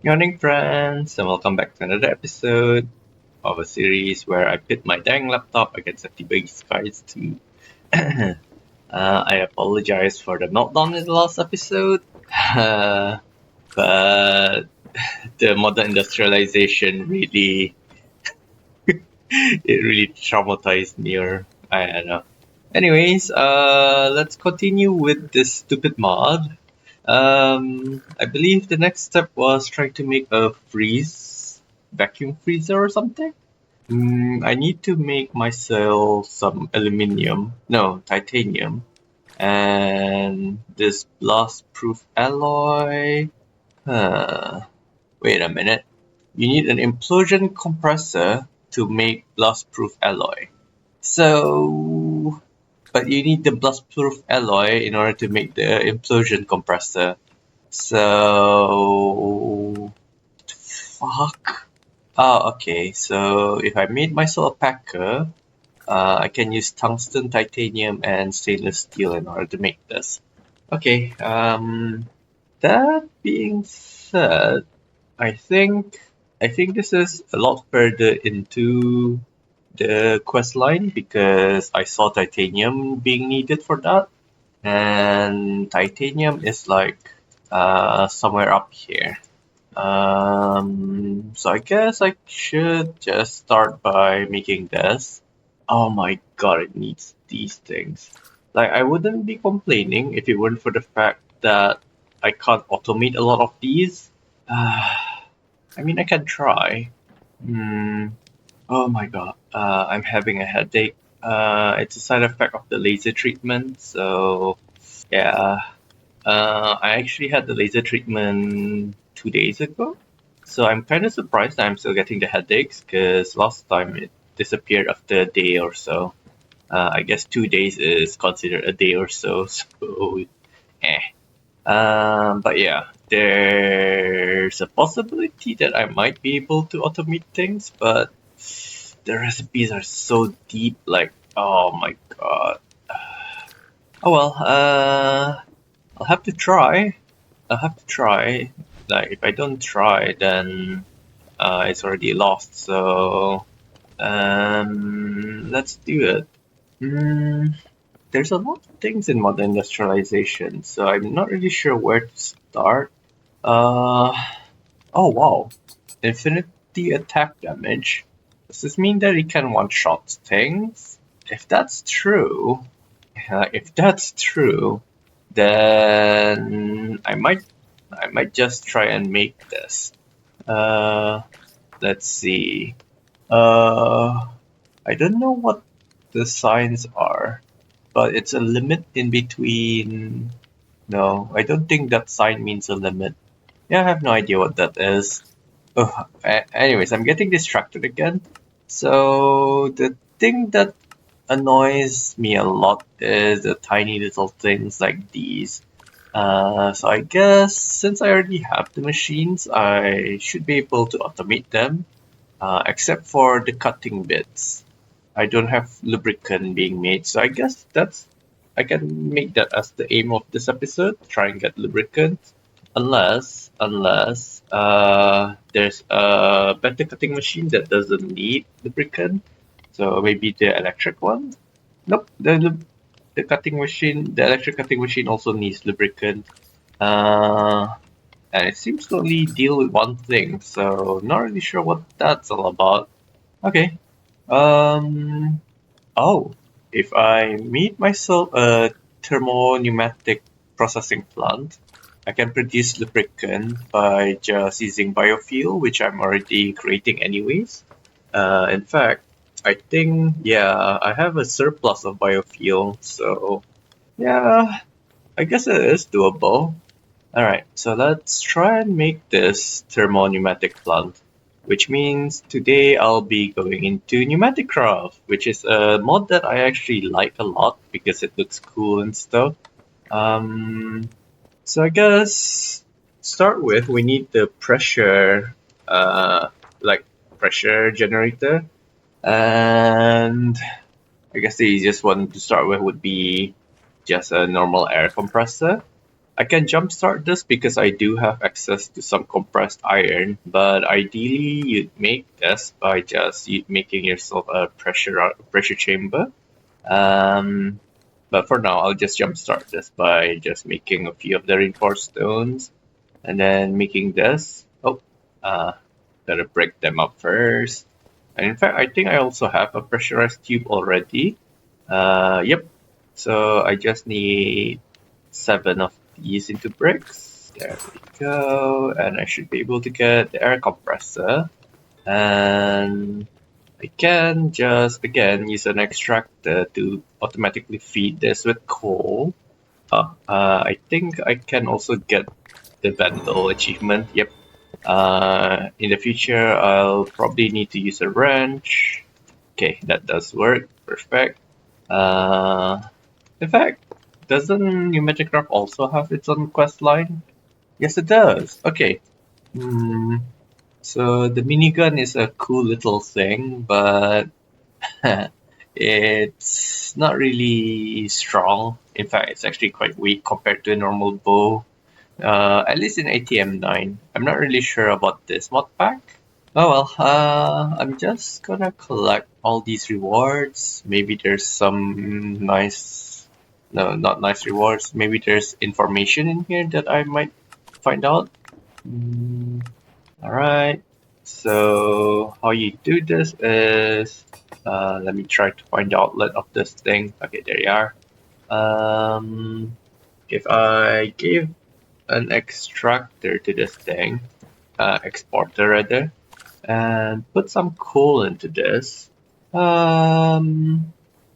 Meowning friends, and welcome back to another episode of a series where I pit my dang laptop against FTB Skies 2. I apologize for the meltdown in the last episode, but the modern industrialization really, it really traumatized me, or I don't know. Anyways, let's continue with this stupid mod. I believe the next step was trying to make a vacuum freezer or something. I need to make myself some titanium, and this blast-proof alloy. Wait a minute. You need an implosion compressor to make blast-proof alloy. But you need the blast-proof alloy in order to make the implosion compressor. So, fuck. Oh, okay. So if I made myself a packer, I can use tungsten, titanium, and stainless steel in order to make this. Okay. That being said, I think this is a lot further into the quest line because I saw titanium being needed for that, and titanium is like somewhere up here. So I guess I should just start by making this. Oh my god, it needs these things. Like, I wouldn't be complaining if it weren't for the fact that I can't automate a lot of these. I mean, I can try. Oh my god, I'm having a headache. It's a side effect of the laser treatment, so yeah. I actually had the laser treatment 2 days ago, so I'm kind of surprised that I'm still getting the headaches because last time it disappeared after a day or so. I guess 2 days is considered a day or so, so eh. But yeah, there's a possibility that I might be able to automate things, but the recipes are so deep, like, oh my god. Oh well, I'll have to try. I'll have to try. Like, if I don't try, then it's already lost. So, let's do it. There's a lot of things in modern industrialization, so I'm not really sure where to start. Uh, oh wow, infinity attack damage. Does this mean that it can one-shot things? If that's true, then I might just try and make this. Let's see. I don't know what the signs are, but it's a limit in between. No, I don't think that sign means a limit. Yeah, I have no idea what that is. Anyways, I'm getting distracted again. So the thing that annoys me a lot is the tiny little things like these. So I guess since I already have the machines, I should be able to automate them, except for the cutting bits. I don't have lubricant being made, so I guess I can make that as the aim of this episode, try and get lubricant. Unless there's a better cutting machine that doesn't need lubricant. So maybe the electric one? Nope, the electric cutting machine also needs lubricant. And it seems to only deal with one thing, so not really sure what that's all about. Okay. Oh, if I made myself a thermo-pneumatic processing plant, I can produce lubricant by just using biofuel, which I'm already creating anyways. In fact, I think, yeah, I have a surplus of biofuel, so yeah, I guess it is doable. Alright, so let's try and make this thermo-pneumatic plant, which means today I'll be going into pneumatic craft, which is a mod that I actually like a lot because it looks cool and stuff. So I guess start with we need the pressure, pressure generator, and I guess the easiest one to start with would be just a normal air compressor. I can jumpstart this because I do have access to some compressed iron, but ideally you'd make this by just making yourself a pressure chamber. But for now, I'll just jumpstart this by just making a few of the reinforced stones and then making this. Oh, gotta break them up first. And in fact, I think I also have a pressurized tube already. Yep. So I just need 7 of these into bricks. There we go. And I should be able to get the air compressor. And I can just, again, use an extractor to automatically feed this with coal. I think I can also get the Vandal achievement. Yep. In the future, I'll probably need to use a wrench. Okay, that does work. Perfect. In fact, doesn't New Magic Craft also have its own quest line? Yes, it does. Okay. So the minigun is a cool little thing, but it's not really strong. In fact, it's actually quite weak compared to a normal bow. At least in ATM 9. I'm not really sure about this mod pack. Oh well, I'm just gonna collect all these rewards. Maybe there's some nice, no, not nice rewards. Maybe there's information in here that I might find out. Alright, so how you do this is, let me try to find the outlet of this thing. Okay, there you are. If I give an extractor to this thing, exporter rather, and put some coal into this. Well,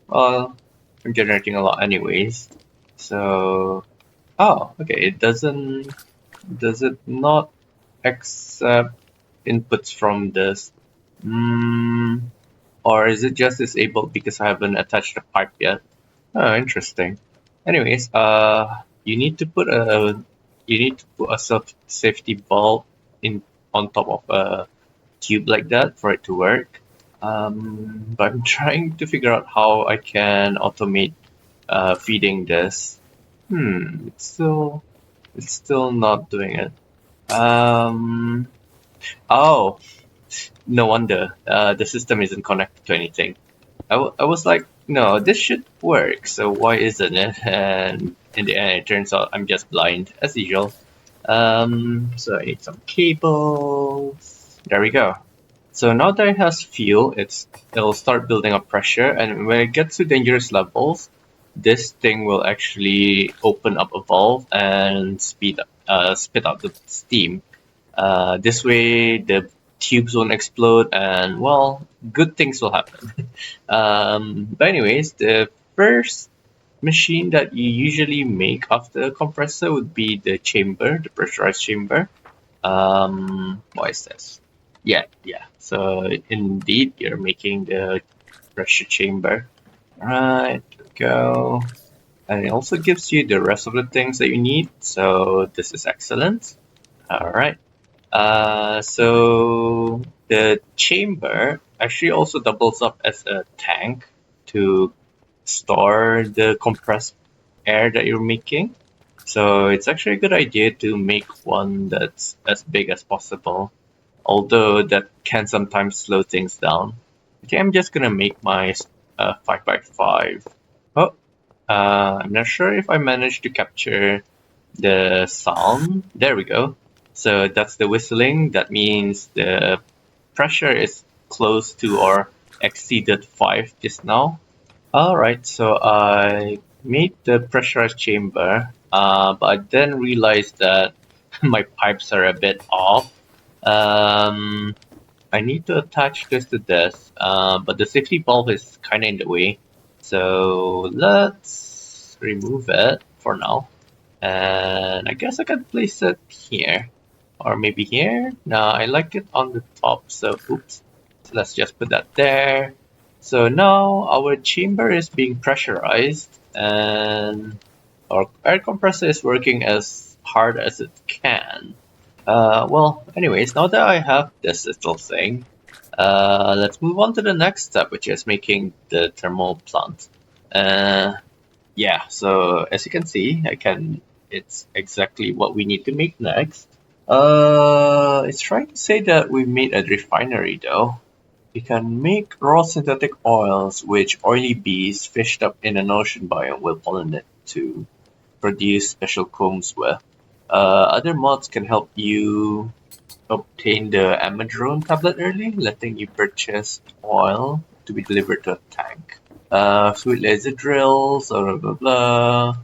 I'm generating a lot anyways. So, oh, okay, does it not accept inputs from this? Or is it just disabled because I haven't attached a pipe yet? Oh, interesting. Anyways, you need to put a safety bulb in on top of a tube like that for it to work. But I'm trying to figure out how I can automate feeding this. It's still not doing it. Oh, no wonder. The system isn't connected to anything. I was like, no, this should work, so why isn't it? And in the end, it turns out I'm just blind, as usual. So I need some cables. There we go. So now that it has fuel, it'll start building up pressure, and when it gets to dangerous levels, this thing will actually open up a valve and spit out the steam. This way, the tubes won't explode, and well, good things will happen. But anyways, the first machine that you usually make after a compressor would be the chamber, the pressurized chamber. What is this? Yeah. So indeed, you're making the pressure chamber. Right, go. And it also gives you the rest of the things that you need. So this is excellent. All right. So the chamber actually also doubles up as a tank to store the compressed air that you're making. So it's actually a good idea to make one that's as big as possible, although that can sometimes slow things down. Okay, I'm just gonna make my 5x5. Oh, I'm not sure if I managed to capture the sound. There we go. So that's the whistling. That means the pressure is close to or exceeded 5 just now. Alright, so I made the pressurized chamber, but I then realized that my pipes are a bit off. I need to attach this to this, but the safety valve is kind of in the way. So let's remove it for now. And I guess I can place it here. Or maybe here? No, I like it on the top, so oops. So let's just put that there. So now our chamber is being pressurized and our air compressor is working as hard as it can. Well, anyways, now that I have this little thing, let's move on to the next step, which is making the thermal plant. Yeah, so as you can see, it's exactly what we need to make next. It's trying to say that we made a refinery though. We can make raw synthetic oils which oily bees fished up in an ocean biome will pollinate to produce special combs with. Other mods can help you obtain the Amadrone tablet early, letting you purchase oil to be delivered to a tank. Sweet laser drills, blah blah blah.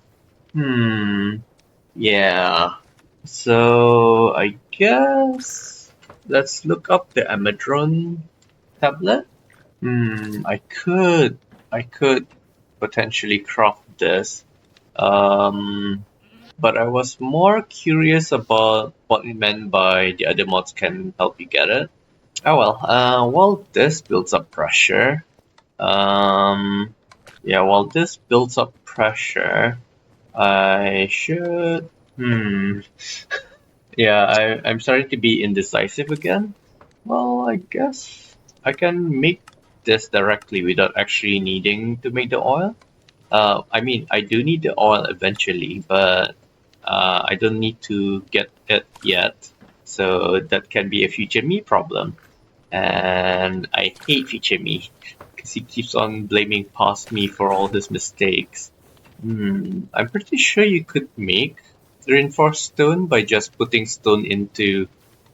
Yeah. So I guess let's look up the Amadrone tablet. I could potentially craft this. But I was more curious about what it meant by the other mods can help you get it. Oh well, while this builds up pressure, um, yeah, while this builds up pressure, I should, yeah, I'm starting to be indecisive again. Well, I guess I can make this directly without actually needing to make the oil. I mean, I do need the oil eventually, but I don't need to get it yet. So that can be a future me problem. And I hate future me because he keeps on blaming past me for all his mistakes. I'm pretty sure you could make reinforced stone by just putting stone into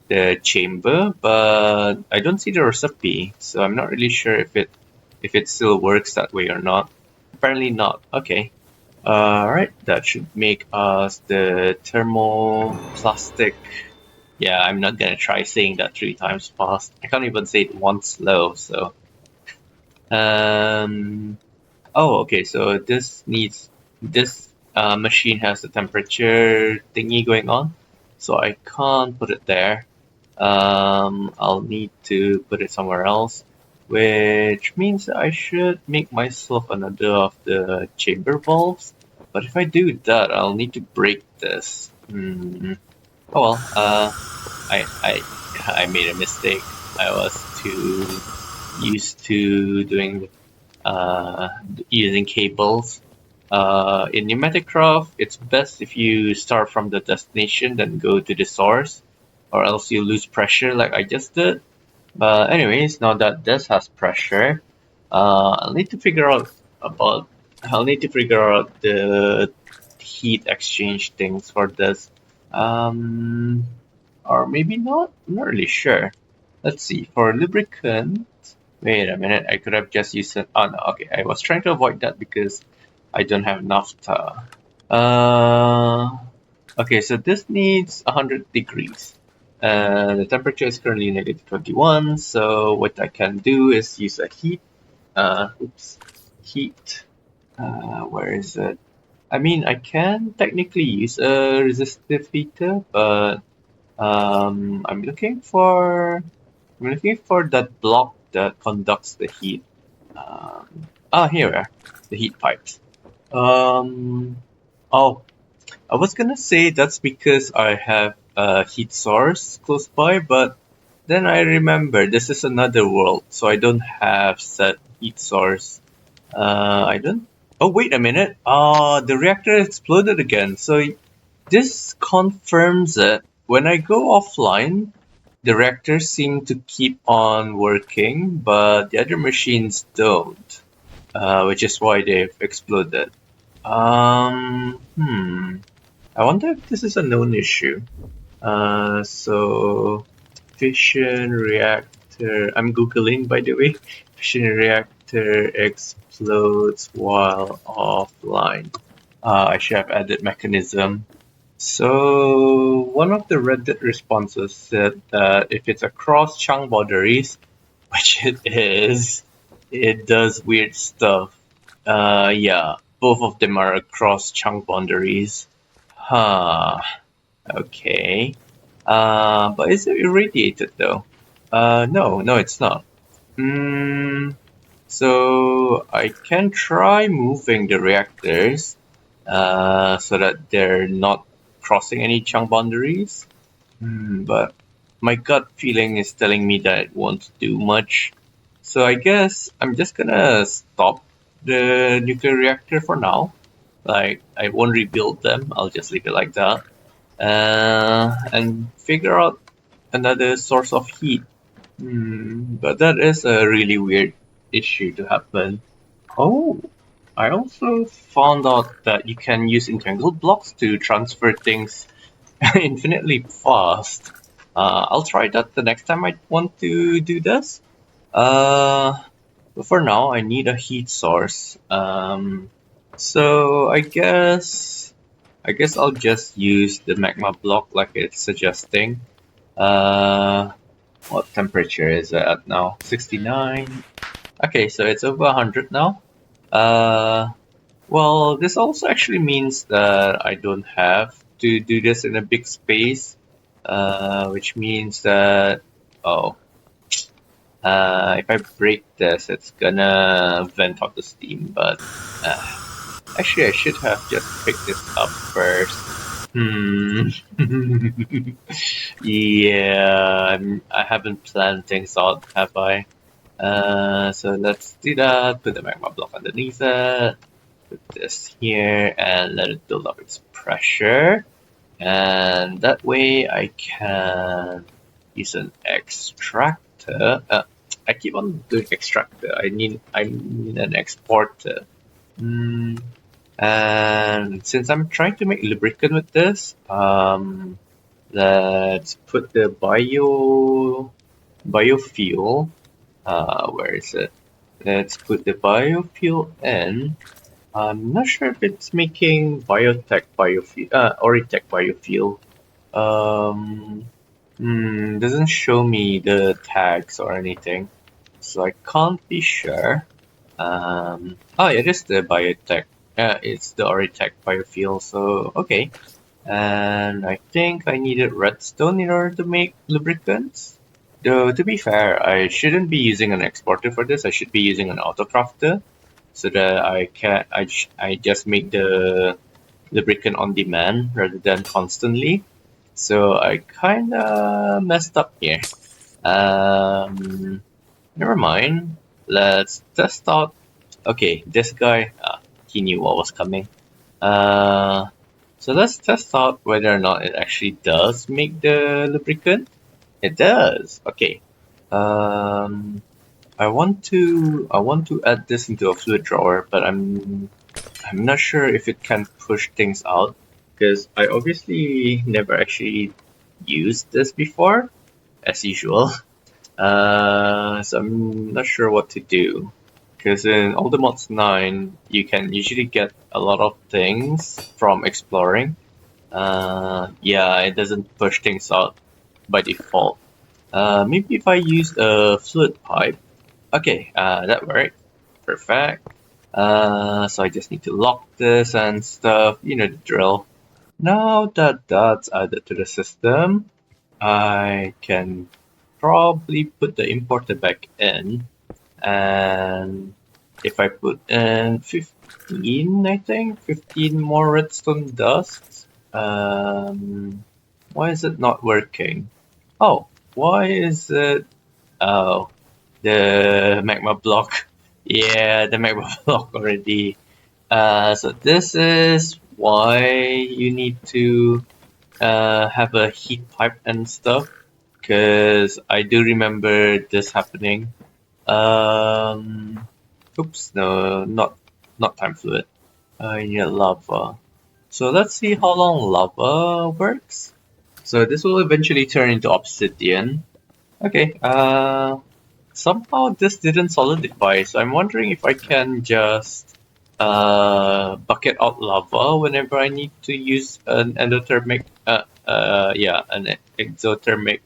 the chamber, but I don't see the recipe, so I'm not really sure if it still works that way or not. Apparently not. Okay. Alright, that should make us the thermoplastic. Yeah, I'm not gonna try saying that 3 times fast. I can't even say it once slow, so. Um, oh, okay, so this machine has a temperature thingy going on, so I can't put it there. I'll need to put it somewhere else, which means I should make myself another of the chamber valves. But if I do that, I'll need to break this. Oh well, I made a mistake. I was too used to doing using cables. In pneumatic craft, it's best if you start from the destination then go to the source, or else you lose pressure like I just did. But anyways, now that this has pressure, I'll need to figure out about I'll need to figure out the heat exchange things for this. Or maybe not. I'm not really sure. Let's see. For lubricant, wait a minute. I could have just used it. Oh no. Okay, I was trying to avoid that because I don't have naphtha. Okay, so this needs 100 degrees. The temperature is currently -21, so what I can do is use a heat. Heat. Where is it? I mean, I can technically use a resistive heater, but I'm looking for that block that conducts the heat. Here we are, the heat pipes. Oh, I was gonna say that's because I have a heat source close by, but then I remember this is another world, so I don't have set heat source. I don't. Oh, wait a minute. The reactor exploded again. So this confirms that when I go offline, the reactors seem to keep on working, but the other machines don't, which is why they've exploded. I wonder if this is a known issue. So fission reactor. I'm googling, by the way. Fission reactor explodes while offline. I should have added mechanism. So one of the Reddit responses said that if it's across chunk boundaries, which it is, it does weird stuff. Yeah, both of them are across chunk boundaries. Huh. Okay. But is it irradiated though? No, it's not. So I can try moving the reactors, so that they're not crossing any chunk boundaries. But my gut feeling is telling me that it won't do much. So I guess I'm just gonna stop the nuclear reactor for now. Like, I won't rebuild them, I'll just leave it like that. And figure out another source of heat. But that is a really weird issue to happen. Oh, I also found out that you can use entangled blocks to transfer things infinitely fast. I'll try that the next time I want to do this. But for now, I need a heat source. So I guess I'll just use the magma block like it's suggesting. Uh, what temperature is it at now? 69. Okay, so it's over 100 now. Well, this also actually means that I don't have to do this in a big space, which means that, oh, if I break this, it's gonna vent out the steam, but actually I should have just picked this up first. Yeah, I haven't planned things out, have I? So let's do that, put the magma block underneath it, put this here, and let it build up its pressure. And that way I can use an extractor. I keep on doing extractor. I need an exporter. And since I'm trying to make lubricant with this, let's put the biofuel. Where is it? Let's put the biofuel in. I'm not sure if it's making biotech biofuel, Oritech biofuel. Doesn't show me the tags or anything, so I can't be sure. Oh, it is the biotech. It's the Oritech biofuel, so okay. And I think I needed redstone in order to make lubricants. Though, to be fair, I shouldn't be using an exporter for this. I should be using an autocrafter, so that I just make the lubricant on demand rather than constantly. So I kinda messed up here. Never mind. Let's test out. Okay, this guy, he knew what was coming. So let's test out whether or not it actually does make the lubricant. It does. Okay. I want to add this into a fluid drawer, but I'm not sure if it can push things out because I obviously never actually used this before, as usual. So I'm not sure what to do. Because in Mods 9, you can usually get a lot of things from exploring. Yeah, it doesn't push things out by default. Maybe if I used a fluid pipe. Okay, that worked. Perfect. So I just need to lock this and stuff, you know the drill. Now that that's added to the system, I can probably put the importer back in, and if I put in 15, I think 15 more redstone dust. Why is it not working? Oh, why is it? Oh, the magma block. Yeah, the magma block already. So this is why you need to have a heat pipe and stuff, because I do remember this happening. Oops, no, not time fluid. I need lava. So let's see how long lava works. So this will eventually turn into obsidian. Okay, somehow this didn't solidify, so I'm wondering if I can just bucket out lava whenever I need to use an endothermic, an exothermic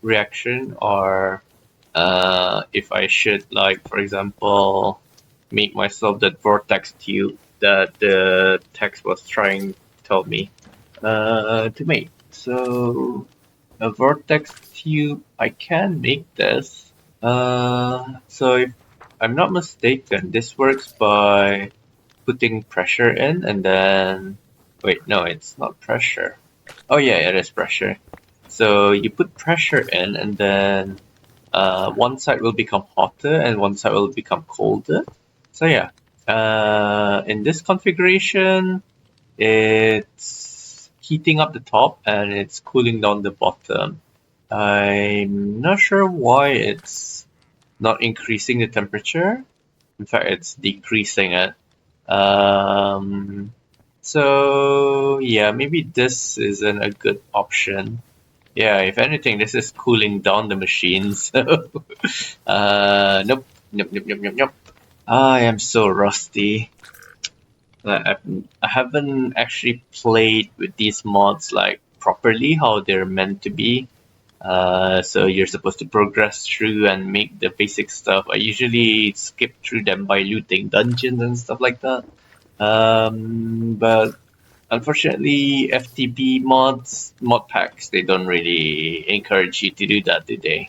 reaction, or if I should, like, for example, make myself that vortex tube that the text was trying to tell me to make. So a vortex tube, I can make this. So if I'm not mistaken, this works by putting pressure in and then... Wait, no, it's not pressure. Oh yeah, it is pressure. So you put pressure in and then one side will become hotter and one side will become colder. So yeah, in this configuration, It's heating up the top and it's cooling down the bottom. I'm not sure why it's not increasing the temperature. In fact, it's decreasing it. So yeah, maybe this isn't a good option. Yeah, if anything, this is cooling down the machine. So, nope, nope, nope, nope, nope, nope. I am so rusty. I haven't actually played with these mods like properly how they're meant to be. So you're supposed to progress through and make the basic stuff. I usually skip through them by looting dungeons and stuff like that. But unfortunately, FTB mods, mod packs, they don't really encourage you to do that, do they?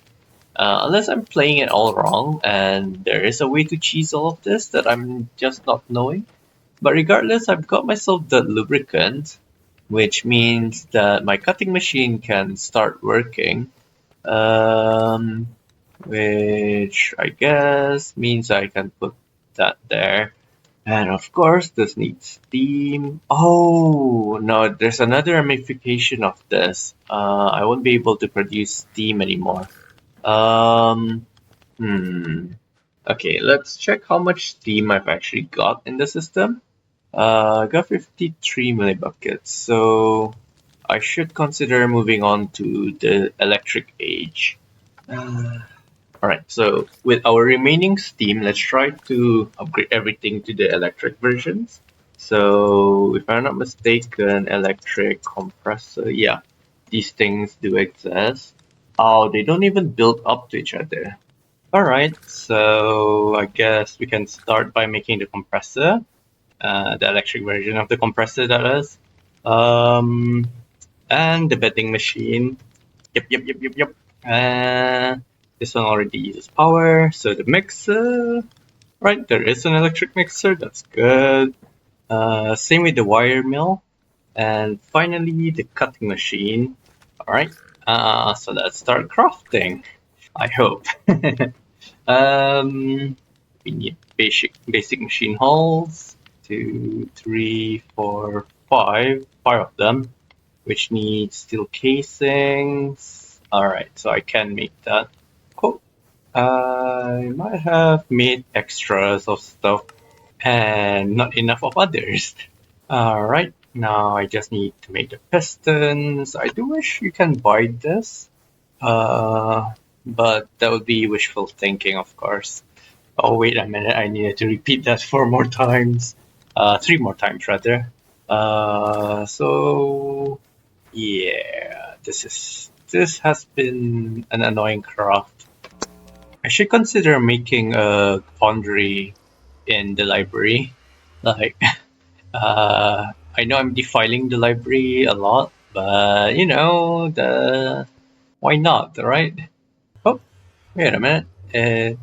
Unless I'm playing it all wrong and there is a way to cheese all of this that I'm just not knowing. But regardless, I've got myself the lubricant, which means that my cutting machine can start working. Which I guess means I can put that there. And of course, this needs steam. Oh, no, there's another ramification of this. I won't be able to produce steam anymore. Um, hmm. Okay, let's check how much steam I've actually got in the system. I got 53 millibuckets, so I should consider moving on to the electric age. Alright, so with our remaining steam, let's try to upgrade everything to the electric versions. So if I'm not mistaken, electric compressor, yeah, these things do exist. Oh, they don't even build up to each other. Alright, so I guess we can start by making the compressor, the electric version of the compressor that is. And the betting machine. Yep. This one already uses power, so the mixer. Right, there is an electric mixer, that's good. Same with the wire mill. And finally, the cutting machine. Alright, so let's start crafting. I hope. We need basic machine hulls. 2, 3, 4, 5. 5 of them, which needs steel casings. Alright, so I can make that. Cool. I might have made extras of stuff and not enough of others. Alright, now I just need to make the pistons. I do wish you can buy this, but that would be wishful thinking, of course. Oh, wait a minute, I needed to repeat that 4 more times. 3 more times, rather. So yeah, this has been an annoying craft. I should consider making a foundry in the library. Like, I know I'm defiling the library a lot, but you know, why not, right? Oh, wait a minute. It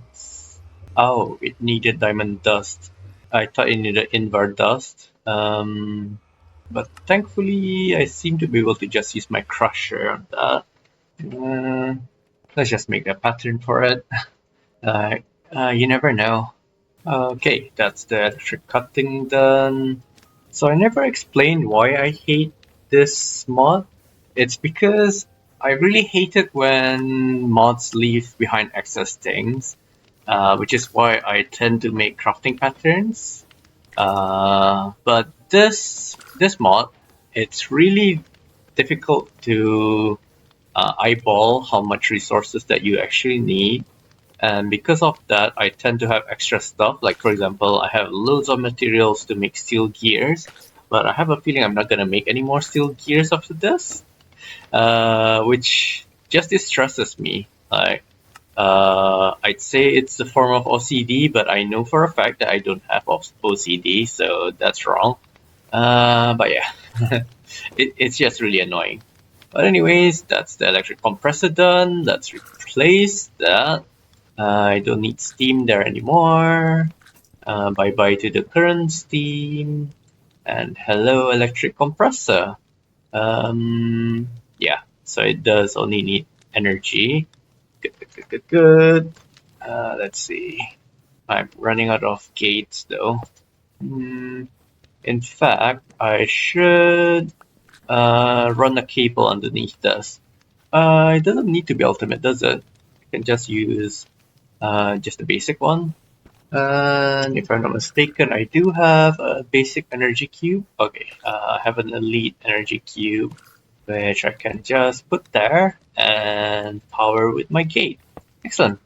needed diamond dust. I thought it needed invar dust. But thankfully, I seem to be able to just use my crusher on that. Let's just make a pattern for it. You never know. Okay, that's the electric cutting done. So I never explained why I hate this mod. It's because I really hate it when mods leave behind excess things, which is why I tend to make crafting patterns. But this mod, it's really difficult to eyeball how much resources that you actually need. And because of that, I tend to have extra stuff. Like, for example, I have loads of materials to make steel gears, but I have a feeling I'm not going to make any more steel gears after this, which just distresses me. Like, I'd say it's a form of OCD, but I know for a fact that I don't have OCD, so that's wrong. But yeah, it's just really annoying. But anyways, that's the electric compressor done. Let's replace that. I don't need steam there anymore. Bye-bye to the current steam. And hello, electric compressor. Yeah, so it does only need energy. Good. Let's see. I'm running out of gates though. In fact, I should run a cable underneath this. It doesn't need to be ultimate, does it? I can just use just the basic one. And if I'm not mistaken, I do have a basic energy cube. Okay, I have an elite energy cube, which I can just put there and power with my gate. Excellent.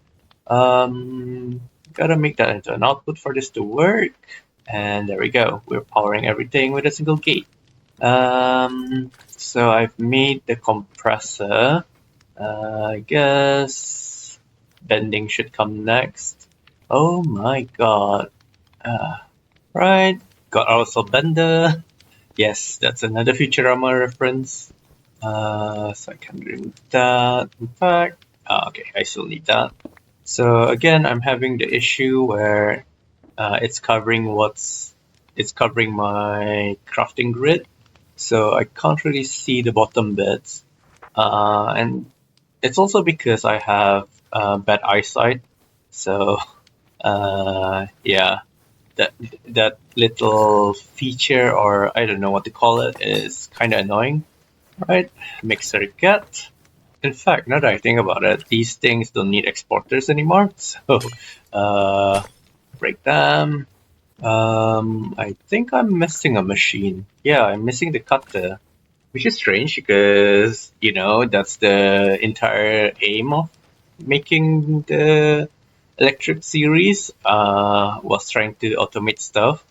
Gotta make that into an output for this to work. And there we go. We're powering everything with a single gate. So I've made the compressor. I guess bending should come next. Oh my god. Right. Got also bender. Yes, that's another Futurama reference. So I can remove that. In fact, okay, I still need that. So again, I'm having the issue where it's covering my crafting grid, so I can't really see the bottom bits. And it's also because I have bad eyesight, so yeah, that little feature, or I don't know what to call it, is kind of annoying. Right, mixer get. In fact, now that I think about it, these things don't need exporters anymore, so break them. I think I'm missing a machine. Yeah, I'm missing the cutter, which is strange because, you know, that's the entire aim of making the electric series, was trying to automate stuff.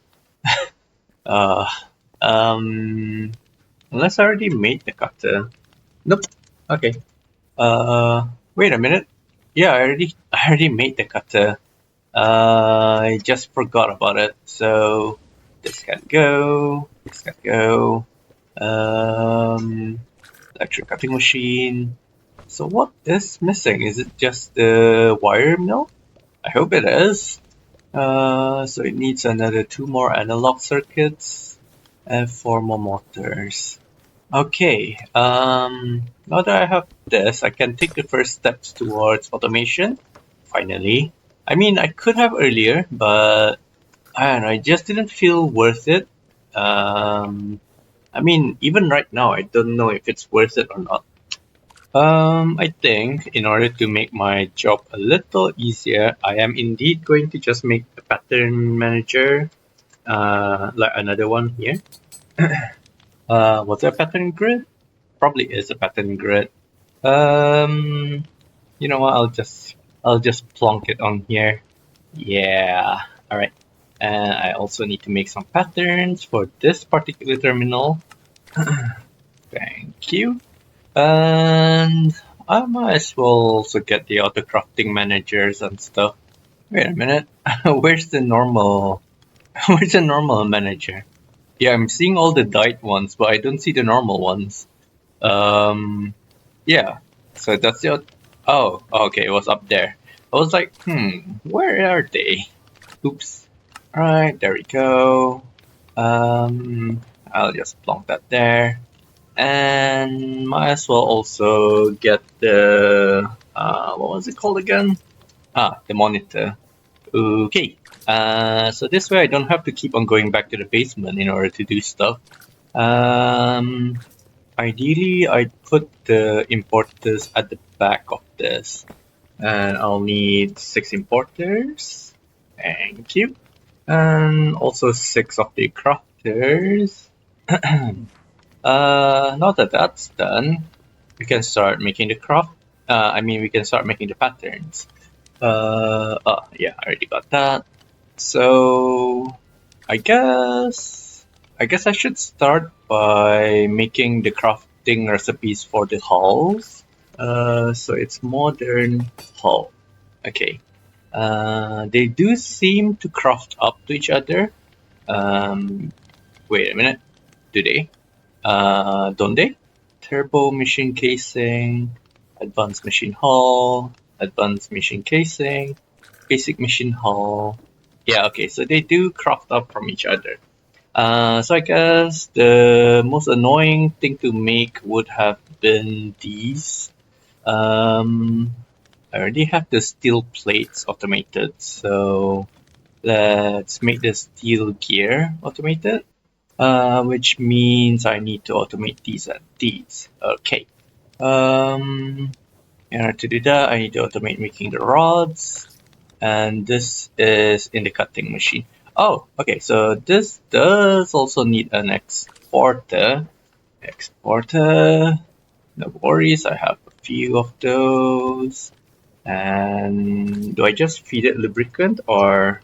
Uh, um, Unless I already made the cutter. Nope. Okay. Wait a minute. Yeah, I already made the cutter. I just forgot about it. So this can go. This can go. Electric cutting machine. So what is missing? Is it just the wire mill? I hope it is. So it needs another 2 more analog circuits and 4 more motors. Okay, now that I have this, I can take the first steps towards automation, finally. I mean, I could have earlier, but I don't know, it just didn't feel worth it. I mean, even right now, I don't know if it's worth it or not. I think in order to make my job a little easier, I am indeed going to just make a pattern manager, like another one here. Was it a pattern grid? Probably is a pattern grid. You know what? I'll just plonk it on here. Yeah. All right. And I also need to make some patterns for this particular terminal. Thank you. And I might as well also get the auto crafting managers and stuff. Wait a minute. Where's the normal? Where's the normal manager? Yeah, I'm seeing all the dyed ones, but I don't see the normal ones. Yeah. So that's the. Oh, okay. It was up there. I was like, where are they? Oops. Alright, there we go. I'll just plonk that there. And might as well also get the, what was it called again? The monitor. Okay. So this way I don't have to keep on going back to the basement in order to do stuff. Ideally, I'd put the importers at the back of this. And I'll need 6 importers. Thank you. And also 6 of the crafters. Now that that's done, we can start making the craft. We can start making the patterns. Yeah, I already got that. So, I guess I should start by making the crafting recipes for the hulls. So it's modern hull. Okay. They do seem to craft up to each other. Wait a minute. Do they? Don't they? Turbo machine casing, advanced machine hull, advanced machine casing, basic machine hull. Yeah, okay, so they do craft up from each other. So I guess the most annoying thing to make would have been these. I already have the steel plates automated, so let's make the steel gear automated. which means I need to automate these and these. Okay. In order to do that, I need to automate making the rods, and this is in the cutting machine. Oh, okay, so this does also need an exporter. No worries, I have a few of those. And do I just feed it lubricant, or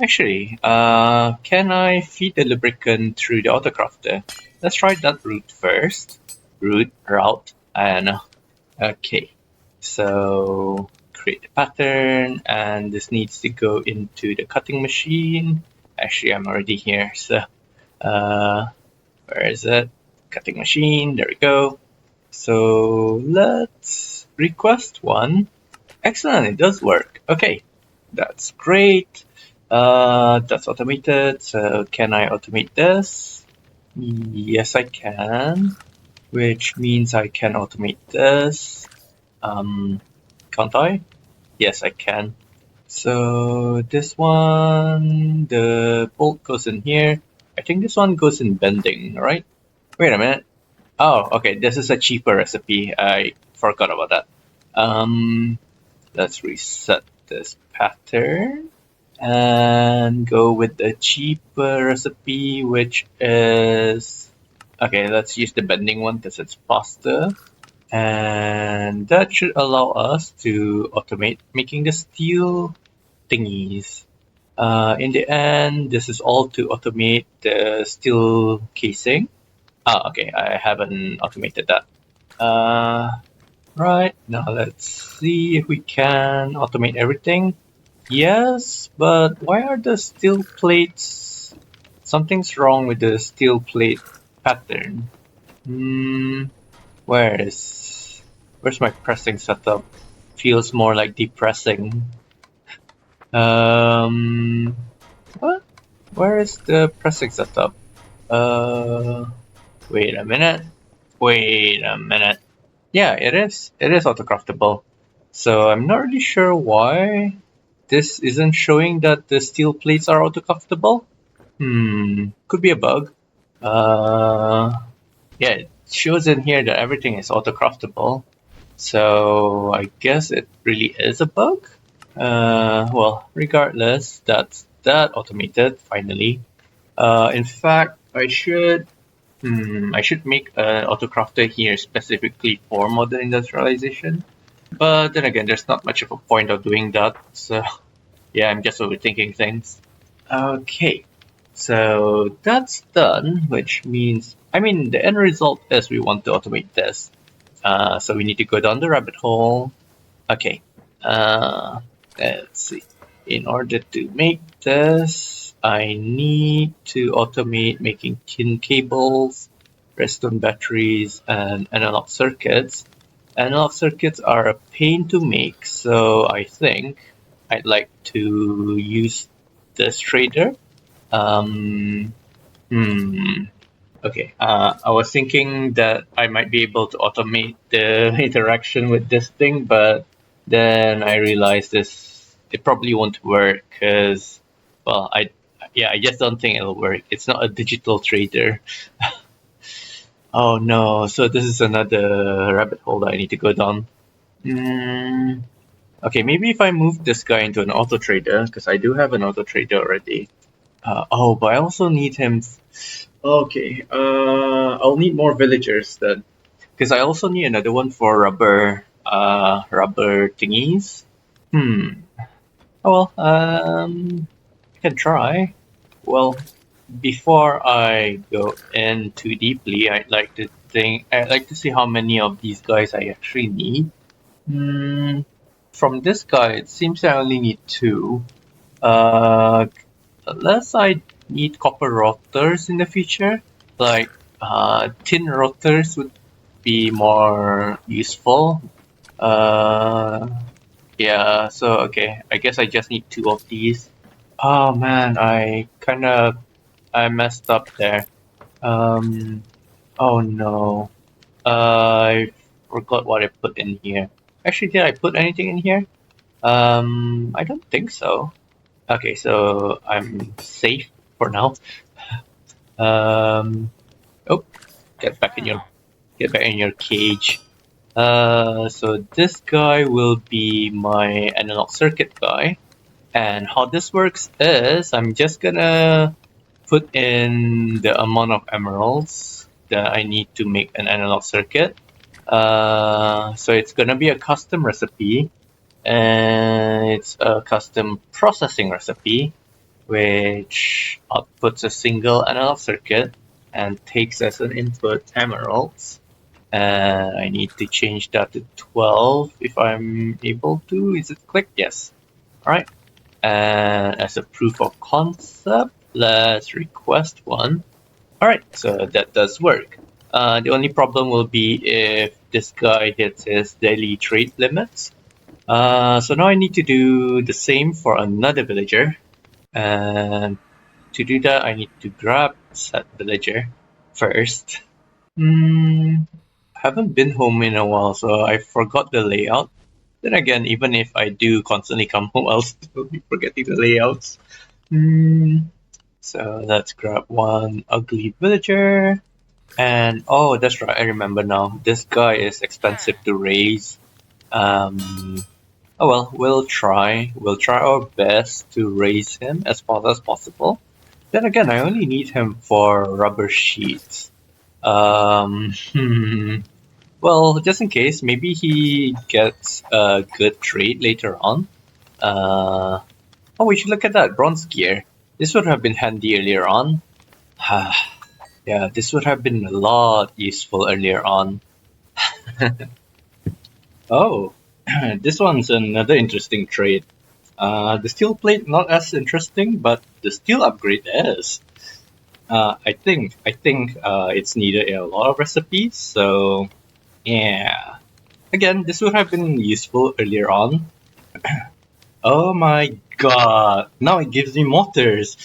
actually, can I feed the lubricant through the autocrafter? Let's try that route first. Route, and okay. So create a pattern, and this needs to go into the cutting machine. Actually, I'm already here, so where is it? Cutting machine, there we go. So let's request one. Excellent, it does work. Okay, that's great. That's automated. So can I automate this? Yes, I can, which means I can automate this. Can't I? Yes, I can. So this one, the bolt goes in here. I think this one goes in bending, right? Wait a minute. Oh, okay, this is a cheaper recipe. I forgot about that. Let's reset this pattern and go with the cheaper recipe, which is... Okay, let's use the bending one because it's faster. And that should allow us to automate making the steel thingies. In the end, this is all to automate the steel casing. Okay, I haven't automated that. Right, now let's see if we can automate everything. Yes, but why are the steel plates... Something's wrong with the steel plate pattern. Where's my pressing setup? Feels more like depressing. What? Where is the pressing setup? Wait a minute. Yeah, it is. It is autocraftable. So I'm not really sure why this isn't showing that the steel plates are autocraftable. Could be a bug. Yeah, it shows in here that everything is autocraftable. So I guess it really is a bug. Well, regardless, that's that automated finally. In fact, I should make an autocrafter here specifically for modern industrialization. But then again, there's not much of a point of doing that. So yeah, I'm just overthinking things. Okay, so that's done, which means, the end result is we want to automate this. So we need to go down the rabbit hole. Okay, let's see. In order to make this, I need to automate making tin cables, redstone batteries, and analog circuits. Analog circuits are a pain to make, so I think I'd like to use this trader. Okay, I was thinking that I might be able to automate the interaction with this thing, but then I realized it probably won't work because, well, I just don't think it'll work. It's not a digital trader. Oh no, so this is another rabbit hole that I need to go down. Okay, maybe if I move this guy into an auto trader, because I do have an auto trader already. But I also need him. Okay, I'll need more villagers then, because I also need another one for rubber thingies. Oh well, I can try. Well, before I go in too deeply, I'd like to see how many of these guys I actually need. From this guy, it seems I only need 2. Unless I need copper rotors in the future, like tin rotors would be more useful. Yeah, so okay, I guess I just need 2 of these. Oh man, I messed up there. Oh no. I forgot what I put in here. Actually, did I put anything in here? I don't think so. Okay, so I'm safe for now. Oh, get back in your cage. So this guy will be my analog circuit guy. And how this works is I'm just gonna put in the amount of emeralds that I need to make an analog circuit. So it's gonna be a custom recipe, and it's a custom processing recipe, which outputs a single analog circuit and takes as an input emeralds. And I need to change that to 12 if I'm able to. Is it clicked? Yes. Alright. And as a proof of concept, let's request one. Alright, so that does work. The only problem will be if this guy hits his daily trade limits. So now I need to do the same for another villager. And to do that, I need to grab said villager first. Haven't been home in a while, so I forgot the layout. Then again, even if I do constantly come home, I'll still be forgetting the layouts. So let's grab one ugly villager. And oh, that's right, I remember now. This guy is expensive to raise. Oh well, we'll try. We'll try our best to raise him as fast as possible. Then again, I only need him for rubber sheets. Well, just in case, maybe he gets a good trade later on. Oh, we should look at that bronze gear. This would have been handy earlier on. Yeah, this would have been a lot useful earlier on. Oh, this one's another interesting trade. The steel plate not as interesting, but the steel upgrade is. I think it's needed in a lot of recipes, so yeah. Again, this would have been useful earlier on. Oh my god! Now it gives me motors.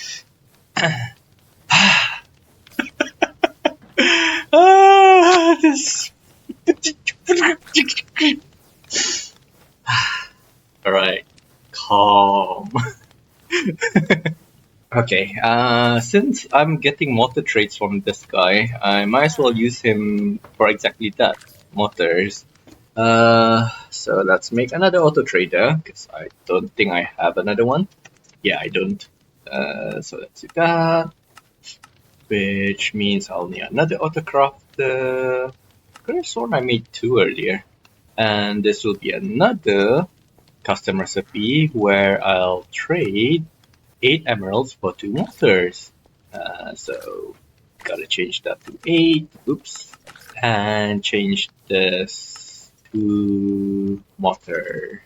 This. Alright, calm. Okay, since I'm getting motor traits from this guy, I might as well use him for exactly that, motors. So let's make another auto trader, because I don't think I have another one. Yeah, I don't. So let's do that, which means I'll need another auto crafter. Could have sworn I made two earlier. And this will be another custom recipe where I'll trade 8 emeralds for 2 motors. So gotta change that to 8. Oops. And change this to motor.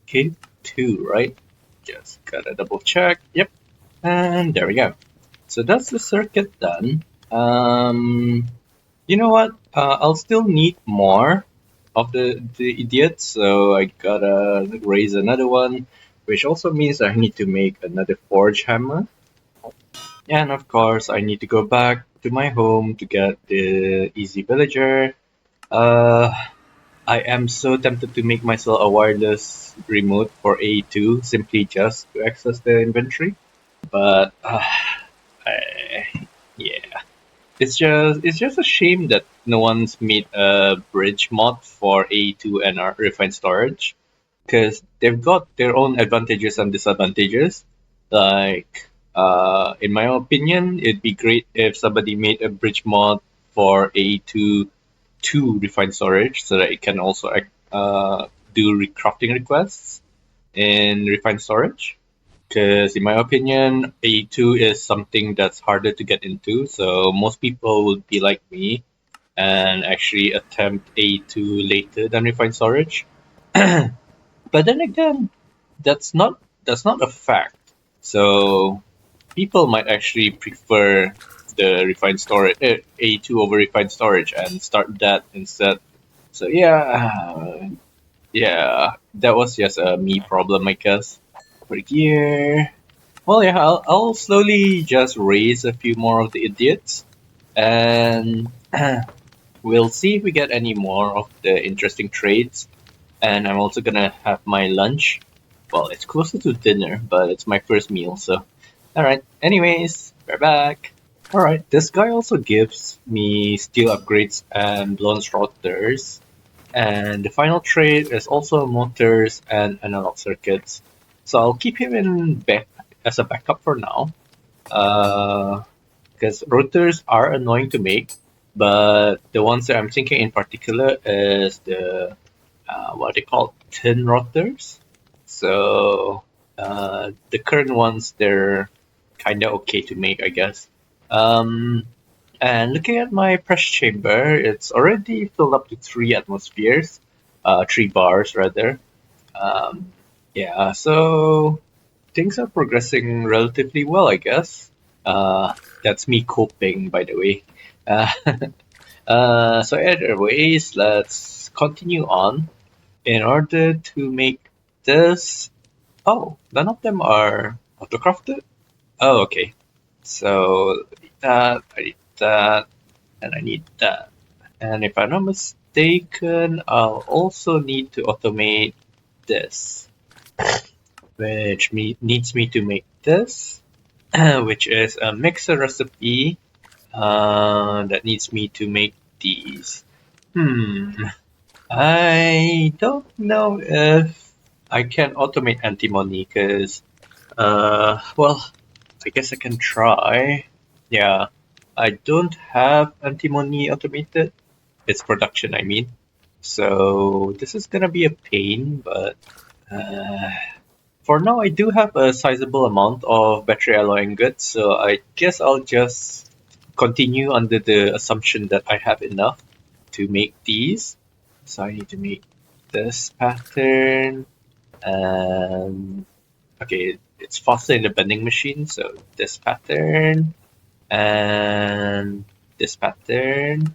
Okay, 2, right? Just gotta double check. Yep. And there we go. So that's the circuit done. You know what? I'll still need more of the idiots, so I gotta raise another one, which also means I need to make another forge hammer. And of course, I need to go back to my home to get the easy villager. I am so tempted to make myself a wireless remote for A2 simply just to access the inventory, but yeah. It's just a shame that no one's made a bridge mod for A2 and refined storage, because they've got their own advantages and disadvantages. Like, in my opinion, it'd be great if somebody made a bridge mod for A2 to refined storage, so that it can also do crafting requests in refined storage. Because in my opinion, A2 is something that's harder to get into, so most people would be like me and actually attempt A2 later than refined storage. But then again, that's not a fact. So people might actually prefer the refined storage A2 over refined storage and start that instead. So yeah, that was just a me problem, I guess. For gear. Well, yeah, I'll slowly just raise a few more of the idiots, and we'll see if we get any more of the interesting trades. And I'm also gonna have my lunch. Well, it's closer to dinner, but it's my first meal, so. Alright, anyways, we're back. Alright, this guy also gives me steel upgrades and bronze routers. And the final trait is also motors and analog circuits. So I'll keep him in back as a backup for now. Because routers are annoying to make, but the ones that I'm thinking in particular is the what they call tin routers. So the current ones, they're kind of okay to make, I guess. Um, and looking at my pressure chamber, it's already filled up to 3 atmospheres, 3 bars rather. Um, yeah, so things are progressing relatively well, I guess. That's me coping, by the way. Uh, so anyways, let's continue on. In order to make this, oh, none of them are autocrafted. Oh, okay. So I need that, and I need that. And if I'm not mistaken, I'll also need to automate this, which needs me to make this, which is a mixer recipe that needs me to make these. I don't know if I can automate antimony because, well, I guess I can try. Yeah, I don't have antimony automated. It's production, I mean. So this is gonna be a pain, but uh, for now I do have a sizable amount of battery alloying goods, so I guess I'll just continue under the assumption that I have enough to make these. So I need to make this pattern, and okay, it's faster in the bending machine, so this pattern and this pattern.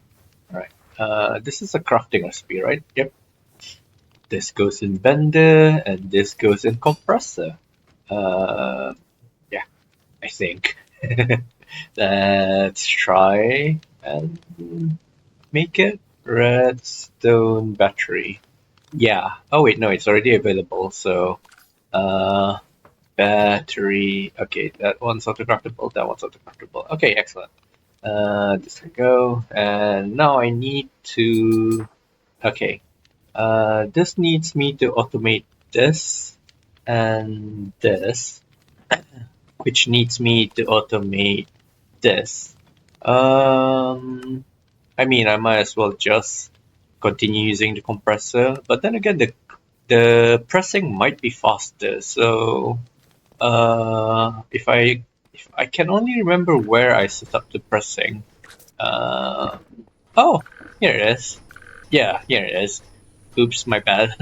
Alright, this is a crafting recipe, right? Yep. This goes in bender and this goes in compressor. Uh, yeah, I think. Let's try and make it redstone battery. Yeah. Oh wait, no, it's already available. So, uh, battery. Okay, that one's autocraftable. That one's autocraftable. Okay, excellent. This can go. And now I need to. Okay. This needs me to automate this and this, which needs me to automate this. I mean, I might as well just continue using the compressor, but then again, the pressing might be faster. So, if I can only remember where I set up the pressing. Uh, oh, here it is. Yeah, here it is. Oops, my bad.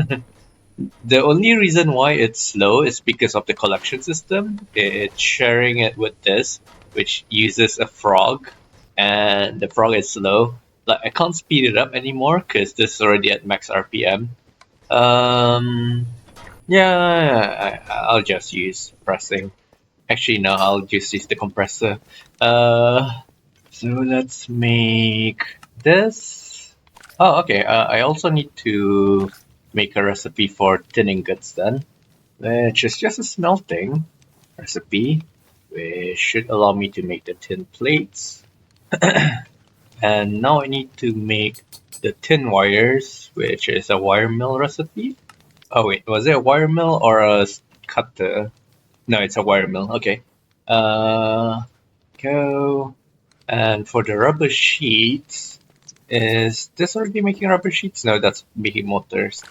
The only reason why it's slow is because of the collection system. It's sharing it with this, which uses a frog, and the frog is slow. Like I can't speed it up anymore because this is already at max RPM. Um, yeah, I'll just use pressing. Actually, no, I'll just use the compressor. So let's make this. Oh, okay. I also need to make a recipe for tin ingots then, which is just a smelting recipe, which should allow me to make the tin plates. And now I need to make the tin wires, which is a wire mill recipe. Oh wait, was it a wire mill or a cutter? No, it's a wire mill. Okay. Go. And for the rubber sheets, is this already making rubber sheets? No, that's making motors.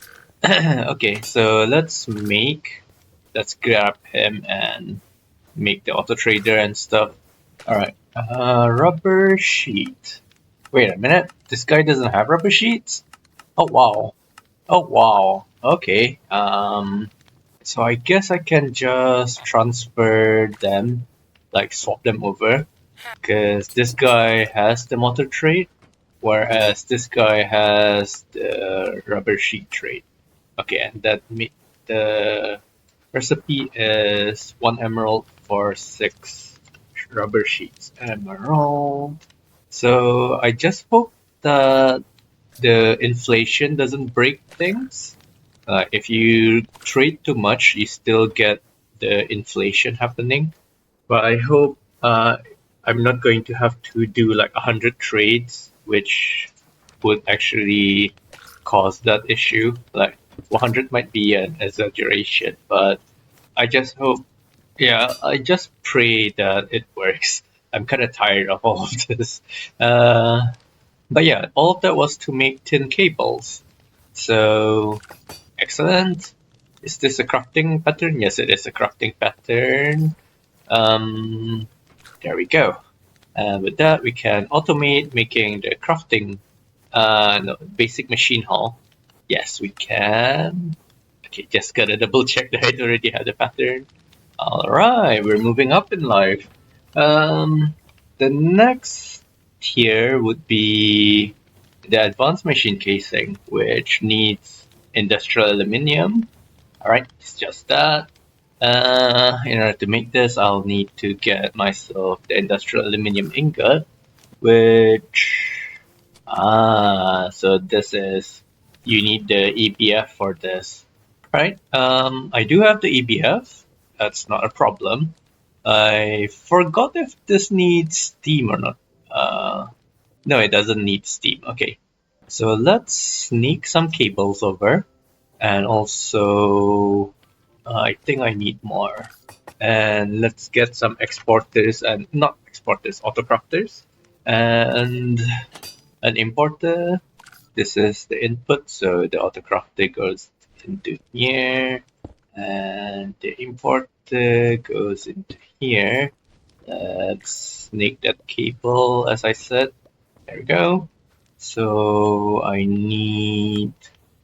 Okay, so let's grab him and make the auto trader and stuff. Alright, rubber sheet. Wait a minute, this guy doesn't have rubber sheets? Oh wow. Oh wow. Okay, so I guess I can just transfer them, like swap them over, because this guy has the motor trait, whereas this guy has the rubber sheet trait. Okay, and the recipe is 1 emerald for 6 rubber sheets. Emerald. So I just hope that the inflation doesn't break things. If you trade too much, you still get the inflation happening. But I hope I'm not going to have to do like 100 trades, which would actually cause that issue. Like 100 might be an exaggeration, but I just hope, yeah, I just pray that it works. I'm kind of tired of all of this. But yeah, all of that was to make tin cables. So, excellent. Is this a crafting pattern? Yes, it is a crafting pattern. There we go. And with that, we can automate making the crafting, no, basic machine hall. Yes, we can. Okay, just gotta double check that I already had the pattern. Alright, we're moving up in life. The next tier would be the advanced machine casing, which needs industrial aluminium. Alright, it's just that. In order to make this, I'll need to get myself the industrial aluminium ingot, which... so this is... You need the EBF for this. Right, I do have the EBF. That's not a problem. I forgot if this needs steam or not. No, it doesn't need steam. Okay, so let's sneak some cables over. And also, I think I need more. And let's get some exporters and not exporters, autocrafters. And an importer. This is the input, so the autocrafter goes into here. And the importer goes into here. Let's sneak that cable, as I said. There we go. So I need...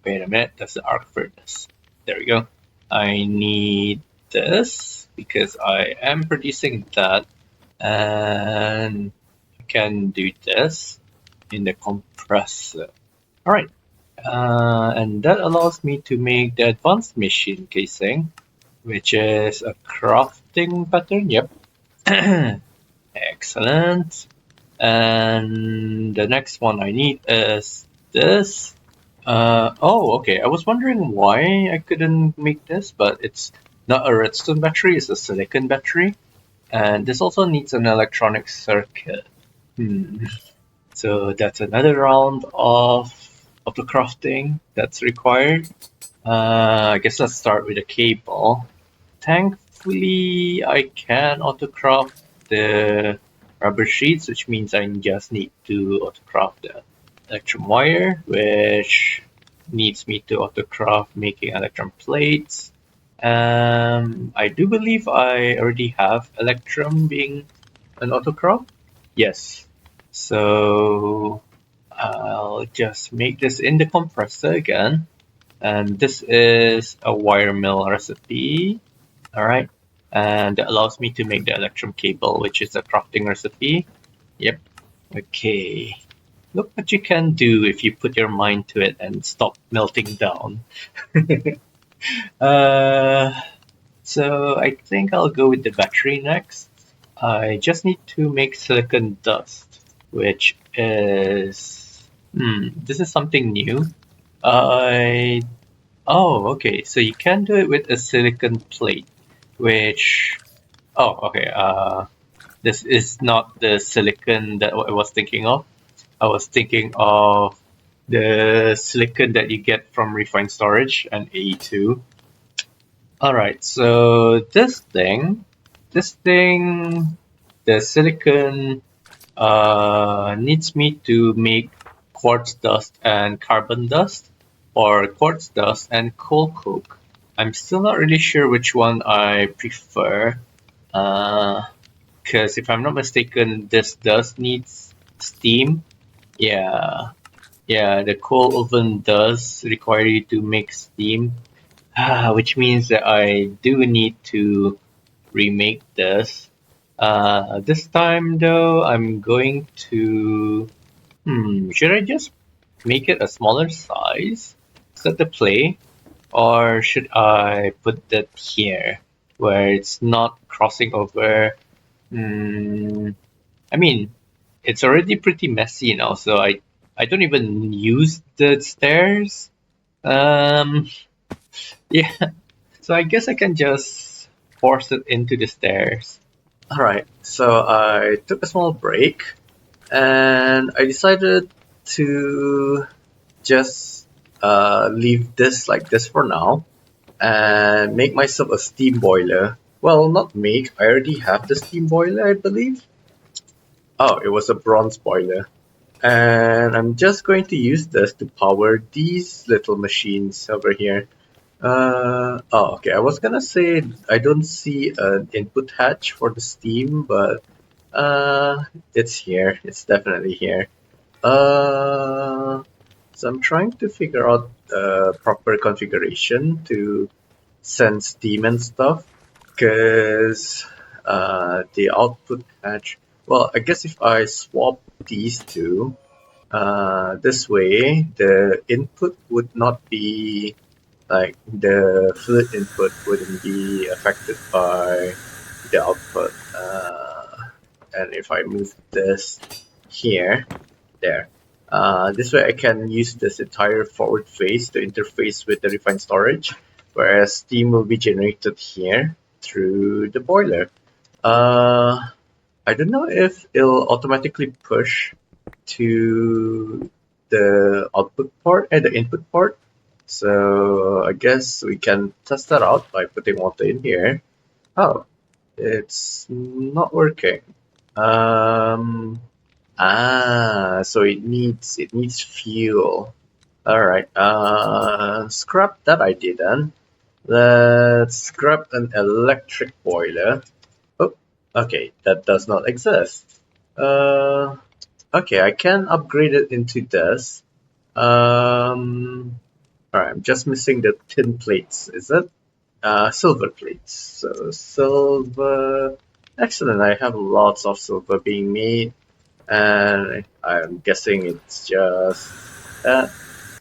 Wait a minute, that's the arc furnace. There we go. I need this because I am producing that. And I can do this in the compressor. Alright. And that allows me to make the advanced machine casing, which is a crafting pattern. Yep. Excellent. And the next one I need is this. Oh, okay. I was wondering why I couldn't make this, but it's not a redstone battery, it's a silicon battery. And this also needs an electronic circuit. So that's another round of the crafting that's required. I guess let's start with a cable. Thankfully, I can autocraft the rubber sheets, which means I just need to autocraft the electrum wire, which needs me to autocraft making electrum plates. I do believe I already have electrum being an autocraft. Yes. So I'll just make this in the compressor again. And this is a wire mill recipe. Alright. And that allows me to make the electrum cable, which is a crafting recipe. Yep. Okay. Look what you can do if you put your mind to it and stop melting down. So I think I'll go with the battery next. I just need to make silicon dust, which is... this is something new. Oh, okay, so you can do it with a silicon plate, which... Oh, okay, this is not the silicon that I was thinking of. I was thinking of the silicon that you get from refined storage and AE2. Alright, so this thing, the silicon needs me to make quartz dust and carbon dust, or quartz dust and coal coke. I'm still not really sure which one I prefer, because if I'm not mistaken, this does need steam. Yeah, the coal oven does require you to make steam, which means that I do need to remake this. This time though, I'm going to... should I just make it a smaller size? Is that the play? Or should I put that here, where it's not crossing over? I mean, it's already pretty messy now, so I don't even use the stairs. Yeah, so I guess I can just force it into the stairs. Alright, so I took a small break and I decided to just leave this like this for now and make myself a steam boiler. Well, not make, I already have the steam boiler, I believe. Oh, it was a bronze boiler. And I'm just going to use this to power these little machines over here. Oh, okay. I was gonna say I don't see an input hatch for the Steam, but it's here. It's definitely here. Uh, so I'm trying to figure out the proper configuration to send Steam and stuff, because the output hatch. Well, I guess if I swap these two, this way the input would not be like the fluid input wouldn't be affected by the output. And if I move this here, there. This way I can use this entire forward face to interface with the refined storage, whereas steam will be generated here through the boiler. I don't know if it'll automatically push to the output port and the input port. So I guess we can test that out by putting water in here. Oh, it's not working. So it needs fuel. All right. Scrap that idea then. Let's scrap an electric boiler. Oh, okay, that does not exist. Uh, okay, I can upgrade it into this. Alright, I'm just missing the tin plates, is it? Silver plates. So silver. Excellent, I have lots of silver being made, and I'm guessing it's just that.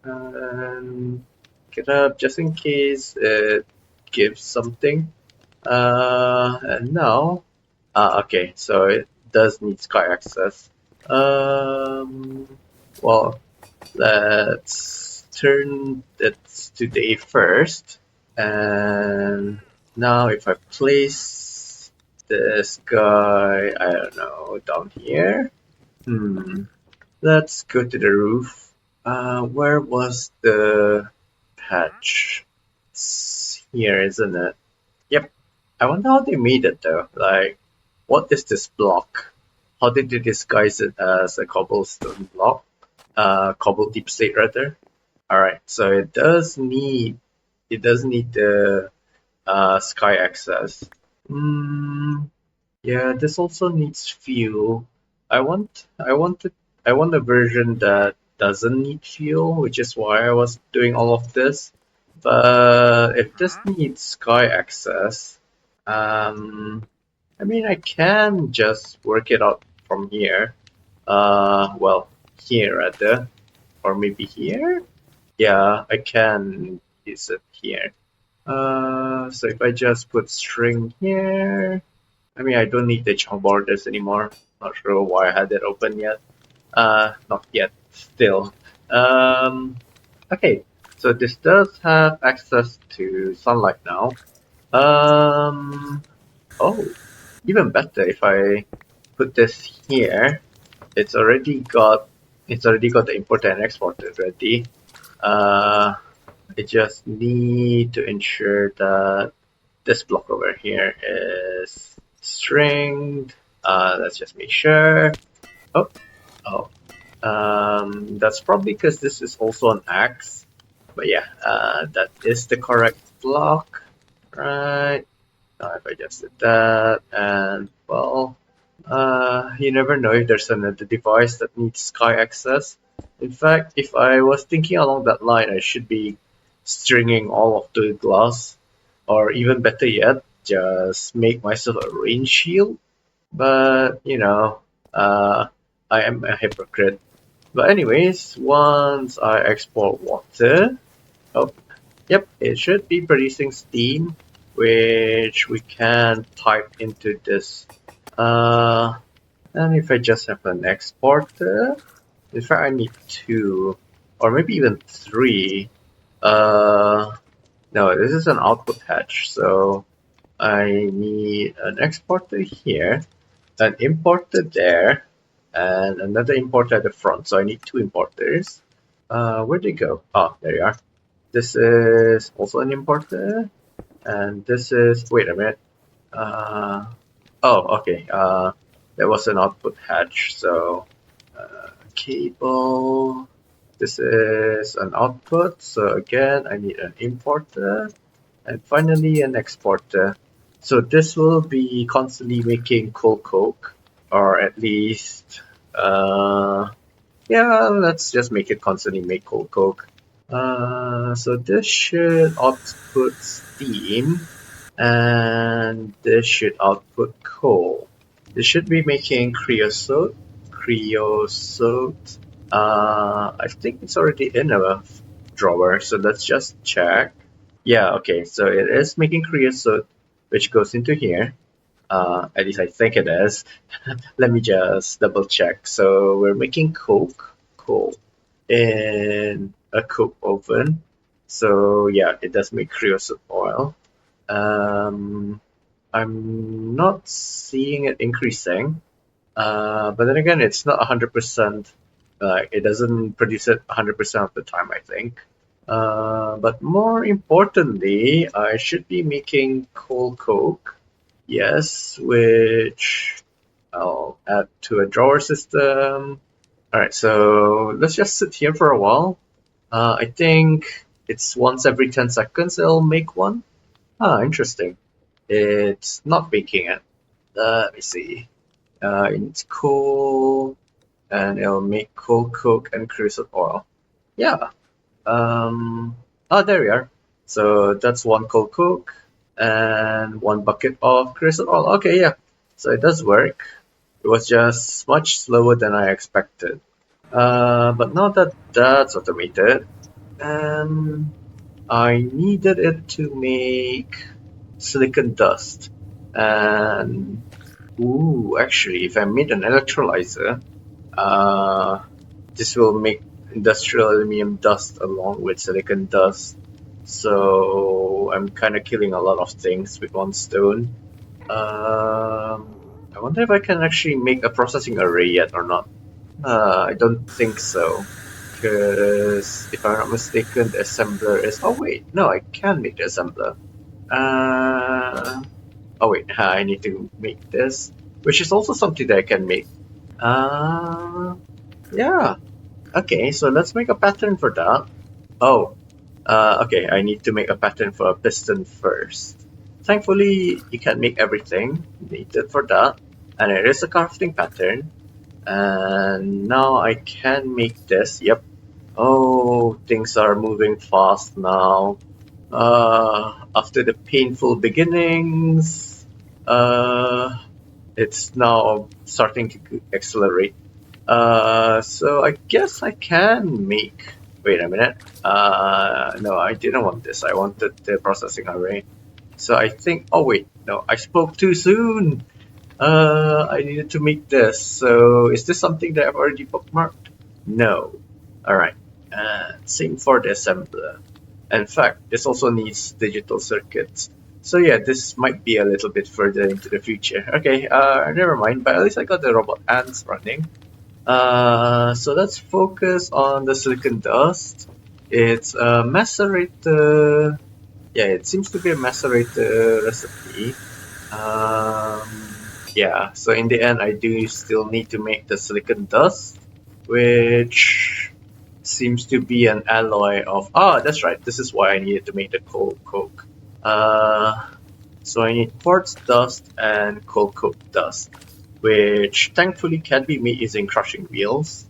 And get up just in case it gives something. And now, okay, so it does need sky access. Well, let's turn it to day first. And now if I place this guy, I don't know, down here. Let's go to the roof. Where was the patch? It's here, isn't it? Yep. I wonder how they made it though. Like, what is this block? How did they disguise it as a cobblestone block? Cobble deep slate rather. Alright, so it does need the sky access. Yeah, this also needs fuel. I want a version that doesn't need fuel, which is why I was doing all of this. But if this needs sky access, um, I mean I can just work it out from here. Well, here rather, or maybe here. Yeah, I can use it here. So if I just put string here, I mean, I don't need the chunk borders anymore. Not sure why I had it open yet. Not yet, still. Okay, so this does have access to sunlight now. Oh, even better if I put this here. It's already got the importer and exporter ready. I just need to ensure that this block over here is stringed. Let's just make sure. Oh, oh. That's probably because this is also an axe. But yeah, that is the correct block. Right. Now if I just did that, and well, you never know if there's another device that needs sky access. In fact, if I was thinking along that line, I should be stringing all of the glass, or even better yet, just make myself a rain shield. But I am a hypocrite. But anyways, once I export water, oh, yep, it should be producing steam, which we can type into this. And if I just have an exporter, in fact, I need two, or maybe even three. No, this is an output hatch, so I need an exporter here, an importer there, and another importer at the front. So I need two importers. Where'd they go? Oh, there you are. This is also an importer, and this is, wait a minute. Oh, okay. There was an output hatch, so cable. This is an output, so again, I need an importer, and finally an exporter. So this will be constantly making cold coke, or at least, yeah, let's just make it constantly make cold coke. So this should output steam, and this should output coal. This should be making creosote. Creosote. I think it's already in a drawer, so let's just check. Yeah, okay, so it is making creosote, which goes into here. At least I think it is. Let me just double check. So we're making coal in a coke oven. So yeah, it does make creosote oil. I'm not seeing it increasing, but then again, it's not 100%. It doesn't produce it 100% of the time, I think. But more importantly, I should be making coal coke. Yes, which I'll add to a drawer system. Alright, so let's just sit here for a while. I think it's once every 10 seconds it'll make one. Ah, interesting. It's not baking it. Let me see. It's coal, and it'll make coal coke and creosote oil. Yeah. Oh, there we are. So that's one coal coke and one bucket of creosote oil. Okay, yeah. So it does work. It was just much slower than I expected. But now that that's automated, um, I needed it to make silicon dust. And ooh, actually, if I made an electrolyzer, uh, this will make industrial aluminum dust along with silicon dust. So I'm kind of killing a lot of things with one stone. I wonder if I can actually make a processing array yet or not. I don't think so. Because if I'm not mistaken, the assembler is. Oh, wait, no, I can make the assembler. Oh, wait, I need to make this, which is also something that I can make. Yeah. Okay, so let's make a pattern for that. Oh, okay, I need to make a pattern for a piston first. Thankfully, you can make everything needed for that, and it is a crafting pattern. And now I can make this. Yep. Oh, things are moving fast now. After the painful beginnings, it's now starting to accelerate. So I guess I can make. Wait a minute. No, I didn't want this. I wanted the processing array. So I think. Oh wait, no, I spoke too soon. I needed to make this. So is this something that I've already bookmarked? No. All right. Same for the assembler. In fact, this also needs digital circuits. So yeah, this might be a little bit further into the future. Okay, never mind, but at least I got the robot ants running. So let's focus on the silicon dust. It's a macerator. Yeah, it seems to be a macerator recipe. Yeah, so in the end, I do still need to make the silicon dust, which seems to be an alloy of. Ah, that's right. This is why I needed to make the coal coke. So I need quartz dust and coal coke dust, which thankfully can be made using crushing wheels.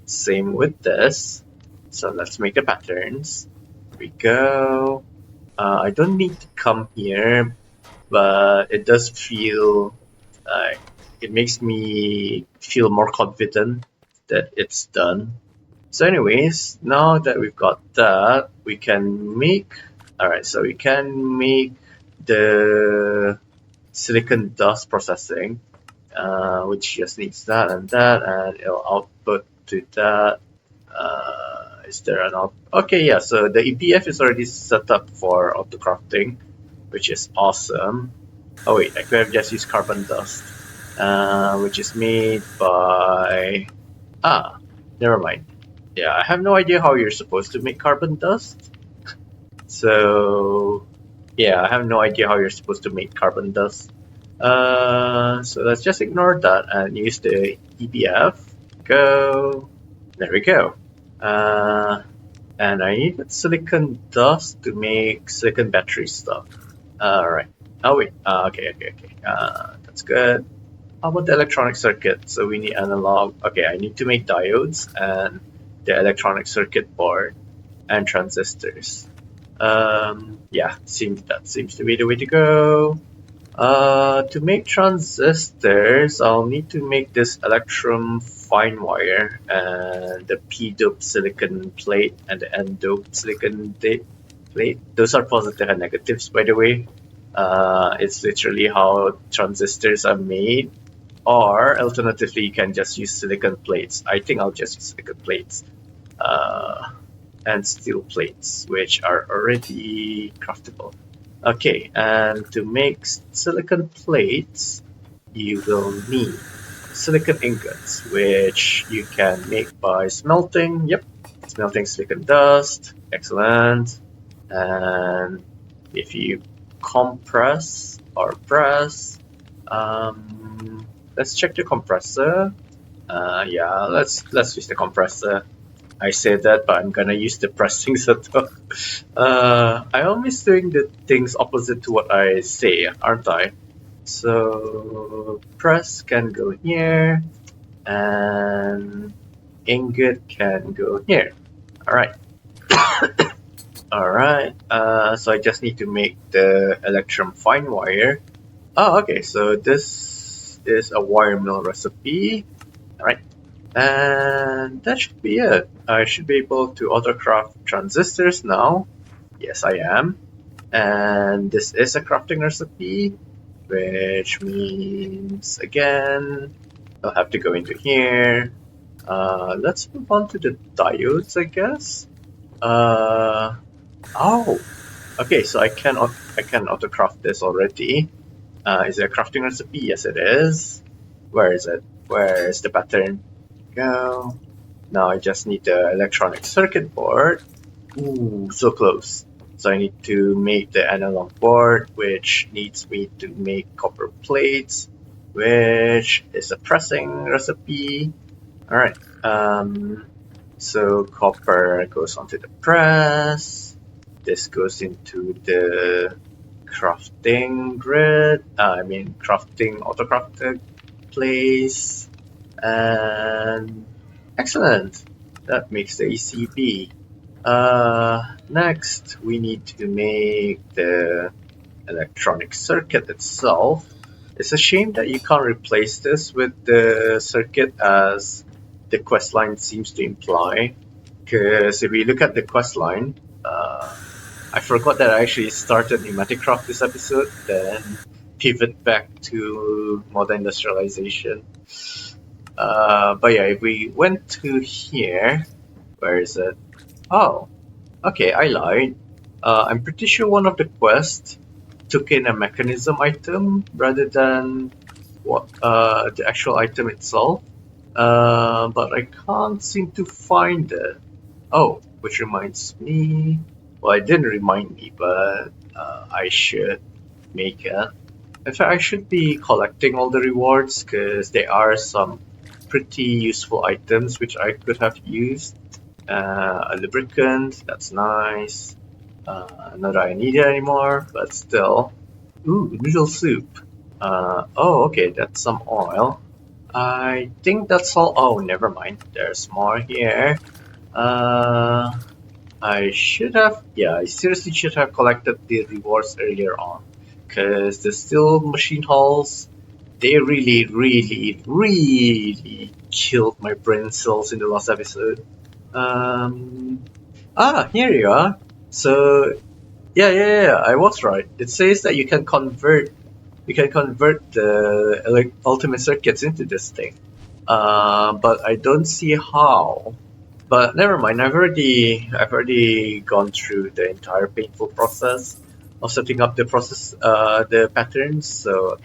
Same with this. So let's make the patterns. Here we go. I don't need to come here, but it does feel like it makes me feel more confident that it's done. So anyways, now that we've got that, we can make. Alright, so we can make the silicon dust processing, which just needs that, and it'll output to that. Is there an out? Okay, yeah, so the EPF is already set up for auto crafting, which is awesome. Oh wait, I could have just used carbon dust, which is made by... never mind. Yeah, I have no idea how you're supposed to make carbon dust. So yeah, I have no idea how you're supposed to make carbon dust. So let's just ignore that and use the EBF. Go. There we go. And I needed silicon dust to make silicon battery stuff. Alright. Oh wait. Okay. That's good. How about the electronic circuit? So we need analog. Okay, I need to make diodes and the electronic circuit board and transistors. Yeah, that seems to be the way to go. To make transistors, I'll need to make this electrum fine wire and the p-dope silicon plate and the n-dope silicon plate. Those are positive and negatives, by the way. It's literally how transistors are made. Or alternatively, you can just use silicon plates. I think I'll just use silicon plates. And steel plates, which are already craftable. Okay, and to make silicon plates, you will need silicon ingots, which you can make by smelting. Yep, smelting silicon dust. Excellent. And if you compress or press, let's check the compressor. Yeah, let's use the compressor. I said that, but I'm gonna use the pressing setup. I always doing the things opposite to what I say, aren't I? So press can go here, and ingot can go here. All right. All right. So I just need to make the electrum fine wire. Oh, okay. So this is a wire mill recipe. All right. And that should be it. I should be able to autocraft transistors now. Yes, I am. And this is a crafting recipe, which means, again, I'll have to go into here. Let's move on to the diodes, I guess. Oh, okay, so I can autocraft this already. Is it a crafting recipe? Yes, it is. Where is it? Where is the pattern? Go. Now I just need the electronic circuit board. Ooh, so close. So I need to make the analog board, which needs me to make copper plates, which is a pressing recipe. Alright, so copper goes onto the press. This goes into the crafting grid. Crafting autocrafted place. And excellent, that makes the ECB. Next, we need to make the electronic circuit itself. It's a shame that you can't replace this with the circuit as the quest line seems to imply. Because if we look at the quest line, I forgot that I actually started Pneumaticraft this episode, then pivot back to modern industrialization. But yeah, if we went to here, where is it? Oh, okay, I lied. I'm pretty sure one of the quests took in a mechanism item rather than the actual item itself. But I can't seem to find it. Oh, which reminds me. Well, it didn't remind me, but I should make it. In fact, I should be collecting all the rewards because there are some pretty useful items which I could have used. A lubricant, that's nice. Not that I need it anymore, but still. Ooh, noodle soup. Oh, okay, that's some oil. I think that's all. Oh, never mind. There's more here. I seriously should have collected the rewards earlier on. Because the steel machine hulls, they really killed my brain cells in the last episode. Here you are. So, yeah, I was right. It says that you can convert the ultimate circuits into this thing. But I don't see how. But never mind. I've already gone through the entire painful process. of setting up the process, the patterns. So,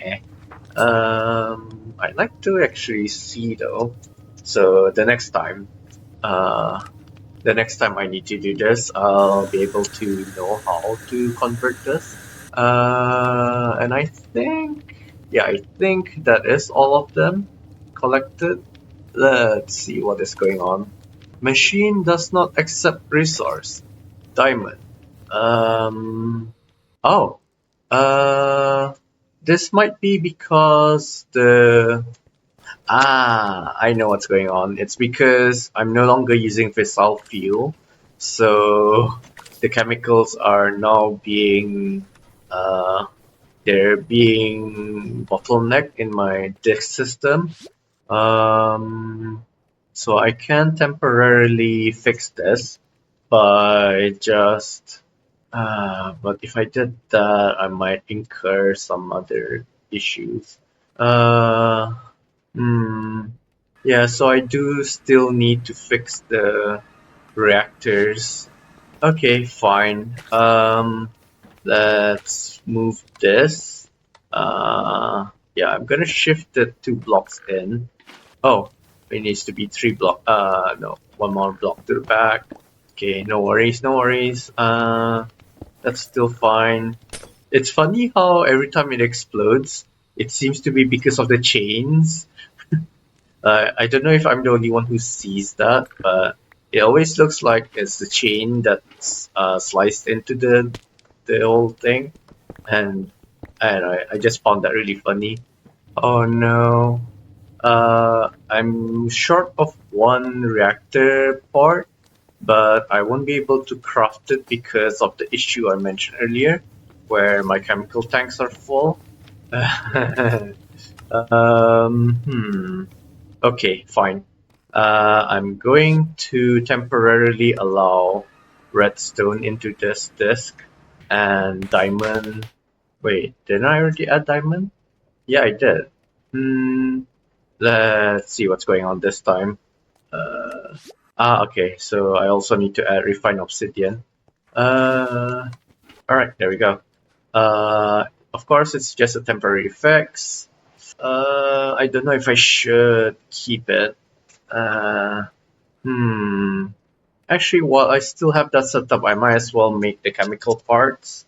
I'd like to actually see though. So the next time I need to do this, I'll be able to know how to convert this. And I think that is all of them collected. Let's see what is going on. Machine does not accept resource. Diamond. Oh. Uh, this might be because I know what's going on. It's because I'm no longer using fissile fuel, so the chemicals are now being they're being bottlenecked in my disk system. Um, so I can temporarily fix this by just but if I did that, I might incur some other issues. Uh, Hmm. Yeah, so I do still need to fix the reactors. Okay, fine. Let's move this. Yeah, I'm gonna shift it 2 blocks in. Oh, it needs to be 3 block. No, one more block to the back. Okay, no worries, no worries. That's still fine. It's funny how every time it explodes, it seems to be because of the chains. I don't know if I'm the only one who sees that, but it always looks like it's the chain that's sliced into the whole thing, and I don't know, I just found that really funny. Oh no, I'm short of one reactor part, but I won't be able to craft it because of the issue I mentioned earlier, where my chemical tanks are full. Hmm. Okay, fine. I'm going to temporarily allow redstone into this disk and diamond. Wait, didn't I already add diamond? Yeah, I did. Hmm, let's see what's going on this time. Uh, okay, so I also need to add refined obsidian. Alright, there we go. Of course, it's just a temporary fix. I don't know if I should keep it. Uh, hmm. Actually, while I still have that set up, I might as well make the chemical parts.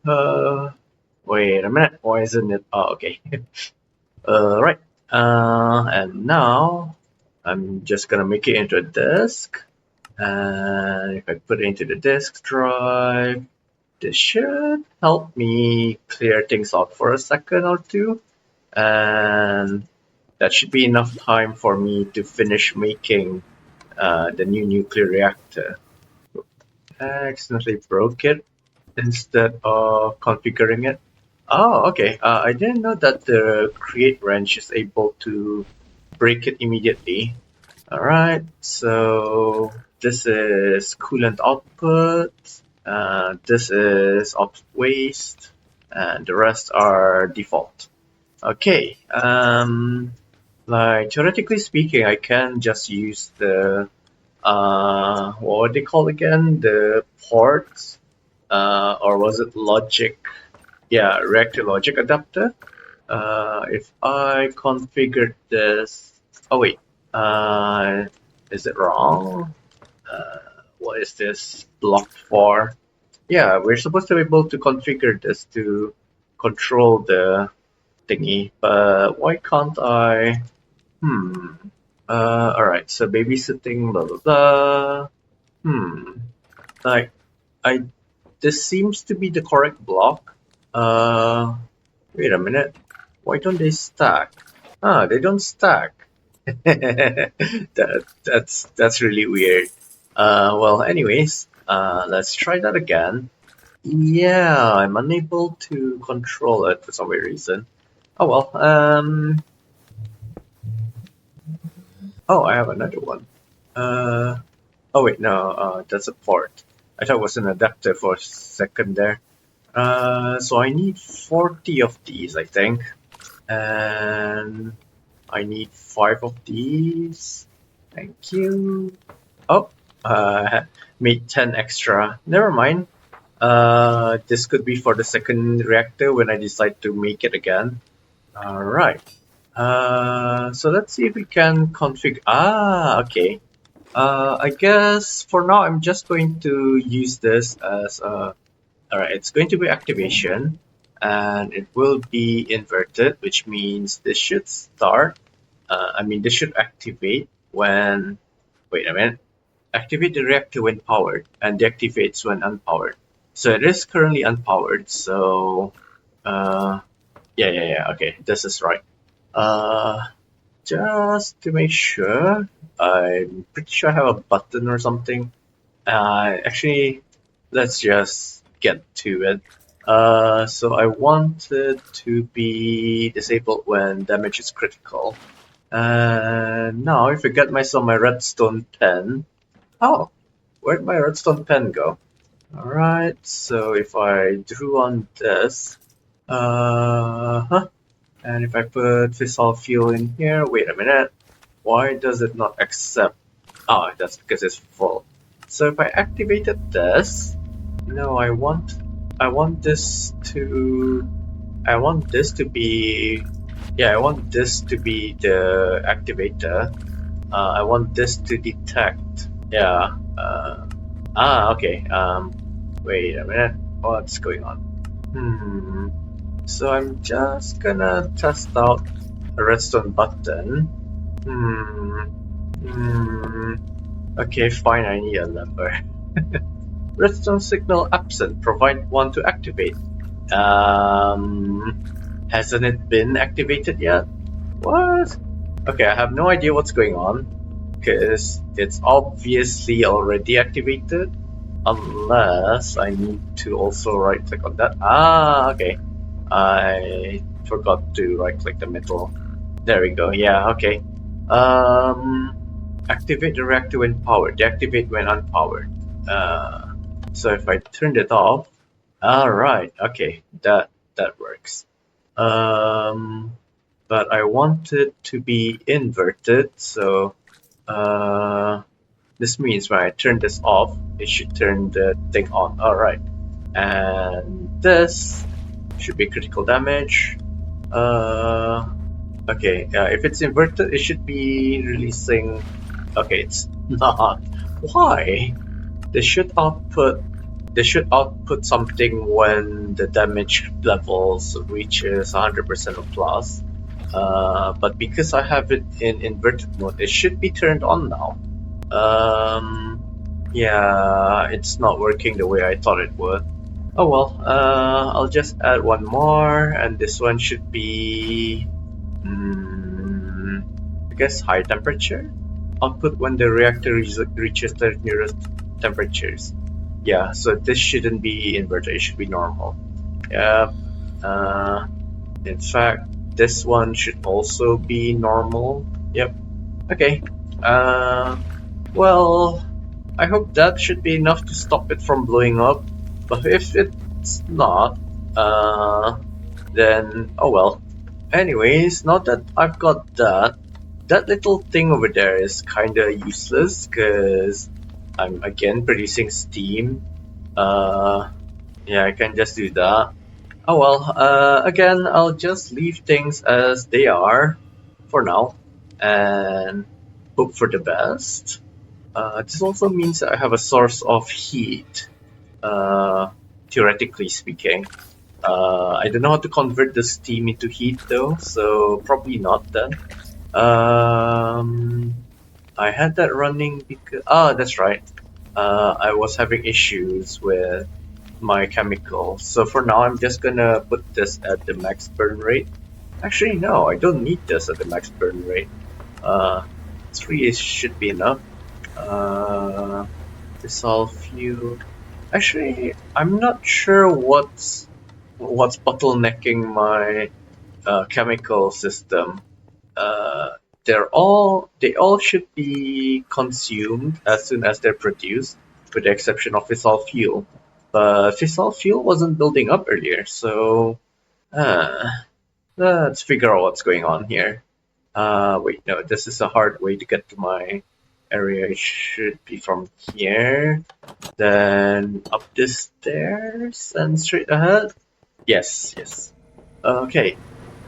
Uh, wait a minute. Why isn't it? Oh, okay. Right. And now I'm just gonna make it into a disk. And if I put it into the disk drive, this should help me clear things out for a second or two. And that should be enough time for me to finish making the new nuclear reactor. I accidentally broke it instead of configuring it. Oh, okay. I didn't know that the create wrench is able to break it immediately. Alright, so this is coolant output, this is waste, and the rest are default. Okay, like theoretically speaking, I can just use the what were they called again? The ports, or was it logic? Yeah, reactor logic adapter. If I configured this, oh wait, uh, is it wrong? Uh, what is this blocked for? Yeah, we're supposed to be able to configure this to control the thingy, but why can't I? Hmm. Alright, so babysitting, blah blah blah. Hmm. Like, I this seems to be the correct block. Uh, wait a minute. Why don't they stack? Ah, they don't stack. That's really weird. Well, anyways, let's try that again. Yeah, I'm unable to control it for some weird reason. Oh well. Oh, I have another one. Uh. Oh wait, no. That's a port. I thought it was an adapter for a second there. So I need 40 of these, I think. And I need 5 of these. Thank you. Oh, made 10 extra. Never mind. This could be for the second reactor when I decide to make it again. Alright. So let's see if we can configure. Okay. I guess for now I'm just going to use this as a. Alright, it's going to be activation, and it will be inverted, which means this should start. This should activate when. Wait a minute. Activate the reactor when powered, and deactivates when unpowered. So it is currently unpowered. So, yeah. Okay, this is right. Just to make sure, I'm pretty sure I have a button or something. Actually, let's just get to it. So I want it to be disabled when damage is critical. And now if I get myself my redstone pen. Oh, where'd my redstone pen go? Alright, so if I drew on this, and if I put fissile fuel in here, wait a minute, why does it not accept? Oh, that's because it's full. So if I activated this, no, I want this to be, I want this to be the activator. I want this to detect, yeah. Okay. Wait a minute, what's going on? So I'm just gonna test out a redstone button. Okay, fine, I need a lever. Redstone signal absent, provide one to activate. Hasn't it been activated yet? What? Okay, I have no idea what's going on, because it's obviously already activated. Unless I need to also right click on that. Okay. I forgot to right click the middle. There we go. Yeah, okay. Activate the reactor when powered, deactivate when unpowered. So if I turned it off, alright, okay, that works. But I want it to be inverted, so this means when I turn this off, it should turn the thing on. Alright. And this should be critical damage. Okay, if it's inverted, it should be releasing. Okay, it's not. Why? They should output something when the damage levels reaches 100% or plus. But because I have it in inverted mode, it should be turned on now. Yeah, it's not working the way I thought it would. Oh well, I'll just add one more, and this one should be, I guess, high temperature. Output when the reactor reaches the nearest temperatures. Yeah, so this shouldn't be inverted, it should be normal. Yeah, in fact, this one should also be normal. Yep. Okay. Well, I hope that should be enough to stop it from blowing up. But if it's not, then oh well. Anyways, now that I've got that little thing over there is kinda useless because I'm again producing steam. Yeah, I can just do that. Oh well, again, I'll just leave things as they are for now and hope for the best. This also means that I have a source of heat, theoretically speaking. I don't know how to convert the steam into heat though, so probably not then. I had that running because that's right. I was having issues with my chemicals. So for now, I'm just gonna put this at the max burn rate. Actually, no, I don't need this at the max burn rate. 3 should be enough. Fissile fuel. Actually, I'm not sure what's bottlenecking my chemical system. They all should be consumed as soon as they're produced, with the exception of fissile fuel. But fissile fuel wasn't building up earlier, so let's figure out what's going on here. Wait, no, this is a hard way to get to my area should be from here, then up the stairs and straight ahead. Yes, yes. Okay,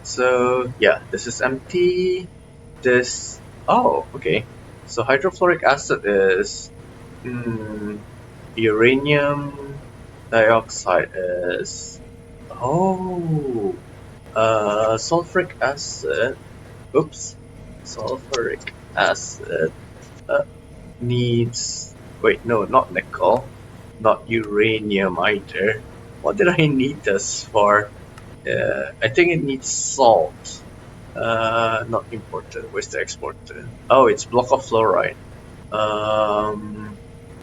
so yeah, this is empty. This, oh, okay. So hydrofluoric acid is uranium dioxide is, oh, sulfuric acid. Oops, sulfuric acid needs. Wait, no, not nickel, not uranium either. What did I need this for? I think it needs salt. Not imported. Where's the exported? Oh, it's block of fluoride.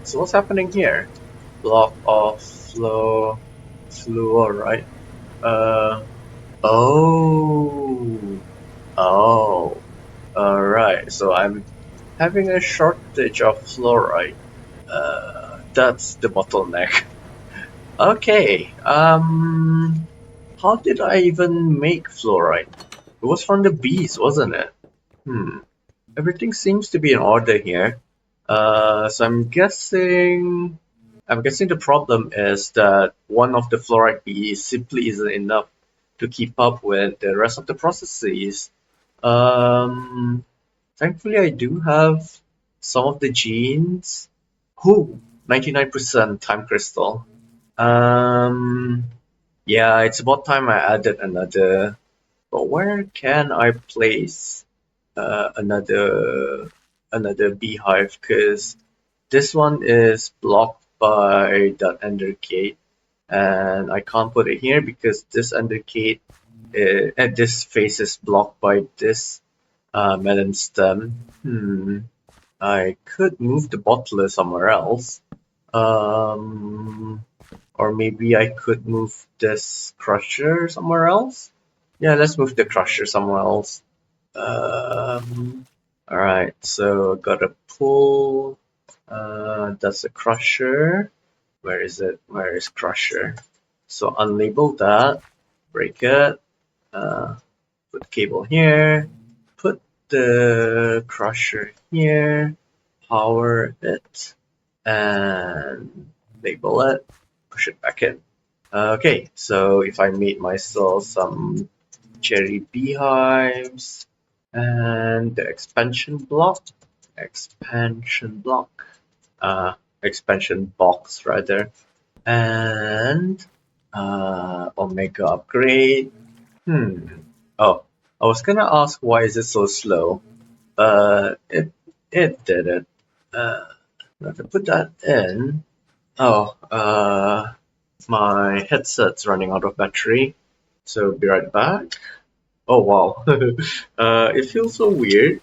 So what's happening here? Block of fluoride. Uh, oh, oh. Alright, so I'm having a shortage of fluoride. That's the bottleneck. Okay, how did I even make fluoride? It was from the bees, wasn't it? Everything seems to be in order here. So I'm guessing the problem is that one of the fluoride bees simply isn't enough to keep up with the rest of the processes. Um, Thankfully, I do have some of the genes. Who? 99% time crystal. Um, yeah, it's about time I added another. But where can I place another beehive? Because this one is blocked by that ender gate, and I can't put it here because this ender gate and this face is blocked by this melon stem. I could move the bottler somewhere else. Or maybe I could move this crusher somewhere else. Yeah, let's move the crusher somewhere else. Alright, so gotta pull. That's a crusher. Where is it? Where is crusher? So unlabel that, break it, put the cable here, put the crusher here, power it, and label it, push it back in. Okay, so if I made myself some cherry beehives and the uh, expansion box rather, and omega upgrade. Oh, I was gonna ask why is it so slow. It did it. If I put that in. Oh, my headset's running out of battery, so be right back. Oh wow, it feels so weird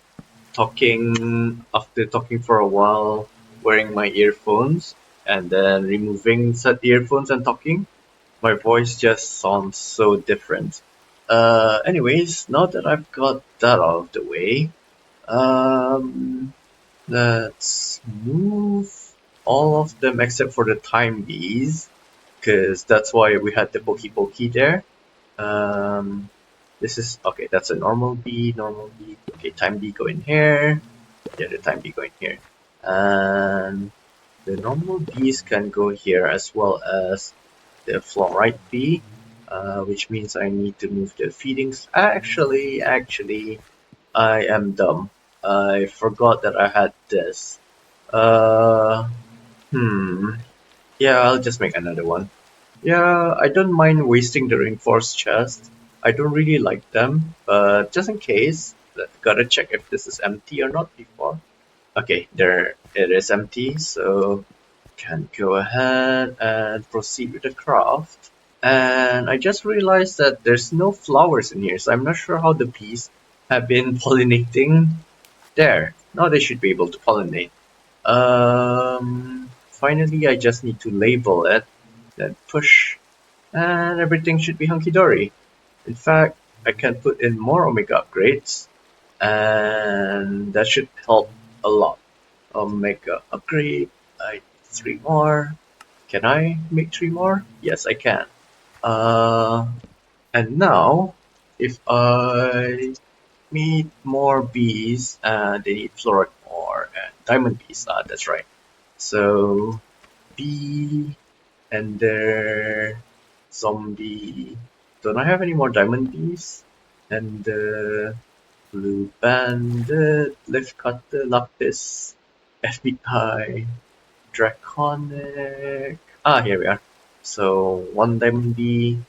talking after talking for a while, wearing my earphones, and then removing said earphones and talking. My voice just sounds so different. Anyways, now that I've got that out of the way, um, let's move all of them except for the time bees, because that's why we had the pokey pokey there. Um, this is okay. That's a normal bee, normal bee. Okay, time bee go in here. Yeah, the time bee go in here, and the normal bees can go here as well as the fluoride bee, which means I need to move the feedings. Actually, I am dumb. I forgot that I had this. Uh, hmm. Yeah, I'll just make another one. Yeah, I don't mind wasting the reinforced chest. I don't really like them, but just in case, gotta check if this is empty or not before. Okay, there it is empty, so can go ahead and proceed with the craft. And I just realized that there's no flowers in here, so I'm not sure how the bees have been pollinating. There, now they should be able to pollinate. Finally, I just need to label it, then push, and everything should be hunky-dory. In fact, I can put in more Omega upgrades, and that should help a lot. Omega upgrade, I need 3 more. Can I make 3 more? Yes, I can. And now, if I need more bees, they need fluoride ore, and diamond bees. That's right. So bee, ender, zombie. Don't I have any more diamond bees? And blue bandit, lift cutter, lapis, FBI, draconic. Here we are. So one diamond bee,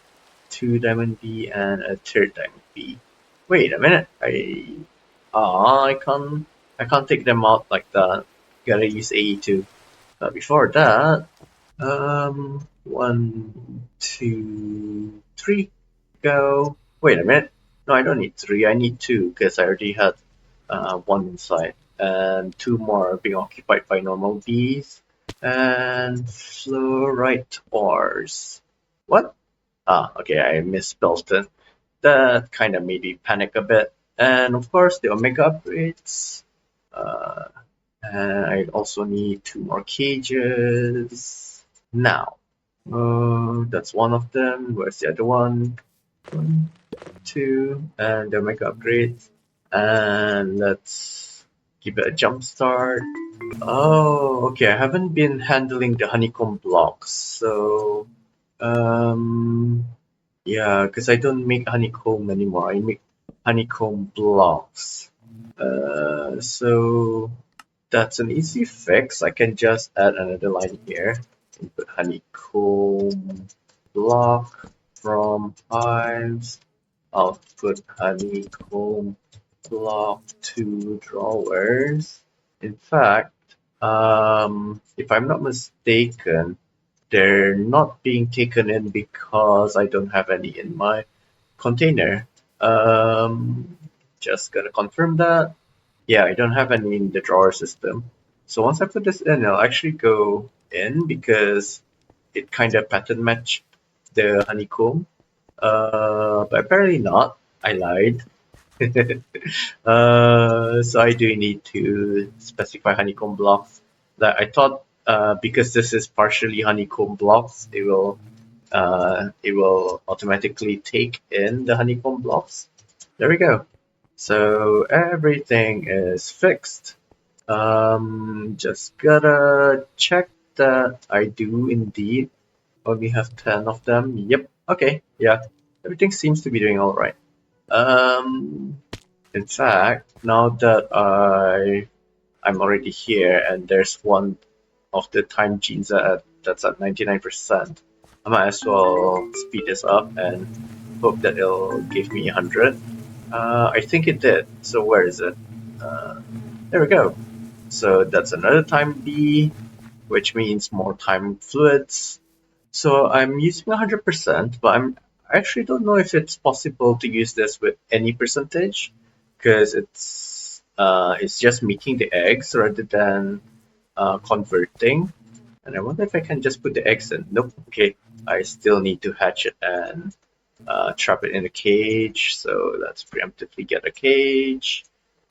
two diamond bee, and a third diamond bee. Wait a minute. I can't take them out like that. Gotta use AE too. But before that, one, two, three, go. Wait a minute. No, I don't need three. I need two because I already had one inside, and two more are being occupied by normal bees and fluorite ores. What? Okay, I misspelled it. That kind of made me panic a bit. And of course, the Omega upgrades. Uh, and I also need two more cages. Now, that's one of them. Where's the other one? One, two, and the Omega upgrades. And let's give it a jump start. Oh, okay. I haven't been handling the honeycomb blocks, so yeah, because I don't make honeycomb anymore. I make honeycomb blocks. So that's an easy fix. I can just add another line here and put honeycomb block from hives. I'll put honeycomb block to drawers. In fact, if I'm not mistaken, they're not being taken in because I don't have any in my container. Just gonna confirm that. Yeah, I don't have any in the drawer system. So once I put this in, I'll actually go in because it kind of pattern matched the honeycomb. But apparently not. I lied. So I do need to specify honeycomb blocks. That I thought because this is partially honeycomb blocks, it will automatically take in the honeycomb blocks. There we go. So everything is fixed. Just gotta check that I do indeed only have 10 of them. Yep. Okay. Yeah. Everything seems to be doing all right. In fact, now that I'm already here and there's one of the time genes that's at 99%, I might as well speed this up and hope that it'll give me 100. I think it did. So where is it? There we go. So that's another time B, which means more time fluids. So I'm using 100%, but I actually don't know if it's possible to use this with any percentage, because it's just making the eggs rather than converting. And I wonder if I can just put the eggs in. Nope. Okay, I still need to hatch it and trap it in a cage. So let's preemptively get a cage.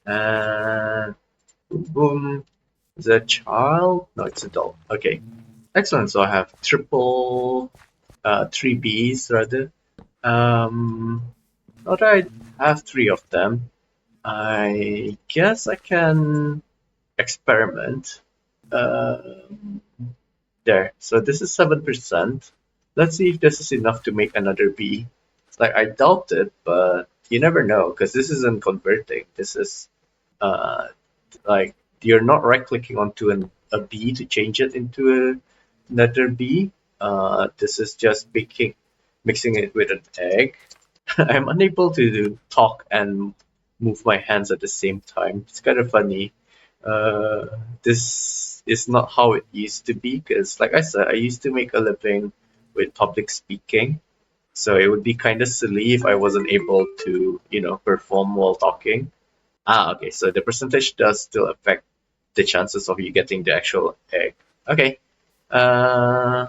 And boom, boom. Is that a child? No, it's adult. Okay, excellent. So I have three bees rather. Now that I have three of them, I guess I can experiment. There. So this is 7%. Let's see if this is enough to make another bee. Like, I doubt it, but you never know, because this isn't converting. This is like you're not right-clicking onto a bee to change it into another bee. This is just mixing it with an egg. I'm unable to talk and move my hands at the same time. It's kind of funny. This is not how it used to be, because like I said, I used to make a living with public speaking. So it would be kind of silly if I wasn't able to, perform while talking. Okay, so the percentage does still affect the chances of you getting the actual egg. Okay, uh,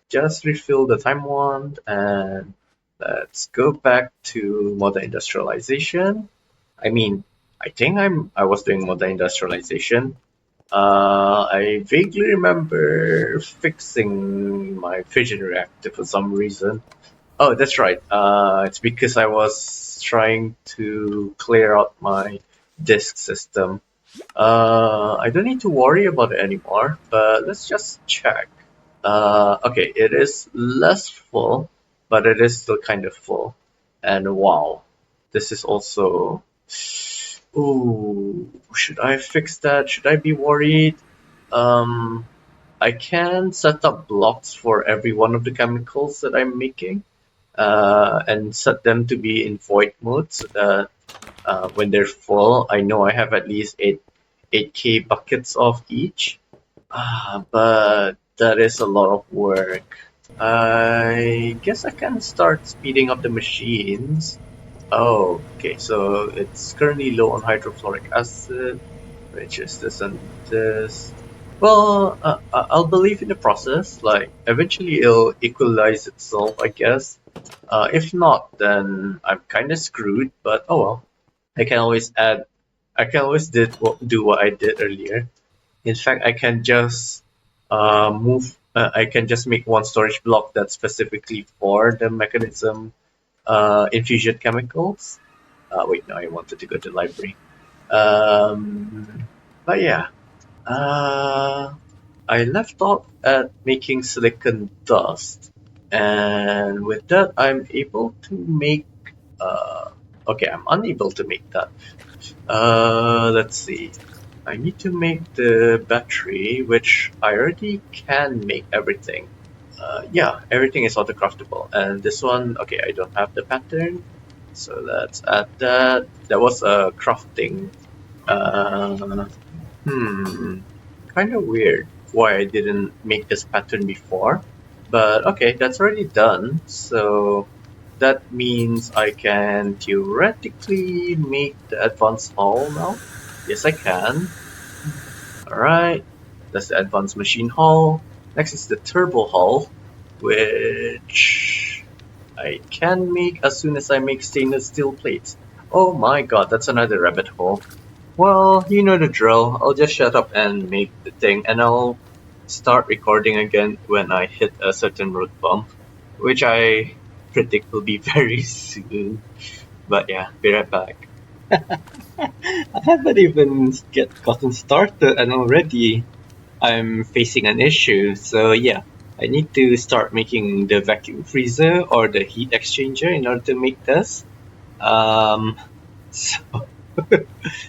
just refill the time wand and let's go back to modern industrialization. I mean, I think I was doing modern industrialization. I vaguely remember fixing my fission reactor for some reason. Oh, that's right. It's because I was trying to clear out my disk system. I don't need to worry about it anymore, but let's just check. Okay, it is less full, but it is still kind of full. And wow, this is also... Ooh, should I fix that? Should I be worried? Um, I can set up blocks for every one of the chemicals that I'm making, and set them to be in void mode so that when they're full, I know I have at least 8K buckets of each. But that is a lot of work. I guess I can start speeding up the machines. Oh, okay, so it's currently low on hydrofluoric acid, which is this and this. Well, I'll believe in the process. Like, eventually it'll equalize itself, I guess. If not, then I'm kind of screwed, but oh well. I can always add, I can always do what I did earlier. In fact, I can just I can just make one storage block that's specifically for the mechanism infusion chemicals. Wait, no, I wanted to go to the library. But yeah, uh, I left off at making silicon dust, and with that, I'm able to make. Okay, I'm unable to make that. Let's see. I need to make the battery, which I already can make everything. Yeah, everything is auto-craftable. And this one, okay, I don't have the pattern. So let's add that. That was a crafting. Uh, kind of weird why I didn't make this pattern before. But okay, that's already done. So that means I can theoretically make the advanced hull now. Yes, I can. Alright, that's the advanced machine hull. Next is the turbo hull, which I can make as soon as I make stainless steel plates. Oh my god, that's another rabbit hole. Well, you know the drill. I'll just shut up and make the thing, and I'll start recording again when I hit a certain road bump, which I predict will be very soon. But yeah, be right back. I haven't even gotten started, and already I'm facing an issue. So yeah, I need to start making the vacuum freezer or the heat exchanger in order to make this. Um, so,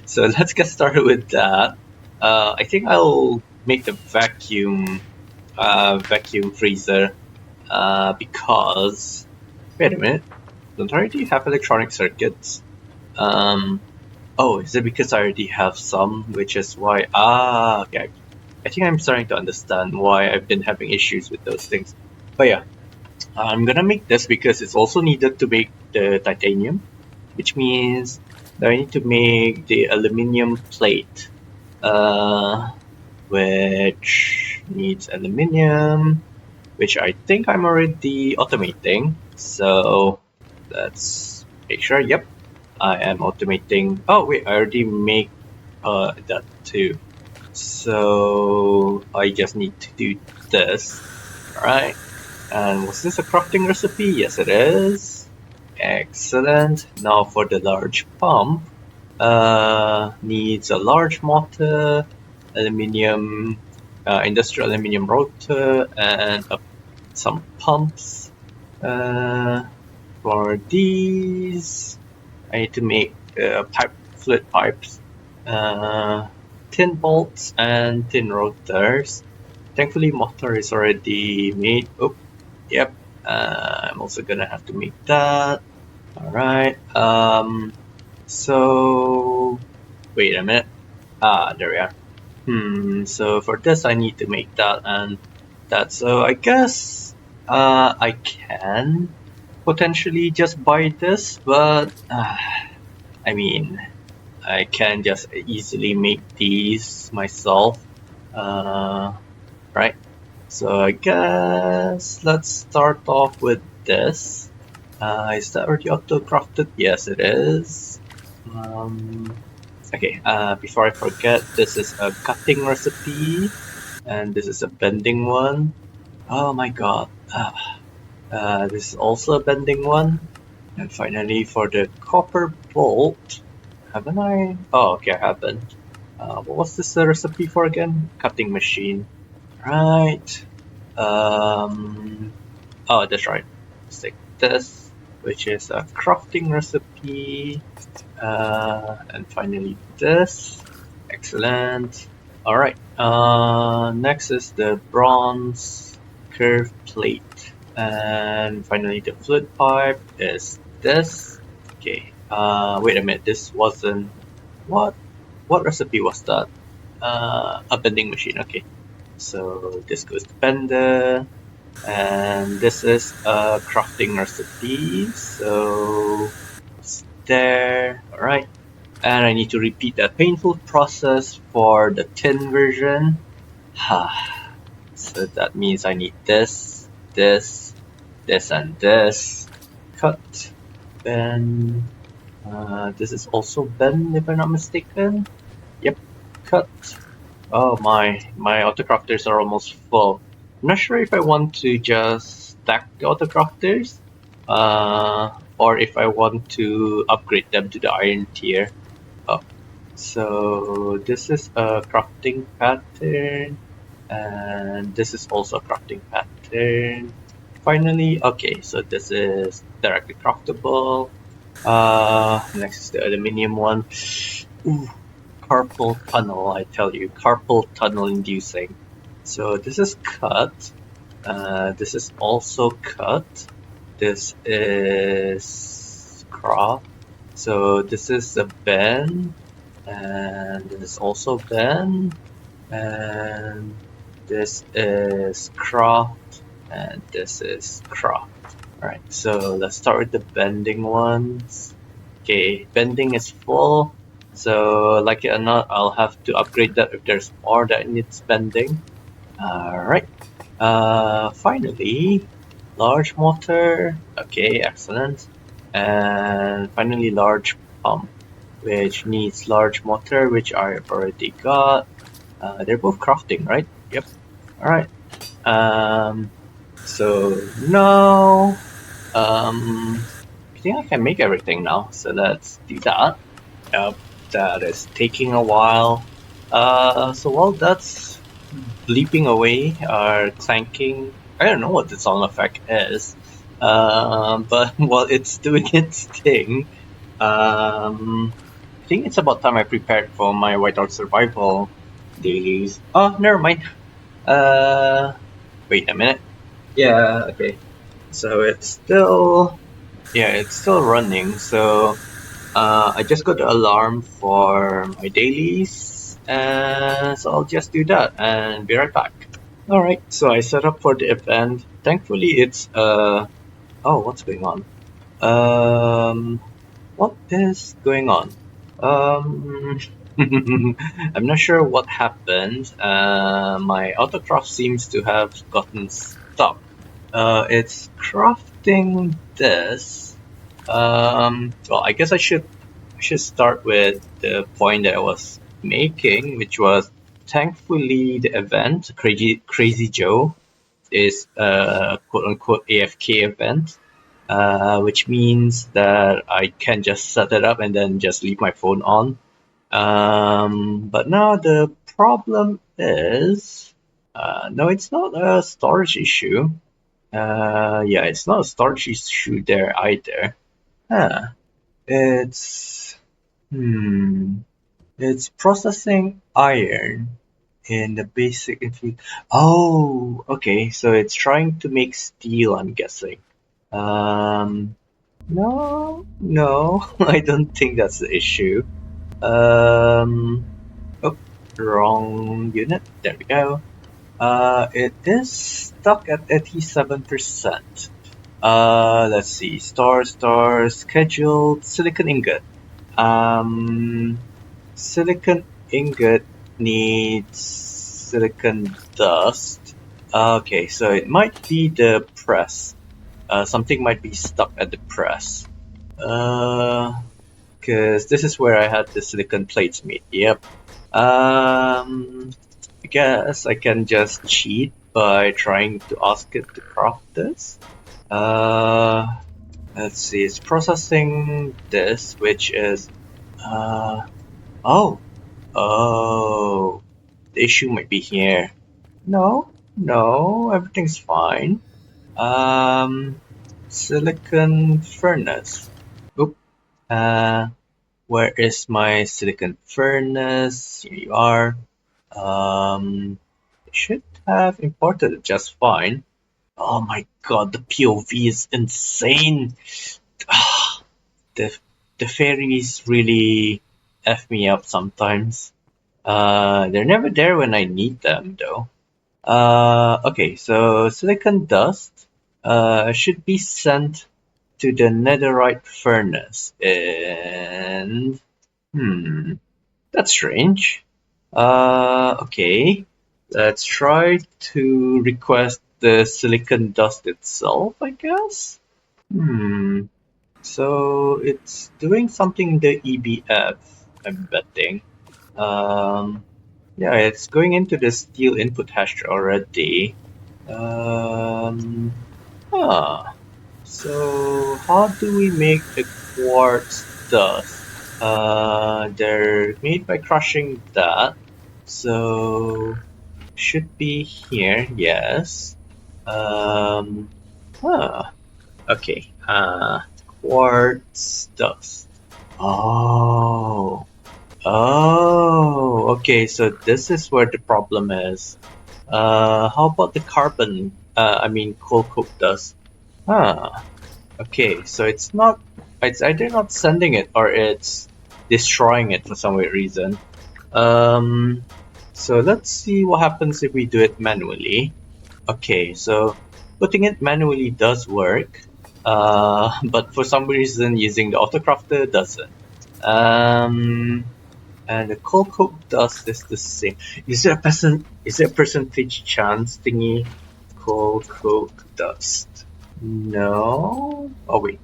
so let's get started with that. I think I'll make the vacuum freezer because wait a minute, don't I already have electronic circuits? Um, oh, is it because I already have some, which is why? Okay. I think I'm starting to understand why I've been having issues with those things. But yeah, I'm gonna make this because it's also needed to make the titanium, which means that I need to make the aluminum plate, which needs aluminum, which I think I'm already automating. So let's make sure. Yep, I am automating. Oh wait, I already make that too. So I just need to do this. Alright. And was this a crafting recipe? Yes, it is. Excellent. Now for the large pump. Needs a large motor, aluminium, industrial aluminium rotor, and some pumps. For these, I need to make fluid pipes. Tin bolts and tin rotors. Thankfully, motor is already made. Oh, yep. I'm also gonna have to make that. Alright. So wait a minute. There we are. So for this, I need to make that and that. So I guess I can potentially just buy this, but I mean, I can just easily make these myself. Right? So I guess let's start off with this. Is that already auto-crafted? Yes, it is. Okay, before I forget, this is a cutting recipe, and this is a bending one. Oh my god. This is also a bending one. And finally, for the copper bolt, haven't I? Oh, okay, I haven't. What was this recipe for again? Cutting machine. Right. Oh, that's right. Let's take this, which is a crafting recipe. And finally this. Excellent. Alright. Next is the bronze curved plate. And finally the fluid pipe is this. Okay. Wait a minute. This wasn't... What recipe was that? A bending machine. Okay. So this goes to bender. And this is a crafting recipe. So it's there. Alright. And I need to repeat that painful process for the tin version. So that means I need this, this, this, and this. Cut. Then this is also bend, if I'm not mistaken. Yep. Cut. Oh my autocrafters are almost full. I'm not sure if I want to just stack the autocrafters, or if I want to upgrade them to the iron tier. Oh, so this is a crafting pattern, and this is also a crafting pattern. Finally, okay, so this is directly craftable. Next is the aluminium one. Ooh, carpal tunnel, I tell you, carpal tunnel inducing. So this is cut. This is also cut. This is craft. So this is a bend, and this is also bend, and this is craft, and this is craft. Alright, so let's start with the bending ones. Okay, bending is full, so like it or not, I'll have to upgrade that if there's more that needs bending. Alright, finally, large motor. Okay, excellent. And finally, large pump, which needs large motor, which I've already got. They're both crafting, right? Yep. Alright. So now, I think I can make everything now. So let's do that. Yep, that is taking a while. So while that's bleeping away or clanking, I don't know what the sound effect is. But while it's doing its thing, I think it's about time I prepared for my Whiteout Survival dailies. Oh, never mind. Wait a minute. Yeah, okay. So it's still running. So I just got the alarm for my dailies, and so I'll just do that and be right back. Alright, so I set up for the event. Thankfully it's oh, what's going on? What is going on? I'm not sure what happened. My autocraft seems to have gotten stuck. It's crafting this. Well, I guess I should start with the point that I was making, which was thankfully the event Crazy Joe is a quote unquote AFK event, which means that I can just set it up and then just leave my phone on. But now the problem is, no, it's not a storage issue. Yeah, it's not a storage issue there either. Huh. It's it's processing iron in the basic info. Oh, okay. So it's trying to make steel, I'm guessing. No, I don't think that's the issue. Oh, wrong unit. There we go. It is stuck at 87%. Let's see. Star, scheduled silicon ingot. Silicon ingot needs silicon dust. Okay, so it might be the press. Something might be stuck at the press. Because this is where I had the silicon plates made. Yep. I guess I can just cheat by trying to ask it to craft this. Let's see, it's processing this, which is oh, Oh, the issue might be here. No, everything's fine. Silicon furnace. Oop. Uh, where is my silicon furnace? Here you are. Should have imported it just fine. Oh my god, the POV is insane. the the fairies really F me up sometimes. They're never there when I need them though. Okay, so silicon dust should be sent to the netherite furnace, and that's strange. Okay, let's try to request the silicon dust itself, I guess. So it's doing something in the EBF, I'm betting. Yeah, it's going into the steel input hash already. Huh. So how do we make the quartz dust? They're made by crushing that. So should be here, yes. Um, huh. Okay. Quartz dust. Oh. Oh, okay, so this is where the problem is. How about the carbon? I mean, coal coke dust. Huh. Okay, so it's either not sending it or it's destroying it for some weird reason. So let's see what happens if we do it manually. Okay, so putting it manually does work, but for some reason using the autocrafter doesn't. Um, and the cold coke dust is the same. Is there a percent? Is there a percentage chance thingy? Cold coke dust. No. Oh wait.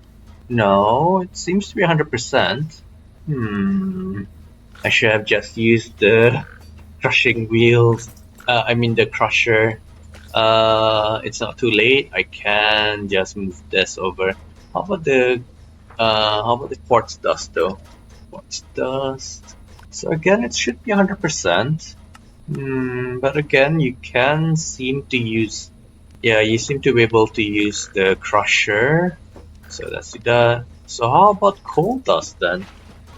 No. It seems to be 100%. I should have just used the crushing wheels. I mean the crusher. It's not too late. I can just move this over. How about the quartz dust though? Quartz dust. So again, it should be 100%. But again, you can seem to use, yeah, you seem to be able to use the crusher. So let's do that. So how about coal dust then?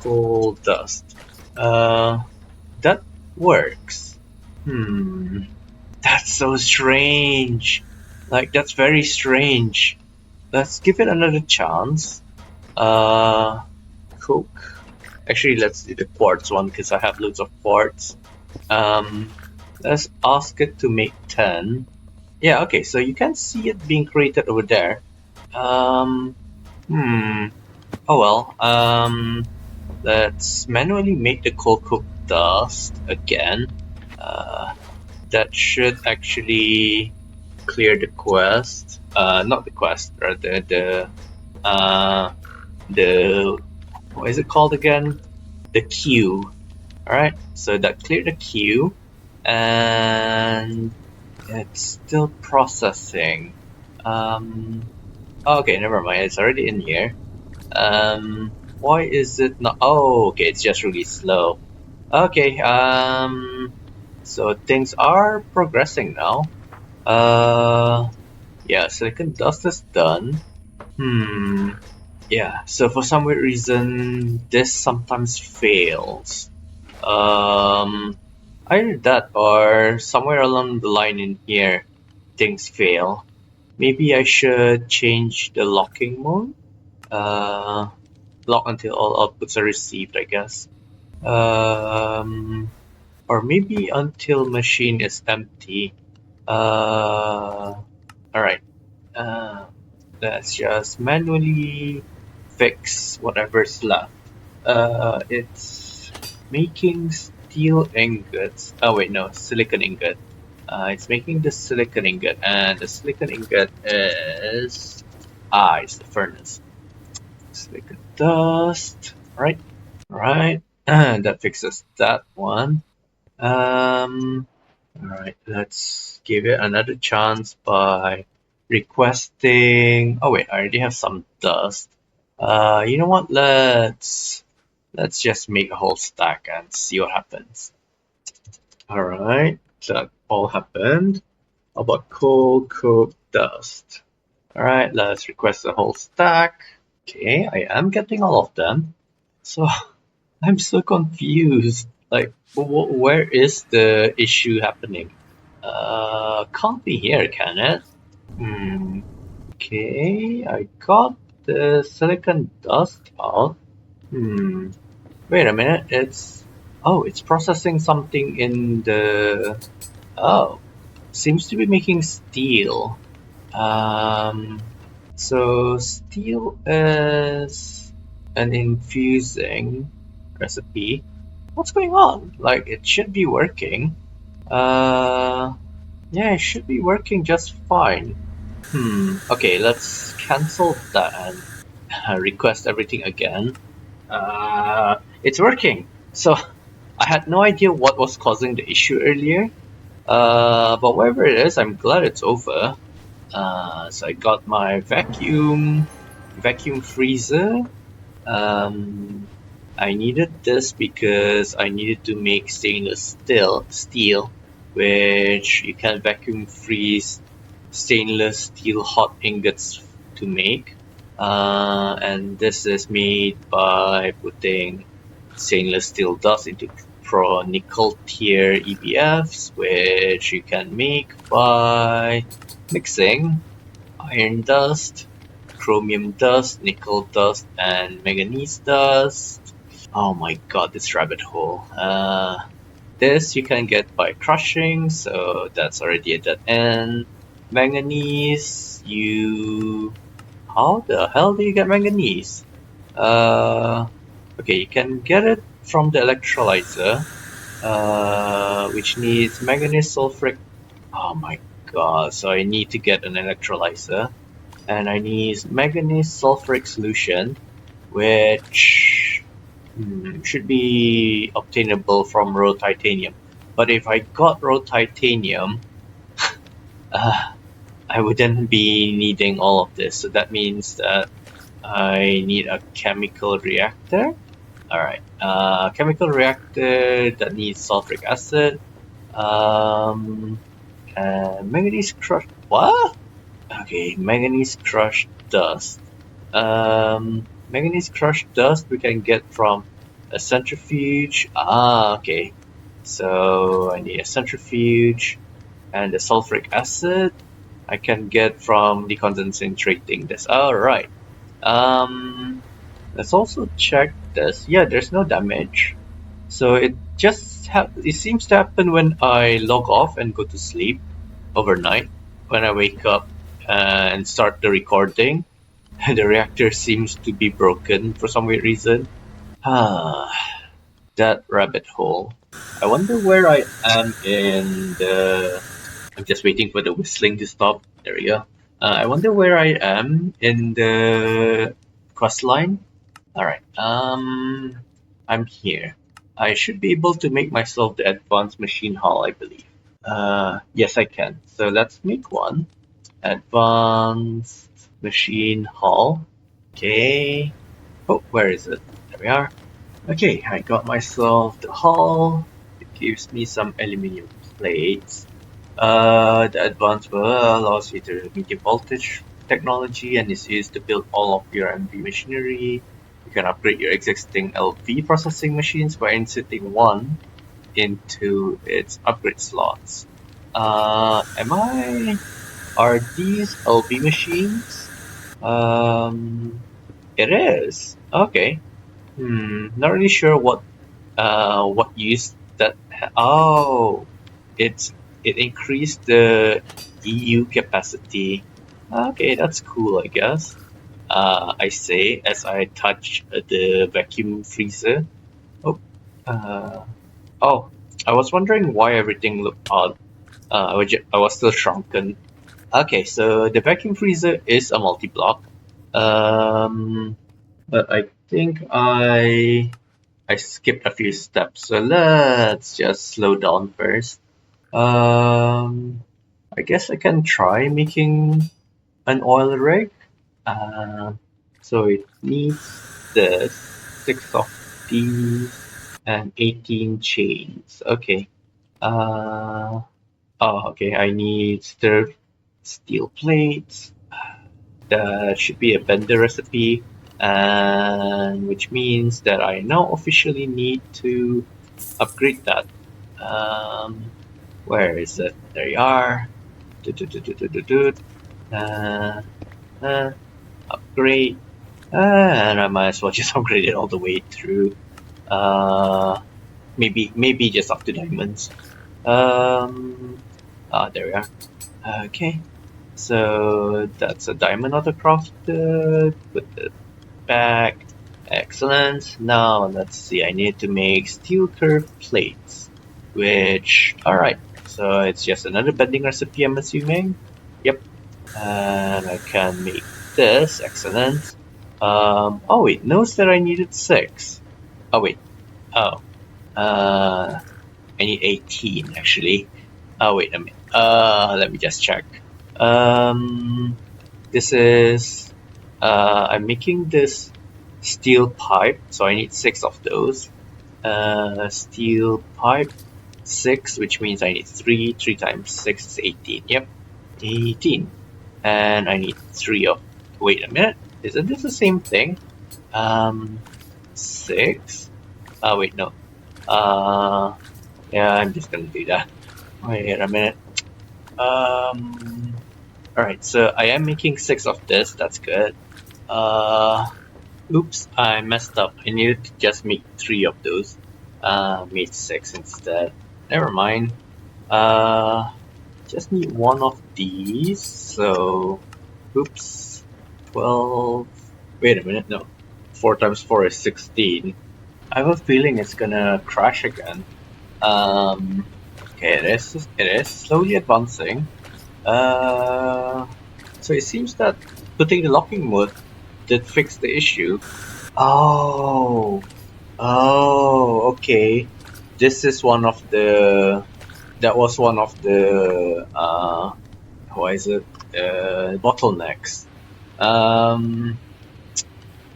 Coal dust. That works. That's so strange. Like, that's very strange. Let's give it another chance. Coke. Actually, let's do the quartz one because I have loads of quartz. Let's ask it to make 10. Yeah, okay, so you can see it being created over there. Oh well. Let's manually make the coal coke dust again. That should actually clear the quest. Not the quest, rather the what is it called again? The queue. Alright, so that cleared the queue, and it's still processing. Okay, never mind, it's already in here. Why is it not? Oh, okay, it's just really slow. Okay, so things are progressing now. Yeah, silicon dust is done. Yeah, so for some weird reason, this sometimes fails. Either that or somewhere along the line in here, things fail. Maybe I should change the locking mode. Lock until all outputs are received, I guess. Or maybe until machine is empty. Alright. Let's just manually fix whatever's left. It's making steel ingots. Oh wait, no, silicon ingot. It's making the silicon ingot, and the silicon ingot is it's the furnace. Silicon dust. Right. That fixes that one. Alright, let's give it another chance by requesting. Oh wait, I already have some dust. You know what? Let's Let's just make a whole stack and see what happens. Alright, that all happened. How about coal, coke, dust? Alright, let's request a whole stack. Okay, I am getting all of them. So, I'm so confused. Like, where is the issue happening? Can't be here, can it? Okay, I got the silicon dust out. Wait a minute, it's processing something in the... Oh, seems to be making steel. So steel is an infusing recipe. What's going on? Like, it should be working. Yeah, it should be working just fine. Okay, let's cancel that and request everything again. It's working. So I had no idea what was causing the issue earlier. But whatever it is, I'm glad it's over. So I got my vacuum freezer. I needed this because I needed to make stainless steel, which you can vacuum freeze stainless steel hot ingots to make. And this is made by putting stainless steel dust into pro nickel tier EBFs, which you can make by mixing iron dust, chromium dust, nickel dust, and manganese dust. Oh my god, this rabbit hole. This you can get by crushing, so that's already at that end. Manganese, how the hell do you get manganese? Okay, you can get it from the electrolyzer, which needs manganese sulfuric. Oh my god, so I need to get an electrolyzer, and I need manganese sulfuric solution, which should be obtainable from raw titanium. But if I got raw titanium, I wouldn't be needing all of this, so that means that I need a chemical reactor. Alright, chemical reactor that needs sulfuric acid. And manganese crushed. What? Okay, manganese crushed dust. Manganese crushed dust we can get from a centrifuge. Okay. So I need a centrifuge, and the sulfuric acid I can get from deconcentrating this. Alright. Let's also check this. Yeah, there's no damage. So it seems to happen when I log off and go to sleep overnight. When I wake up and start the recording, the reactor seems to be broken for some weird reason. That rabbit hole. I wonder where I am in the... I'm just waiting for the whistling to stop. There we go. I wonder where I am in the quest line. Alright, I'm here. I should be able to make myself the advanced machine hall, I believe. Yes, I can. So let's make one. Advanced machine hall. Okay. Oh, where is it? There we are. Okay, I got myself the hall. It gives me some aluminum plates. The advanced allows you to medium voltage technology and is used to build all of your MV machinery. You can upgrade your existing LV processing machines by inserting one into its upgrade slots. Are these LV machines? It is. Okay. Not really sure what use that. Oh, it increased the EU capacity. Okay, that's cool, I guess. I say as I touch the vacuum freezer. Oh, oh, I was wondering why everything looked odd. I was still shrunken. Okay, so the vacuum freezer is a multi-block. But I think I skipped a few steps, so let's just slow down first. I guess I can try making an oil rig. So it needs the 6 of these, and 18 chains. Okay. Oh, okay. I need steel plates. That should be a bender recipe, and which means that I now officially need to upgrade that. Where is it? There you are. Uh, Upgrade. And I might as well just upgrade it all the way through. Maybe just up to diamonds. There we are. Okay. So that's a diamond autocrafted. Put it back. Excellent. Now let's see. I need to make steel curved plates. Which, alright. So it's just another bending recipe, I'm assuming. Yep. And I can make this. Excellent. Oh wait, notice that I needed 6. Oh wait. Oh. I need 18 actually. Oh wait a minute. Let me just check. This is I'm making this steel pipe, so I need 6 of those. Steel pipe 6, which means I need 3. 3 times 6 is 18. Yep, 18. And I need 3 of. Wait a minute. Isn't this the same thing? 6. Oh wait, no. Yeah, I'm just gonna do that. Wait a minute. Alright, so I am making 6 of this, that's good. Oops, I messed up. I needed to just make 3 of those. Made 6 instead. Never mind. Just need 1 of these, so... Oops. 12... Wait a minute, no. 4 times 4 is 16. I have a feeling it's gonna crash again. Okay, it is slowly advancing. So it seems that putting the locking mode did fix the issue. Oh, okay. This is one of the. That was one of the. What is it? Bottlenecks.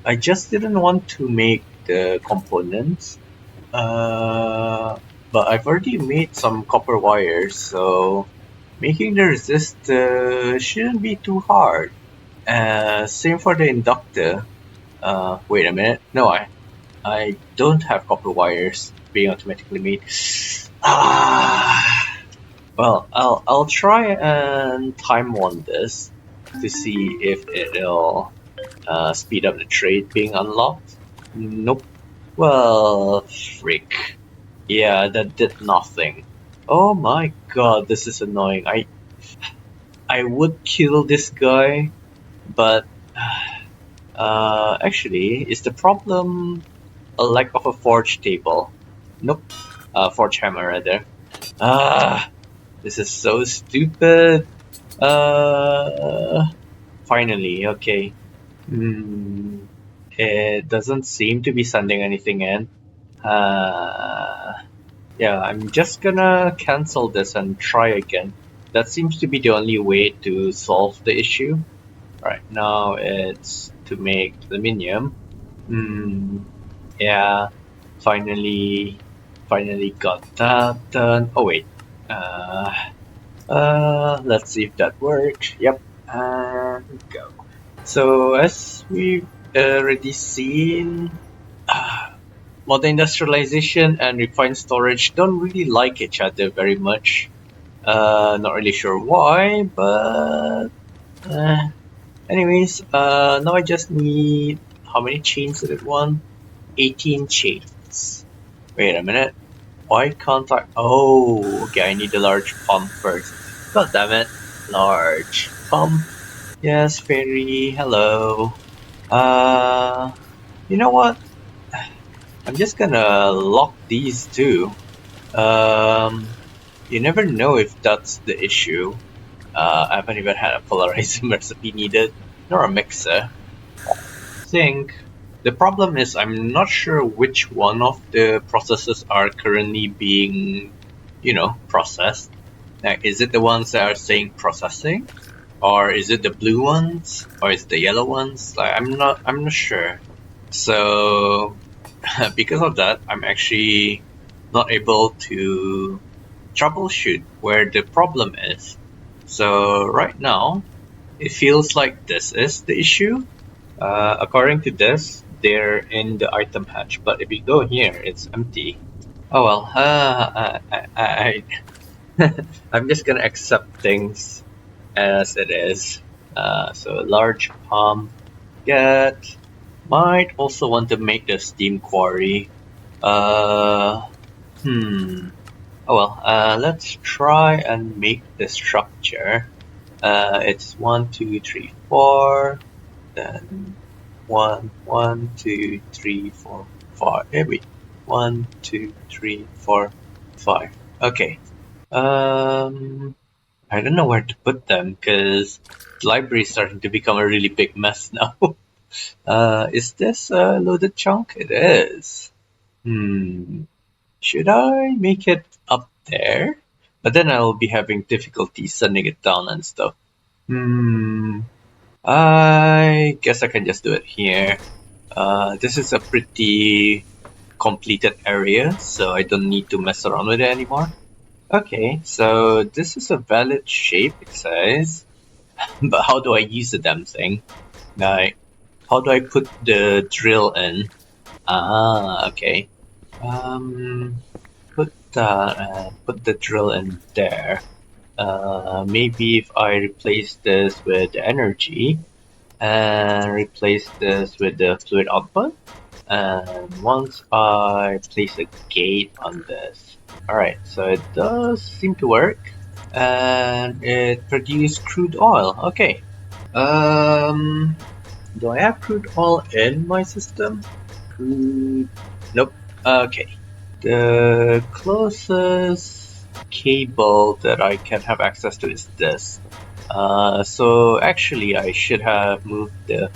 I just didn't want to make the components. But I've already made some copper wires, so making the resistor shouldn't be too hard. Same for the inductor. Wait a minute. No, I don't have copper wires being automatically made. Well, I'll try and time one this to see if it'll speed up the trade being unlocked. Nope. Well, freak. Yeah, that did nothing. Oh my god, this is annoying. I would kill this guy, but actually, is the problem a lack of a forge table? Nope. Forge hammer rather. This is so stupid. Finally, okay. It doesn't seem to be sending anything in. Yeah, I'm just gonna cancel this and try again. That seems to be the only way to solve the issue. Right, now it's to make aluminium. Yeah, finally got that done. Oh wait, let's see if that works. Yep, and go. So as we've already seen, modern industrialization and refined storage don't really like each other very much. Not really sure why, but anyways, now I just need, how many chains did it want? 18 chains. Wait a minute. Why can't I? Oh, okay, I need a large pump first. God damn it. Large pump. Yes, fairy, hello. You know what? I'm just gonna lock these two. You never know if that's the issue. I haven't even had a polarizing recipe needed, nor a mixer. The problem is I'm not sure which one of the processes are currently being, processed. Like, is it the ones that are saying processing? Or is it the blue ones? Or is it the yellow ones? Like, I'm not sure. So because of that, I'm actually not able to troubleshoot where the problem is. So right now, it feels like this is the issue. According to this, they're in the item hatch, but if you go here, it's empty. Oh well, I'm just gonna accept things as it is. So large pump get. Might also want to make the steam quarry. Uh, hmm. Oh well, let's try and make the structure. It's 1, 2, 3, 4. Then 1, 1, 2, 3, 4, 5. Hey, wait. 1, 2, 3, 4, 5. Okay. I don't know where to put them because the library is starting to become a really big mess now. Is this a loaded chunk? It is. Should I make it up there? But then I'll be having difficulty sending it down and stuff. I guess I can just do it here. This is a pretty completed area, so I don't need to mess around with it anymore. Okay, so this is a valid shape, it says. But how do I use the damn thing? Like, how do I put the drill in? Ah, okay. Put the drill in there. Maybe if I replace this with energy and replace this with the fluid output, and once I place a gate on this, alright, so it does seem to work, and it produced crude oil. Okay. Do I have crude oil in my system? Nope. Okay. The closest cable that I can have access to is this. So actually I should have moved the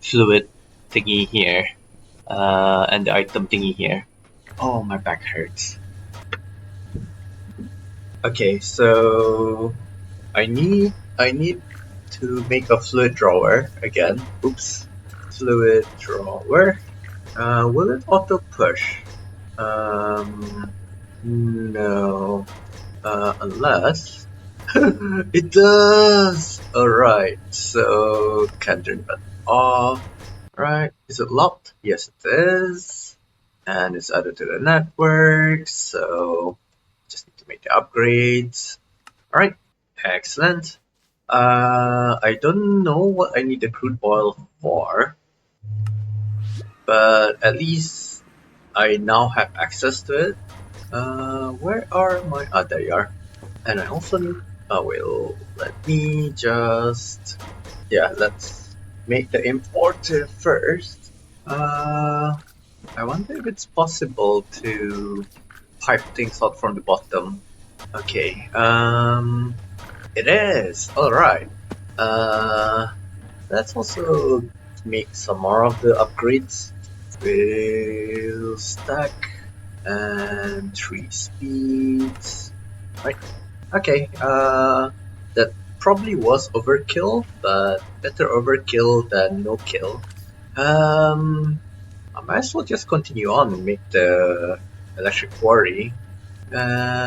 fluid thingy here, and the item thingy here. Oh, my back hurts. Okay, so I need to make a fluid drawer again. Oops. Fluid drawer. Will it auto push? No. Unless it does. Alright, so can turn that off. Right, is it locked? Yes, it is. And it's added to the network, so just need to make the upgrades. Alright, excellent. I don't know what I need the crude oil for, but at least I now have access to it. Where are my... there you are. And I also need... well, let me just... yeah, let's make the importer first. I wonder if it's possible to pipe things out from the bottom. Okay, it is! Alright. Let's also make some more of the upgrades. We'll stack and 3 speeds. Right. Okay, that probably was overkill, but better overkill than no kill. I might as well just continue on and make the electric quarry,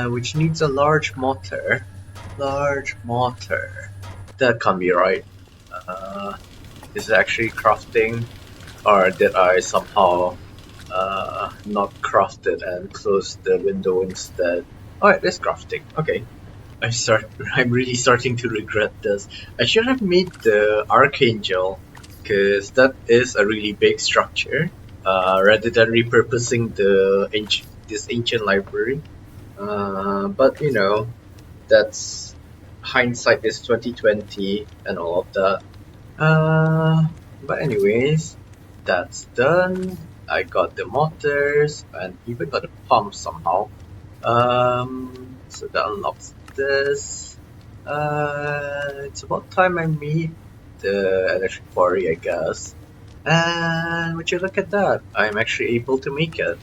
which needs a large motor. Large motor. That can't be right. Is it actually crafting? Or did I somehow not craft it and close the window instead? Oh, it is crafting. Okay. I'm really starting to regret this. I should have made the Archangel, because that is a really big structure, rather than repurposing this ancient library. But you know, that's hindsight is 2020 and all of that. But anyways, that's done. I got the motors and even got the pump somehow. So that unlocks this. It's about time I made the electric quarry, I guess. And would you look at that? I'm actually able to make it.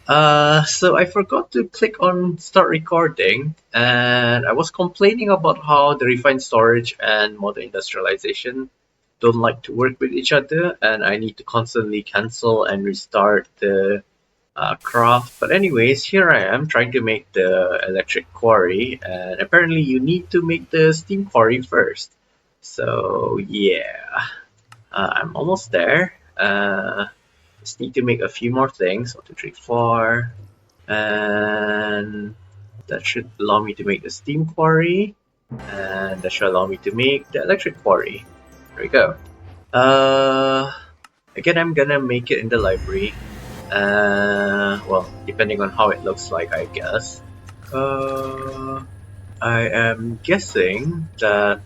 So I forgot to click on start recording, and I was complaining about how the refined storage and modern industrialization don't like to work with each other, and I need to constantly cancel and restart the craft. But anyways, here I am trying to make the electric quarry, and apparently you need to make the steam quarry first. So yeah, I'm almost there. Just need to make a few more things. 1, 2, 3, 4, and that should allow me to make the steam quarry, and that should allow me to make the electric quarry. There we go. Again, I'm gonna make it in the library. Well, depending on how it looks like, I guess. I am guessing that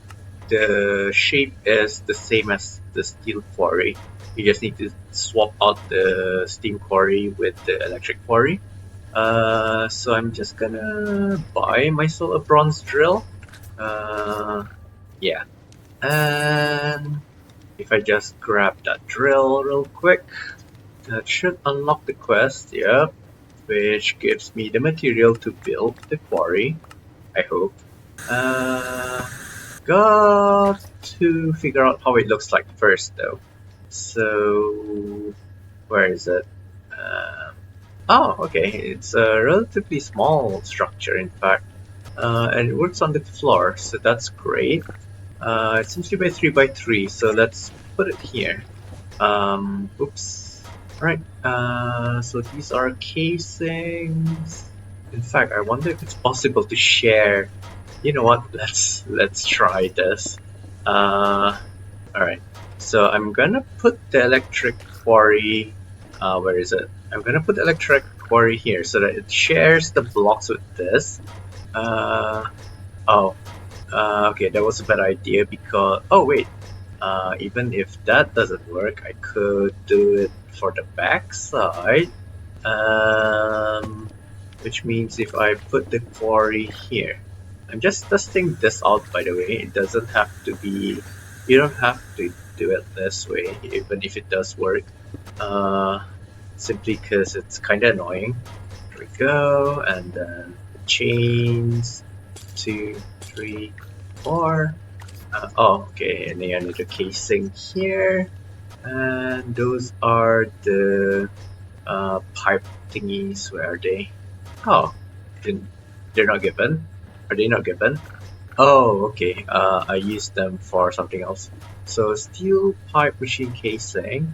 the shape is the same as the steel quarry. You just need to swap out the steam quarry with the electric quarry. So I'm just gonna buy myself a bronze drill. Yeah. And if I just grab that drill real quick, that should unlock the quest, yep, which gives me the material to build the quarry, I hope. Got to figure out how it looks like first though. So, where is it? Oh, okay, it's a relatively small structure in fact. And it works on the floor, so that's great. It seems to be 3 by 3, so let's put it here. Oops. Right. So these are casings. In fact, I wonder if it's possible to share. You know what? Let's try this. All right. So I'm gonna put the electric quarry. Where is it? I'm gonna put the electric quarry here so that it shares the blocks with this. Oh. Okay, that was a bad idea because. Oh wait. Even if that doesn't work, I could do it for the back side. Which means if I put the quarry here. I'm just testing this out, by the way. It doesn't have to be. You don't have to do it this way, even if it does work. Simply because it's kind of annoying. Here we go, and then chains. 2, 3, 4. Oh, okay, and then I need a casing here, and those are the pipe thingies. Where are they? Oh, they're not given. Are they not given? Oh, okay. I used them for something else. So steel pipe machine casing.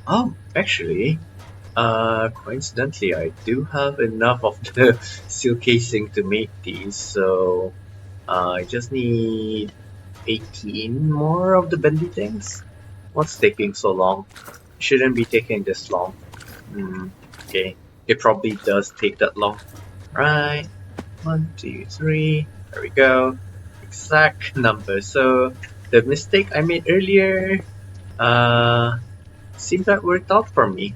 Oh, actually, coincidentally, I do have enough of the steel casing to make these. So I just need 18 more of the bendy things. What's taking so long? Shouldn't be taking this long. Okay, it probably does take that long. Right, 1, 2, 3. There we go. Exact number. So the mistake I made earlier seems that worked out for me.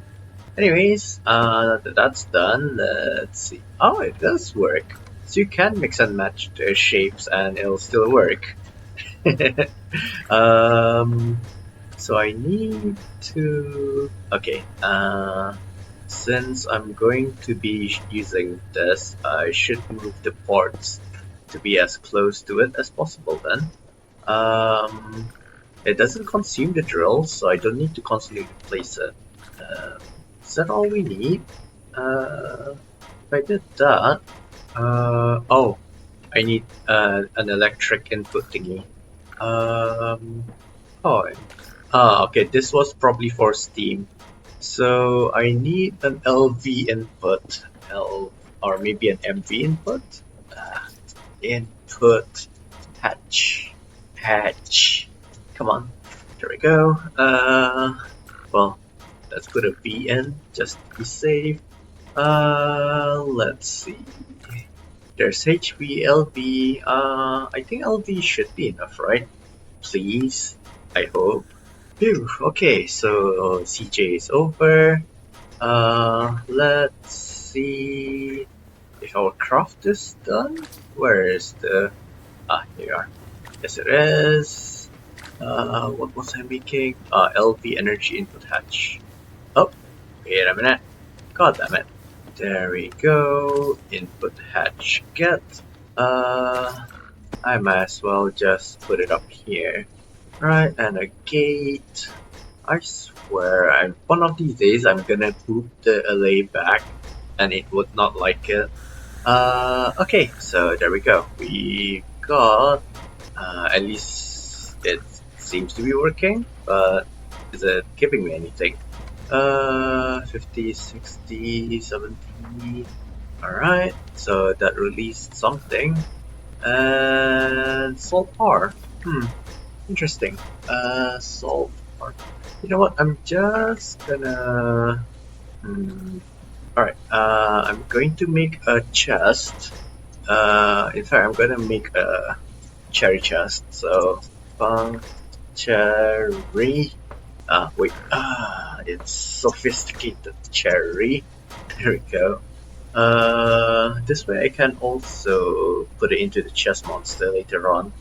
Anyways, that's done. Let's see. Oh, it does work. So you can mix and match the shapes and it'll still work. So I need to. Okay. Since I'm going to be using this, I should move the ports to be as close to it as possible. Then, it doesn't consume the drill, so I don't need to constantly replace it. Is that all we need? If I did that, oh, I need an electric input thingy. Okay, this was probably for Steam. So I need an LV input, or maybe an MV input. Input hatch. Come on, there we go. Well, let's put a V in just to be safe. Let's see. There's HV, LV. I think LV should be enough, right? Please, I hope. Phew, okay, so CJ is over. Let's see if our craft is done. Where is the... here you are. Yes, it is. What was I making? LV energy input hatch. Oh, wait a minute. God damn it. There we go. Input hatch get. I might as well just put it up here. Right, and a gate. I swear, one of these days I'm gonna boot the LA back and it would not like it. Okay, so there we go. We got, at least it seems to be working, but is it giving me anything? 50, 60, 70. Alright, so that released something. And salt R. Interesting. Salt R. You know what? I'm just gonna. Alright, I'm going to make a chest. In fact, I'm gonna make a cherry chest. So, cherry. Wait. It's sophisticated cherry. There we go. This way I can also put it into the chest monster later on.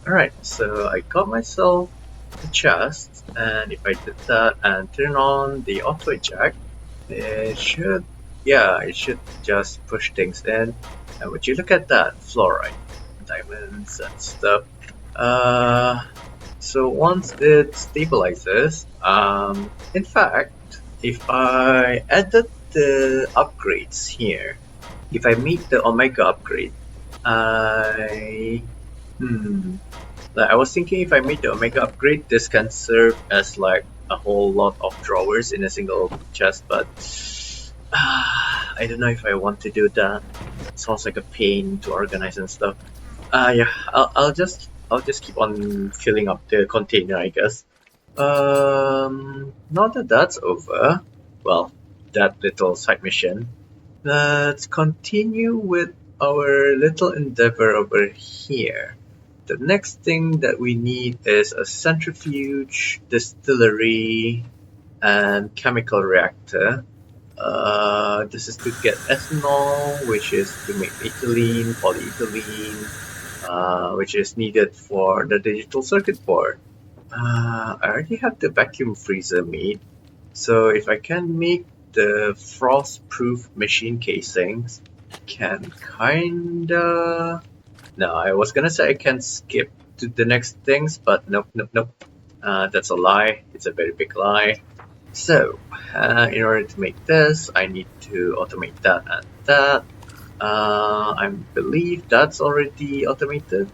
Alright, so I got myself the chest, and if I did that and turn on the auto eject, it should, yeah, it should just push things in. And would you look at that, fluorite, diamonds and stuff. So once it stabilizes, in fact, if I added the upgrades here, if I make the Omega upgrade, I like I was thinking if I make the Omega upgrade, this can serve as like a whole lot of drawers in a single chest, but I don't know if I want to do that. It sounds like a pain to organize and stuff. Yeah, I'll just keep on filling up the container, I guess. Now that that's over, well, that little side mission, let's continue with our little endeavor over here. The next thing that we need is a centrifuge, distillery, and chemical reactor. This is to get ethanol, which is to make ethylene, polyethylene, which is needed for the digital circuit board. I already have the vacuum freezer made, so if I can make the frost-proof machine casings, can kinda... No, I was gonna say I can skip to the next things, but nope, nope, nope. That's a lie. It's a very big lie. So, in order to make this, I need to automate that and that. I believe that's already automated.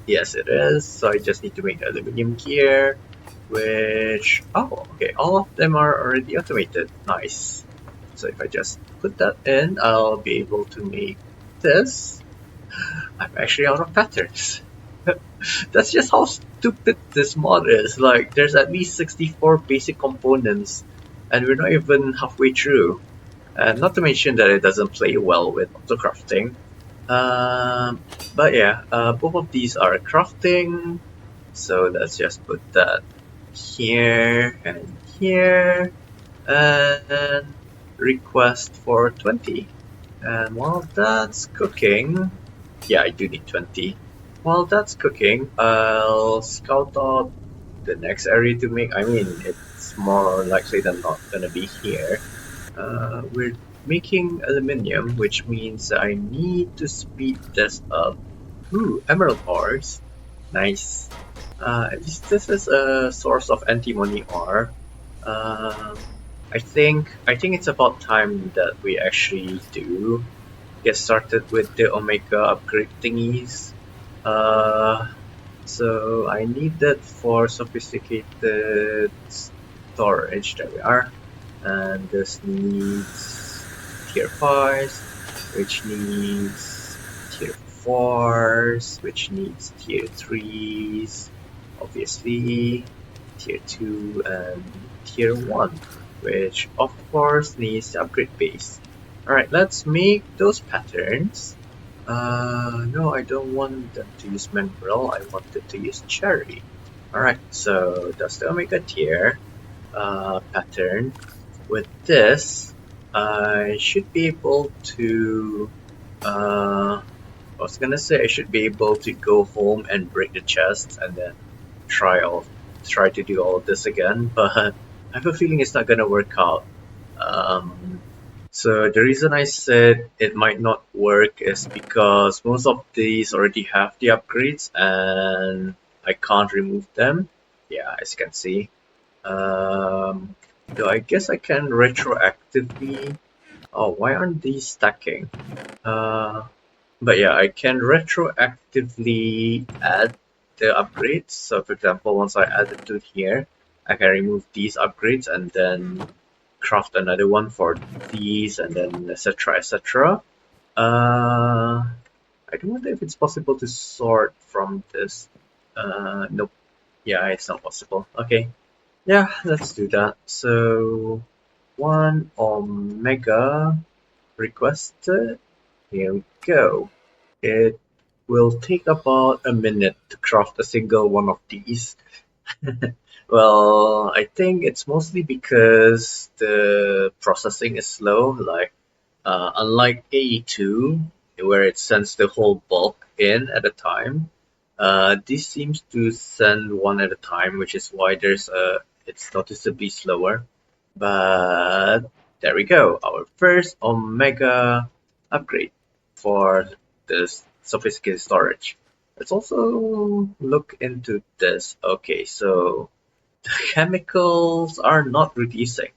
Yes, it is. So I just need to make aluminum gear, which... Oh, okay. All of them are already automated. Nice. So if I just put that in, I'll be able to make this. I'm actually out of patterns. That's just how stupid this mod is. Like, there's at least 64 basic components, and we're not even halfway through. And not to mention that it doesn't play well with auto-crafting. But yeah, both of these are crafting, so let's just put that here and here, and request for 20. And while that's cooking, yeah, I do need 20. While that's cooking, I'll scout out the next area to make. I mean, it's more likely than not gonna be here. We're making aluminium, which means I need to speed this up. Ooh, emerald ores. Nice. At least this is a source of antimony ore. I think it's about time that we actually do get started with the Omega upgrade thingies. So I need that for sophisticated storage. There we are. And this needs tier 5s, which needs tier 4s, which needs tier 3s, obviously, tier 2 and tier 1, which of course needs the upgrade base. Alright, let's make those patterns. No, I don't want them to use Membrel, I wanted to use Cherry. Alright, so that's the Omega tier pattern. With this, I should be able to... I was gonna say I should be able to go home and break the chest and then try to do all of this again, but I have a feeling it's not gonna work out. So the reason I said it might not work is because most of these already have the upgrades and I can't remove them. Yeah, as you can see. So I guess I can retroactively. Oh, why aren't these stacking? But yeah, I can retroactively add the upgrades. So for example, once I add it to here, I can remove these upgrades and then craft another one for these and then etc etc. I don't wonder if it's possible to sort from this. Nope. Yeah, it's not possible. Okay. Yeah, let's do that. So one omega requested. Here we go. It will take about a minute to craft a single one of these. Well, I think it's mostly because the processing is slow. Like, unlike AE2, where it sends the whole bulk in at a time, this seems to send one at a time, which is why it's noticeably slower. But there we go, our first Omega upgrade for this sophisticated storage. Let's also look into this. Okay, so the chemicals are not reducing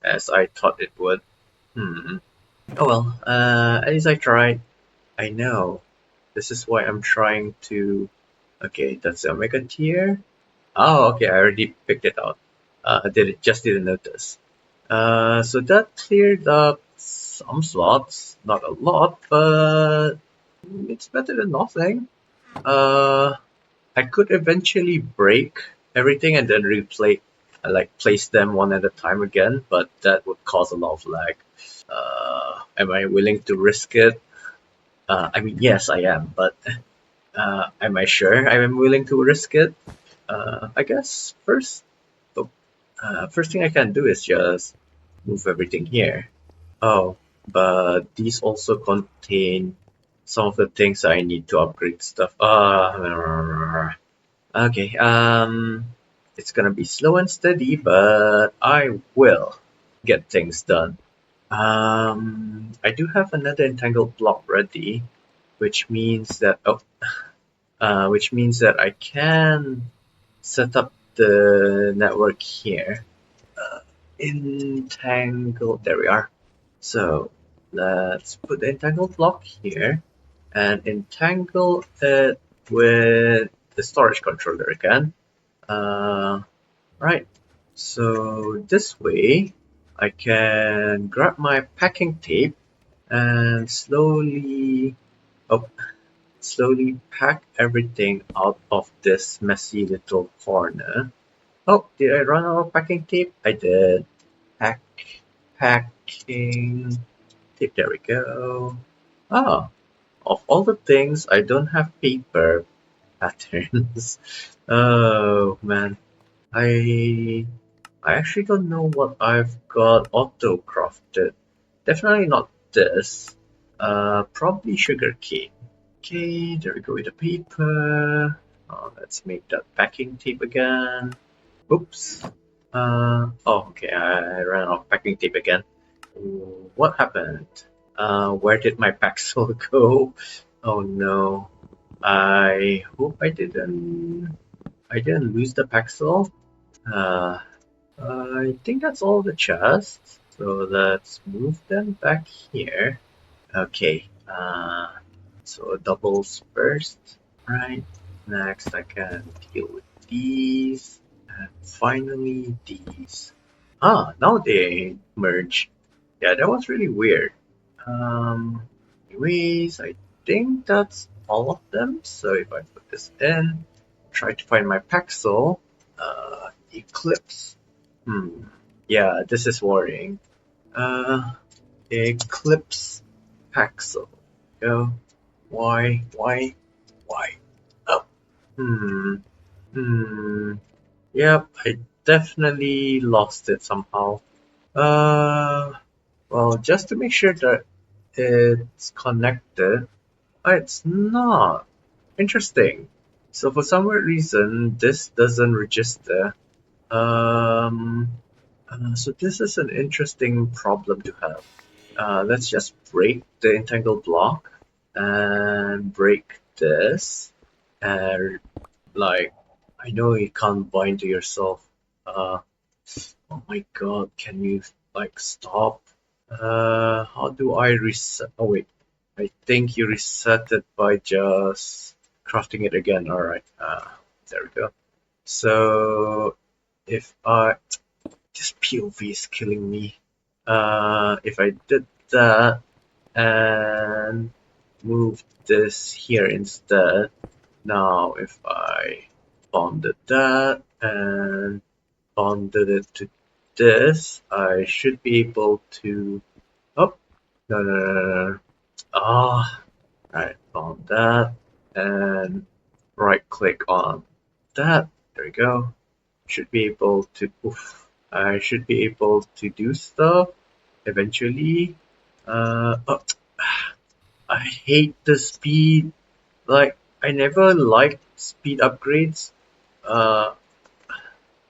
as I thought it would. Hmm. Oh well, at least I tried. I know. This is why I'm trying to. Okay, that's the Omega tier. Oh, okay, I already picked it out. Didn't notice. So that cleared up some slots, not a lot, but it's better than nothing. Uh, I could eventually break everything and then place them one at a time again, but that would cause a lot of lag. Am I willing to risk it? I mean, yes, I am, but am I sure I am willing to risk it? I guess first thing I can do is just move everything here. Oh, but these also contain some of the things I need to upgrade stuff. Okay, it's gonna be slow and steady, but I will get things done. I do have another entangled block ready, which means that I can set up the network here. Uh, entangle, there we are. So let's put the entangled block here and entangle it with the storage controller again. Right. So this way I can grab my packing tape and oh, slowly pack everything out of this messy little corner. Oh, did I run out of packing tape? I did. Pack, packing tape. There we go. Ah, of all the things, I don't have paper patterns. Oh man, I I actually don't know what I've got auto crafted. Definitely not this. Probably sugarcane. Okay, there we go with the paper. Let's make that packing tape again. Oops. Oh, okay, I ran out of packing tape again. What happened? Where did my Paxel go? Oh no. I hope I didn't lose the Paxel. Uh, I think that's all the chests. So let's move them back here. Okay. So doubles first, right? Next, I can deal with these, and finally these. Ah, now they merge. Yeah, that was really weird. Anyways, I think that's all of them. So if I put this in, try to find my Paxel, Eclipse. Yeah, this is worrying. Uh, Eclipse Paxel. Go. Why? Oh. Hmm. Hmm. Yep, I definitely lost it somehow. Uh, well, just to make sure that it's connected. It's not. Interesting. So for some weird reason, this doesn't register. Um, so this is an interesting problem to have. Let's just break the entangled block and break this. And like, I know you can't bind to yourself. Uh, Oh my god, can you like stop? How do I reset? Oh wait, I think you reset it by just crafting it again. Alright, there we go. So if I, this POV is killing me. If I did that and moved this here instead, now if I bonded that and bonded it to this, I should be able to. Oh, no. Ah, I found that and right click on that. There we go. Should be able to. Oof, I should be able to do stuff eventually. Oh, I hate the speed. Like, I never liked speed upgrades. Uh,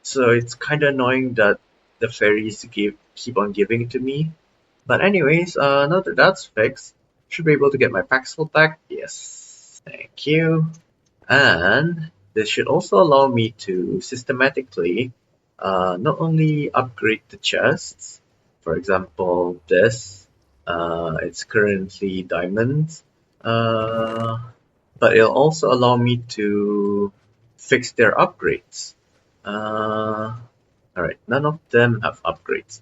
so it's kind of annoying that the fairies keep on giving it to me. But anyways, now that that's fixed, should be able to get my pixel back. Yes, thank you. And this should also allow me to systematically not only upgrade the chests, for example, this, it's currently diamonds, uh, but it'll also allow me to fix their upgrades. Alright, none of them have upgrades.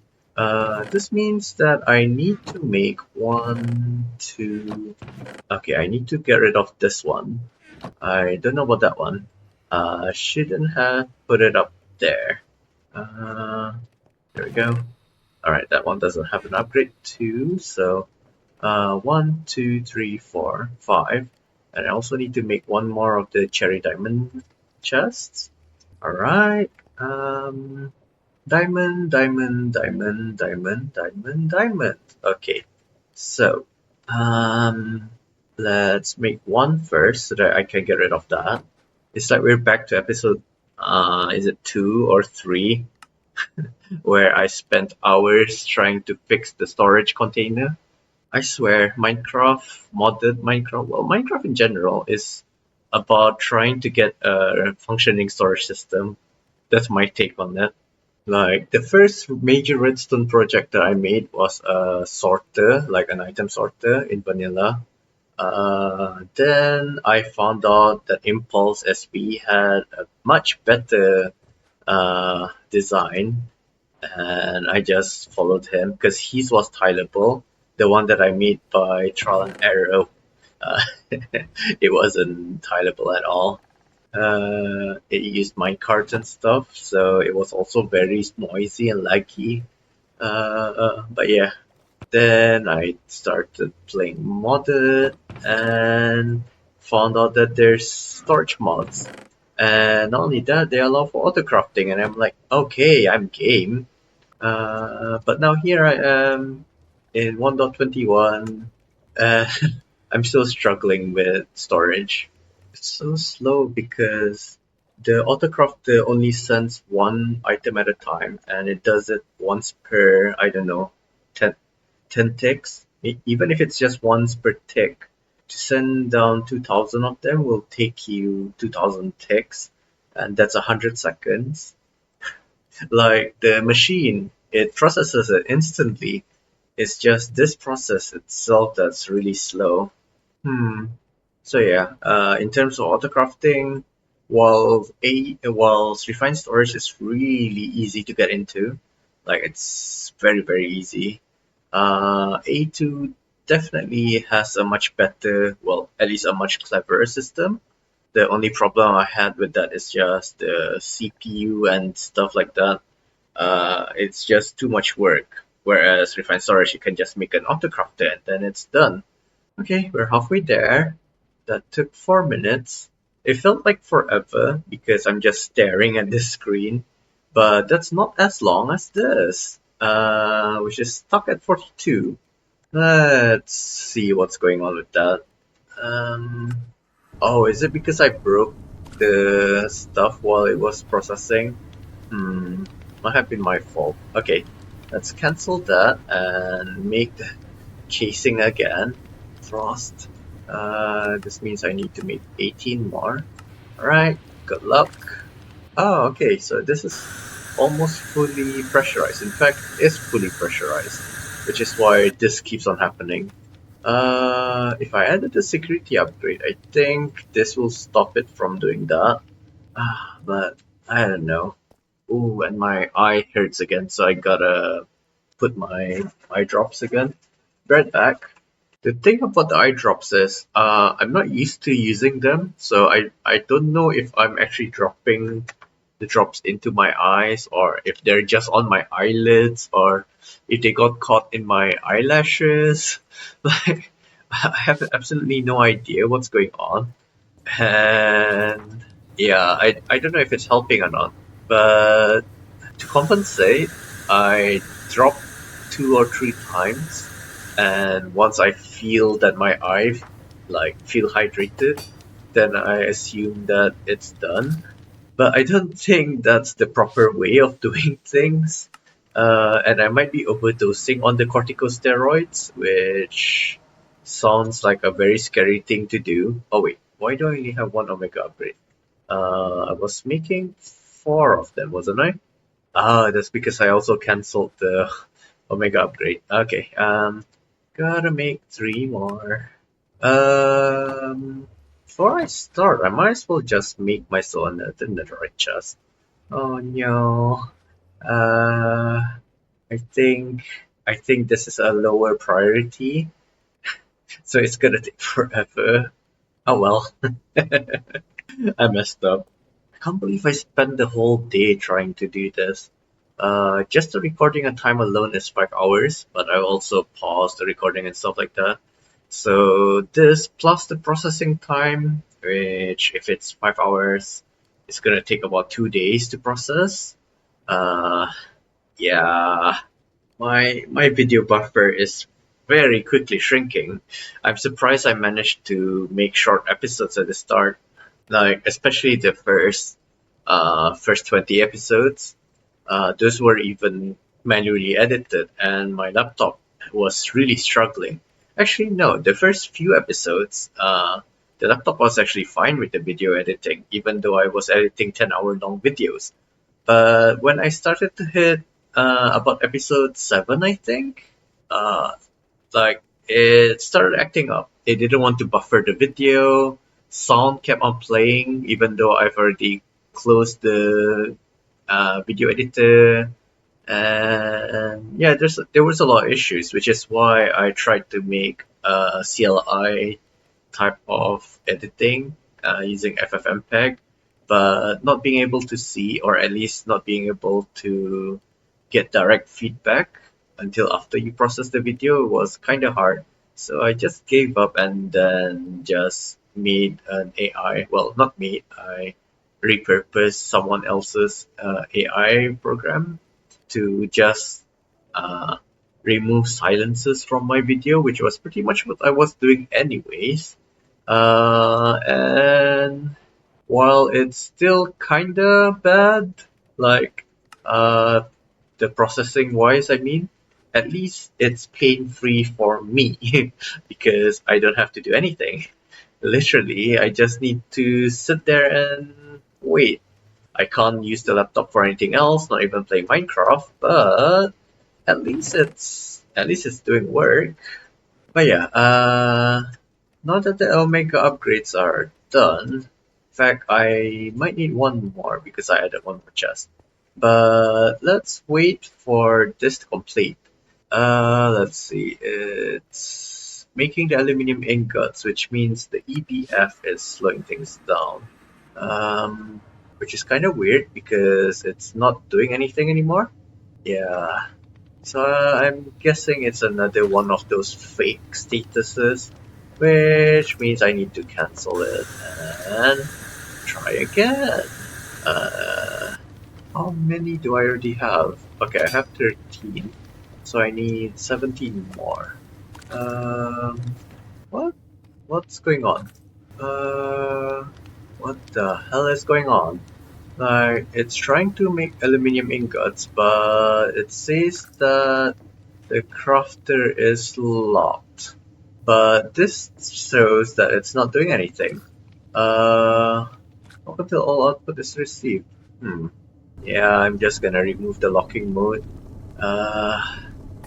This means that I need to make one, two. Okay, I need to get rid of this one. I don't know about that one. Shouldn't have put it up there. There we go. Alright, that one doesn't have an upgrade too, so 1, 2, 3, 4, 5. And I also need to make one more of the cherry diamond chests. Alright. Diamond, diamond, diamond, diamond, diamond, diamond. Okay. So, let's make one first so that I can get rid of that. It's like we're back to episode, is it 2 or 3, where I spent hours trying to fix the storage container. I swear, modded Minecraft, well, Minecraft in general is about trying to get a functioning storage system. That's my take on that. Like, the first major redstone project that I made was a sorter, like an item sorter in vanilla. Then I found out that Impulse SB had a much better design, and I just followed him because his was tileable. The one that I made by trial and error, uh, it wasn't tileable at all. It used minecarts and stuff, so it was also very noisy and laggy. But yeah, then I started playing modded and found out that there's storage mods. And not only that, they allow for auto crafting, and I'm like, okay, I'm game. But now here I am in 1.21. I'm still struggling with storage. It's so slow because the autocrafter only sends one item at a time, and it does it once per, I don't know, 10 ticks. Even if it's just once per tick, to send down 2000 of them will take you 2000 ticks, and that's 100 seconds. Like the machine, it processes it instantly. It's just this process itself that's really slow. So yeah, in terms of autocrafting, while refined storage is really easy to get into, like it's very easy. A2 definitely has a much better, well, at least a much cleverer system. The only problem I had with that is just the CPU and stuff like that. It's just too much work. Whereas refined storage, you can just make an autocrafter and then it's done. Okay, we're halfway there. That took 4 minutes. It felt like forever because I'm just staring at this screen, but that's not as long as this, which is stuck at 42. Let's see what's going on with that. Oh, is it because I broke the stuff while it was processing? Might have been my fault. Okay, let's cancel that and make the casing again. Frost. This means I need to make 18 more. Alright, good luck. Oh, okay, so this is almost fully pressurized. In fact, is fully pressurized, which is why this keeps on happening. If I added a security upgrade, I think this will stop it from doing that. But I don't know. Ooh, and my eye hurts again, so I gotta put my eye drops again. Right back. The thing about the eye drops is, I'm not used to using them, so I don't know if I'm actually dropping the drops into my eyes, or if they're just on my eyelids, or if they got caught in my eyelashes. Like, I have absolutely no idea what's going on. And yeah, I don't know if it's helping or not, but to compensate, I drop 2 or 3 times, and once I feel that my eye feel hydrated, then I assume that it's done. But I don't think that's the proper way of doing things. And I might be overdosing on the corticosteroids, which sounds like a very scary thing to do. Oh wait, why do I only have one omega upgrade? I was making 4 of them, wasn't I? Ah, that's because I also cancelled the omega upgrade. Okay, gotta make 3 more. Before I start, I might as well just make myself another netherite chest. Oh no. Uh, I think I think this is a lower priority, so it's gonna take forever. Oh well, I messed up. I can't believe I spent the whole day trying to do this. Just the recording and time alone is 5 hours, but I also paused the recording and stuff like that. So this plus the processing time, which if it's 5 hours, it's gonna take about 2 days to process. Uh, yeah, my video buffer is very quickly shrinking. I'm surprised I managed to make short episodes at the start, like especially the first 20 episodes. Those were even manually edited, and my laptop was really struggling. Actually, no, the first few episodes, the laptop was actually fine with the video editing, even though I was editing 10-hour long videos. But when I started to hit about episode 7, I think, uh, like it started acting up. It didn't want to buffer the video. Sound kept on playing, even though I've already closed the video editor. And yeah, there was a lot of issues, which is why I tried to make a CLI type of editing using FFmpeg, but not being able to see, or at least not being able to get direct feedback until after you process the video was kind of hard. So I just gave up and then just made an AI. Well, not made, I repurposed someone else's AI program to just uh, remove silences from my video, which was pretty much what I was doing anyways. And while it's still kinda bad, like uh, the processing wise, I mean, at least it's pain free for me because I don't have to do anything. Literally, I just need to sit there and wait. I can't use the laptop for anything else, not even play Minecraft, but at least it's doing work. But yeah, now that the Omega upgrades are done, in fact, I might need one more because I added one more chest. But let's wait for this to complete. Let's see. It's making the aluminum ingots, which means the EBF is slowing things down. Um, which is kind of weird because it's not doing anything anymore. Yeah. So I'm guessing it's another one of those fake statuses, which means I need to cancel it and try again. Uh, how many do I already have? Okay, I have 13, so I need 17 more. Um, what? What's going on? Uh, what the hell is going on? Like, it's trying to make aluminum ingots, but it says that the crafter is locked. But this shows that it's not doing anything. Up until all output is received. Hmm. Yeah, I'm just gonna remove the locking mode. Uh,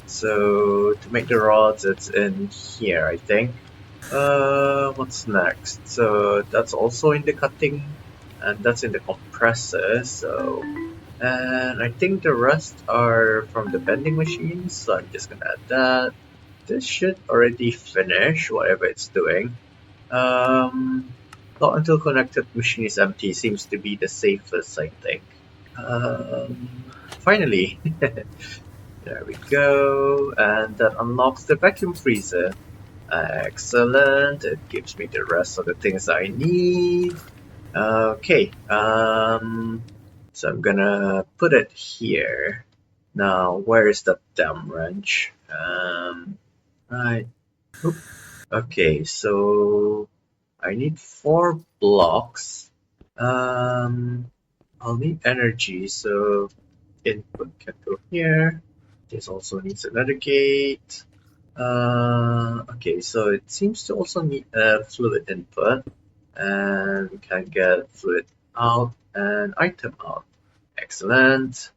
so to make the rods, it's in here, I think. What's next? So that's also in the cutting, and that's in the compressor. So, and I think the rest are from the bending machines. So I'm just gonna add that. This should already finish whatever it's doing. Um, not until connected machine is empty seems to be the safest, I think. Finally, there we go, and that unlocks the vacuum freezer. Excellent, it gives me the rest of the things I need. Okay, so I'm gonna put it here. Now, where is the damn wrench? Right. Oop. Okay, so I need 4 blocks. I'll need energy, so input can go here. This also needs another gate. Okay, so it seems to also need a fluid input, and we can get fluid out and item out. Excellent.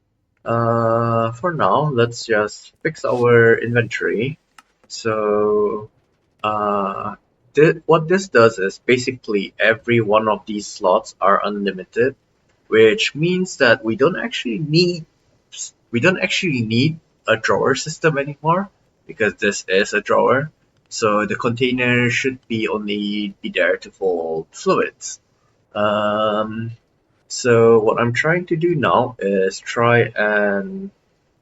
For now, let's just fix our inventory. So, uh, what this does is basically every one of these slots are unlimited, which means that we don't actually need a drawer system anymore because this is a drawer. So the container should be only be there to hold fluids. Um, so what I'm trying to do now is try and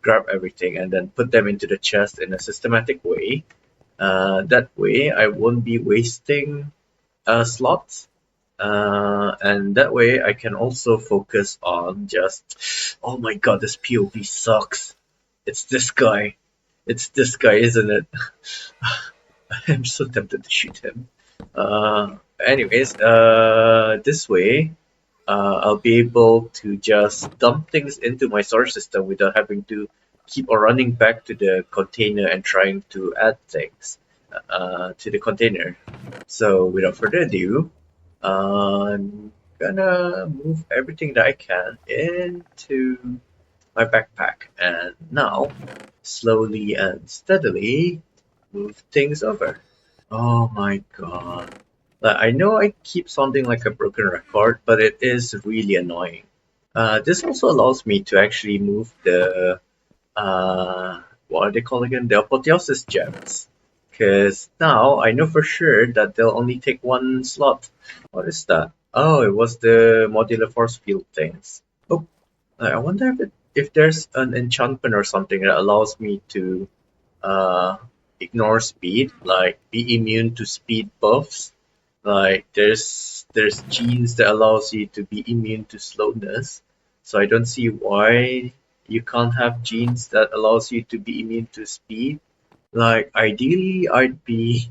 grab everything and then put them into the chest in a systematic way. That way I won't be wasting slots, and that way I can also focus on just, oh my god, this POV sucks. It's this guy. It's this guy, isn't it? I'm so tempted to shoot him. Anyways, this way, I'll be able to just dump things into my storage system without having to keep on running back to the container and trying to add things to the container. So without further ado, I'm gonna move everything that I can into my backpack and now slowly and steadily move things over. Oh my god. Like, I know I keep sounding like a broken record, but it is really annoying. This also allows me to actually move the what are they called again? The apotheosis gems. Because now I know for sure that they'll only take 1 slot. What is that? Oh, it was the modular force field things. Oh, I wonder if there's an enchantment or something that allows me to uh, ignore speed, like be immune to speed buffs. Like there's genes that allows you to be immune to slowness. So I don't see why you can't have genes that allows you to be immune to speed. Like ideally I'd be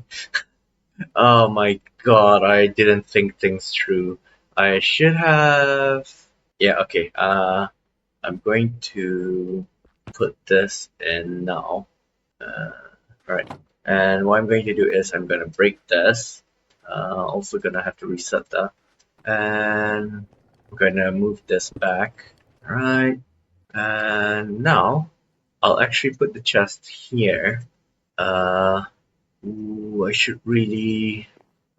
oh my god, I didn't think things through. I should have yeah, okay. I'm going to put this in now. Uh, Alright, and what I'm going to do is I'm going to break this. Also going to have to reset that. And I'm going to move this back. Alright, and now I'll actually put the chest here. Uh, ooh, I should really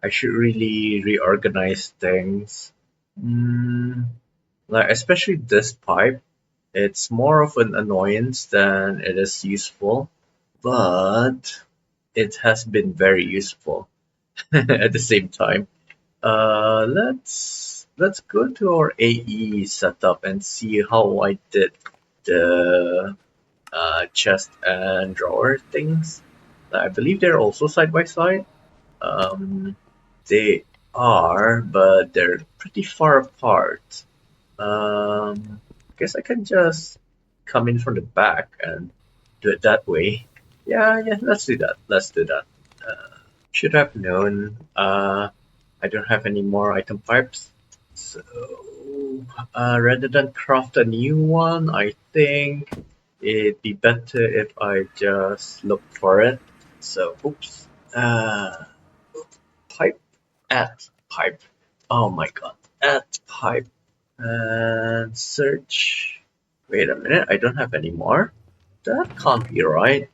reorganize things. Mm, like especially this pipe, it's more of an annoyance than it is useful, but it has been very useful at the same time. Let's go to our AE setup and see how I did the chest and drawer things. I believe they're also side by side. Um, they are, but they're pretty far apart. Guess I can just come in from the back and do it that way. Yeah, let's do that. Let's do that. Should have known. I don't have any more item pipes. So, rather than craft a new one, I think it'd be better if I just look for it. So, oops. Pipe. Add pipe. Oh my god. Add pipe. And search. Wait a minute, I don't have any more. That can't be right.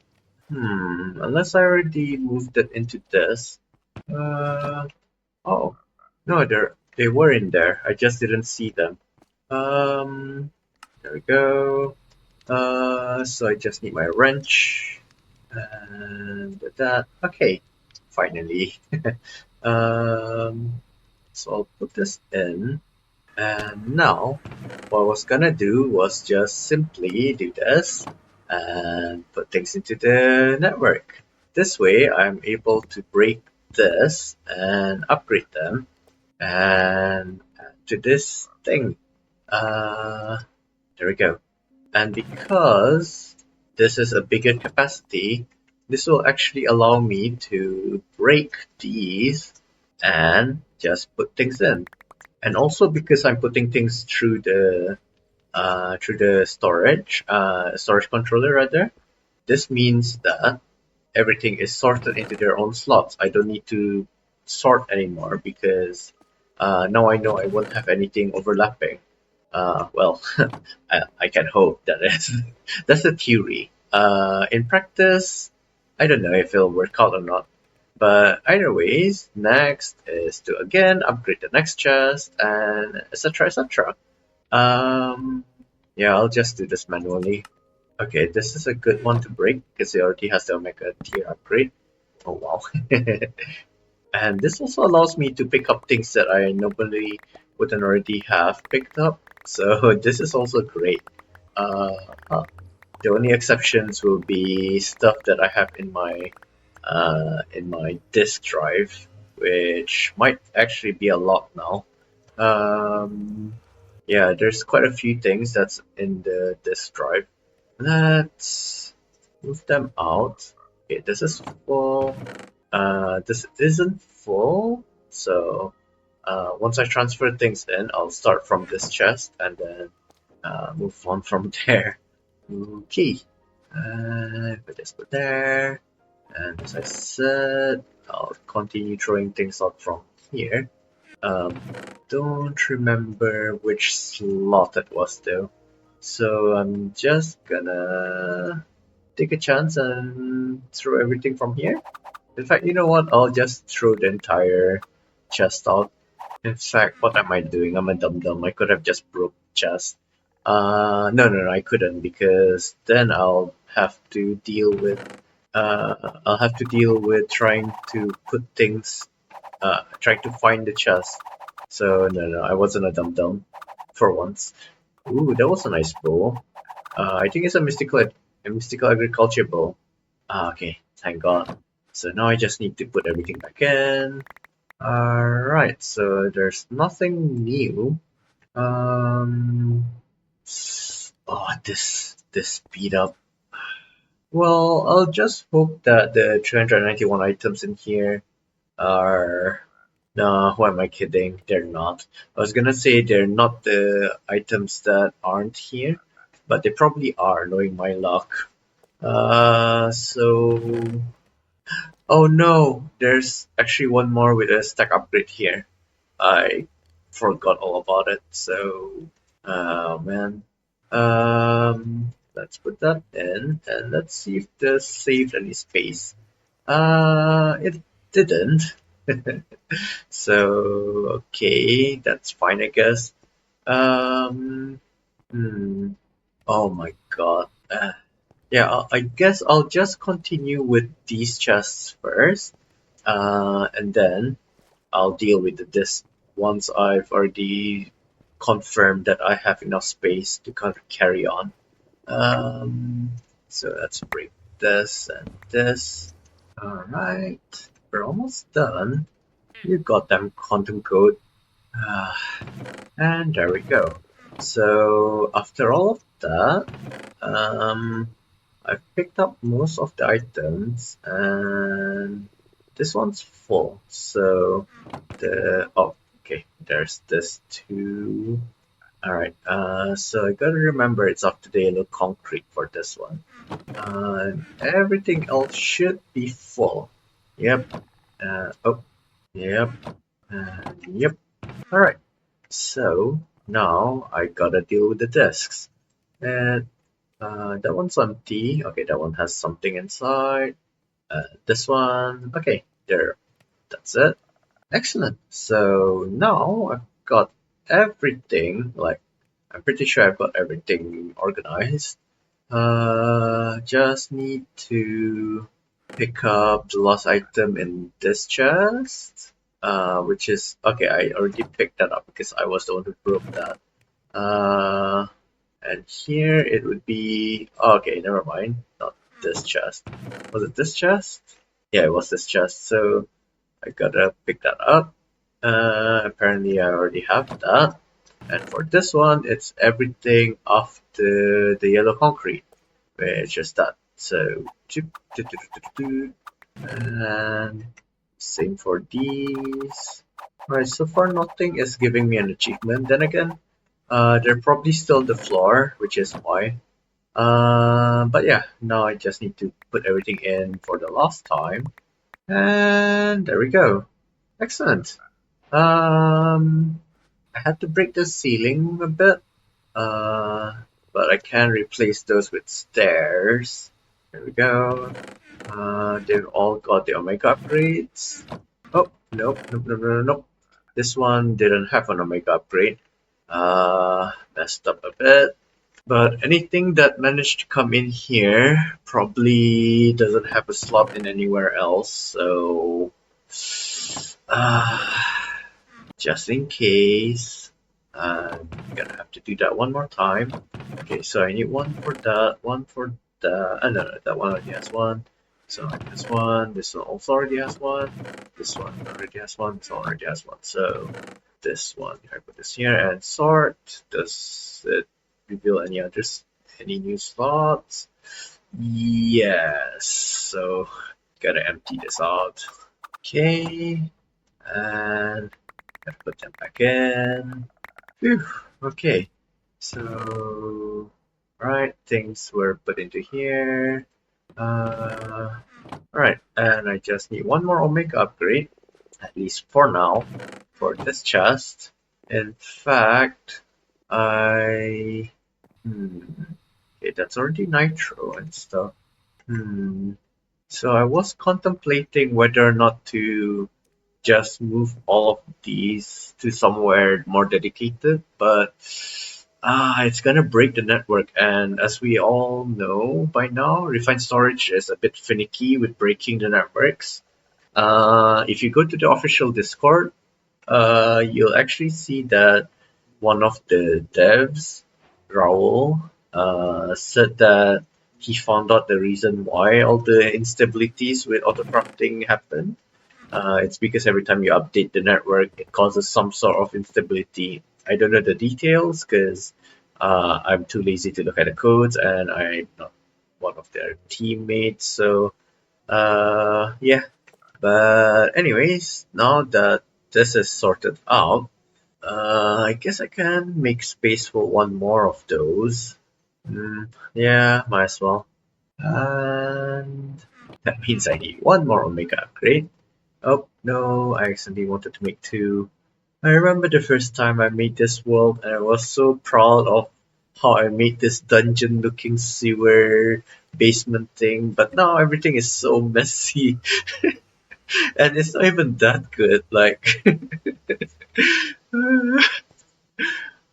Unless I already moved it into this. Oh, no, they were in there. I just didn't see them. There we go. So I just need my wrench and that. Okay, finally. So I'll put this in, and now what I was gonna do was just simply do this and put things into the network. This way, I'm able to break this and upgrade them and add to this thing. There we go. And because this is a bigger capacity, this will actually allow me to break these and just put things in. And also because I'm putting things through the storage controller rather, this means that everything is sorted into their own slots. I don't need to sort anymore because now I know I won't have anything overlapping. Well, I can hope that is that's the theory. In practice, I don't know if it'll work out or not. But either ways, next is to again upgrade the next chest and etc. etc. Um, yeah, I'll just do this manually. Okay, this is a good one to break because it already has the Omega tier upgrade. Oh wow. And this also allows me to pick up things that I normally wouldn't already have picked up. So this is also great. The only exceptions will be stuff that I have in my disk drive, which might actually be a lot now. Um, yeah, there's quite a few things that's in the disk drive. Let's move them out. Okay, this is full. This isn't full, so once I transfer things in, I'll start from this chest and then move on from there. Okay, put this there, and as I said, I'll continue throwing things out from here. Um, don't remember which slot it was though, so I'm just gonna take a chance and throw everything from here. In fact, you know what? I'll just throw the entire chest out. In fact, what am I doing? I'm a dum-dum. I could have just broke the chest. No, I couldn't because then I'll have to deal with trying to put things, trying to find the chest. So no, I wasn't a dum-dum for once. Ooh, that was a nice bow. I think it's a mystical agriculture bow. Ah, okay, thank God. So now I just need to put everything back in. Alright, so there's nothing new. Oh, this speed up. Well, I'll just hope that the 391 items in here are. No, who am I kidding? They're not. I was gonna say they're not the items that aren't here, but they probably are, knowing my luck. So oh no, there's actually one more with a stack upgrade here. I forgot all about it, so oh man. Let's put that in and let's see if this saved any space. It didn't. So okay, that's fine I guess. Um oh my god. Yeah, I guess I'll just continue with these chests first, and then I'll deal with this once I've already confirmed that I have enough space to kind of carry on. So let's break this and this. Alright, we're almost done. You got them quantum code. And there we go. So after all of that, I've picked up most of the items and this one's full. So okay, there's this too. Alright, so I gotta remember it's up to the yellow concrete for this one. Everything else should be full. Yep. Yep. Yep. Alright. So now I gotta deal with the disks. And that one's empty. Okay, that one has something inside. This one, okay, there. That's it. Excellent. So now I've got everything. Like, I'm pretty sure I've got everything organized. Just need to pick up the last item in this chest. Which is okay. I already picked that up because I was the one who broke that. And here it would be okay. Never mind. Not this chest. Was it this chest? Yeah, it was this chest. So I gotta pick that up. Apparently, I already have that. And for this one, it's everything off the yellow concrete, which is that. So, and same for these. Alright, so far nothing is giving me an achievement. Then again, they're probably still on the floor, which is why. But yeah, now I just need to put everything in for the last time. And there we go. Excellent. I had to break the ceiling a bit, but I can replace those with stairs. There we go. They've all got the Omega upgrades. Oh, nope, nope, nope, nope, nope. This one didn't have an Omega upgrade. Messed up a bit. But anything that managed to come in here probably doesn't have a slot in anywhere else, so just in case, I'm gonna have to do that one more time. Okay, so I need one for that, one for that. No, that one already has one. So this one also already has one. This one already has one. This one already has one. So this one, I put this here and sort. Does it reveal any new slots? Yes. So gotta empty this out. Okay, and gotta put them back in. Phew. Okay, so right, things were put into here. Alright, and I just need one more Omega upgrade, at least for now, for this chest. In fact, okay, that's already nitro and stuff. So I was contemplating whether or not to just move all of these to somewhere more dedicated, but it's gonna break the network, and as we all know by now, refined storage is a bit finicky with breaking the networks. If you go to the official Discord, you'll actually see that one of the devs, Raul, said that he found out the reason why all the instabilities with autocrafting happen. It's because every time you update the network, it causes some sort of instability. I don't know the details because I'm too lazy to look at the codes and I'm not one of their teammates. So, yeah. But, anyways, now that this is sorted out, I guess I can make space for one more of those. Yeah, might as well. And that means I need one more Omega upgrade. Oh no, I accidentally wanted to make two. I remember the first time I made this world and I was so proud of how I made this dungeon looking sewer basement thing, but now everything is so messy and it's not even that good. Like,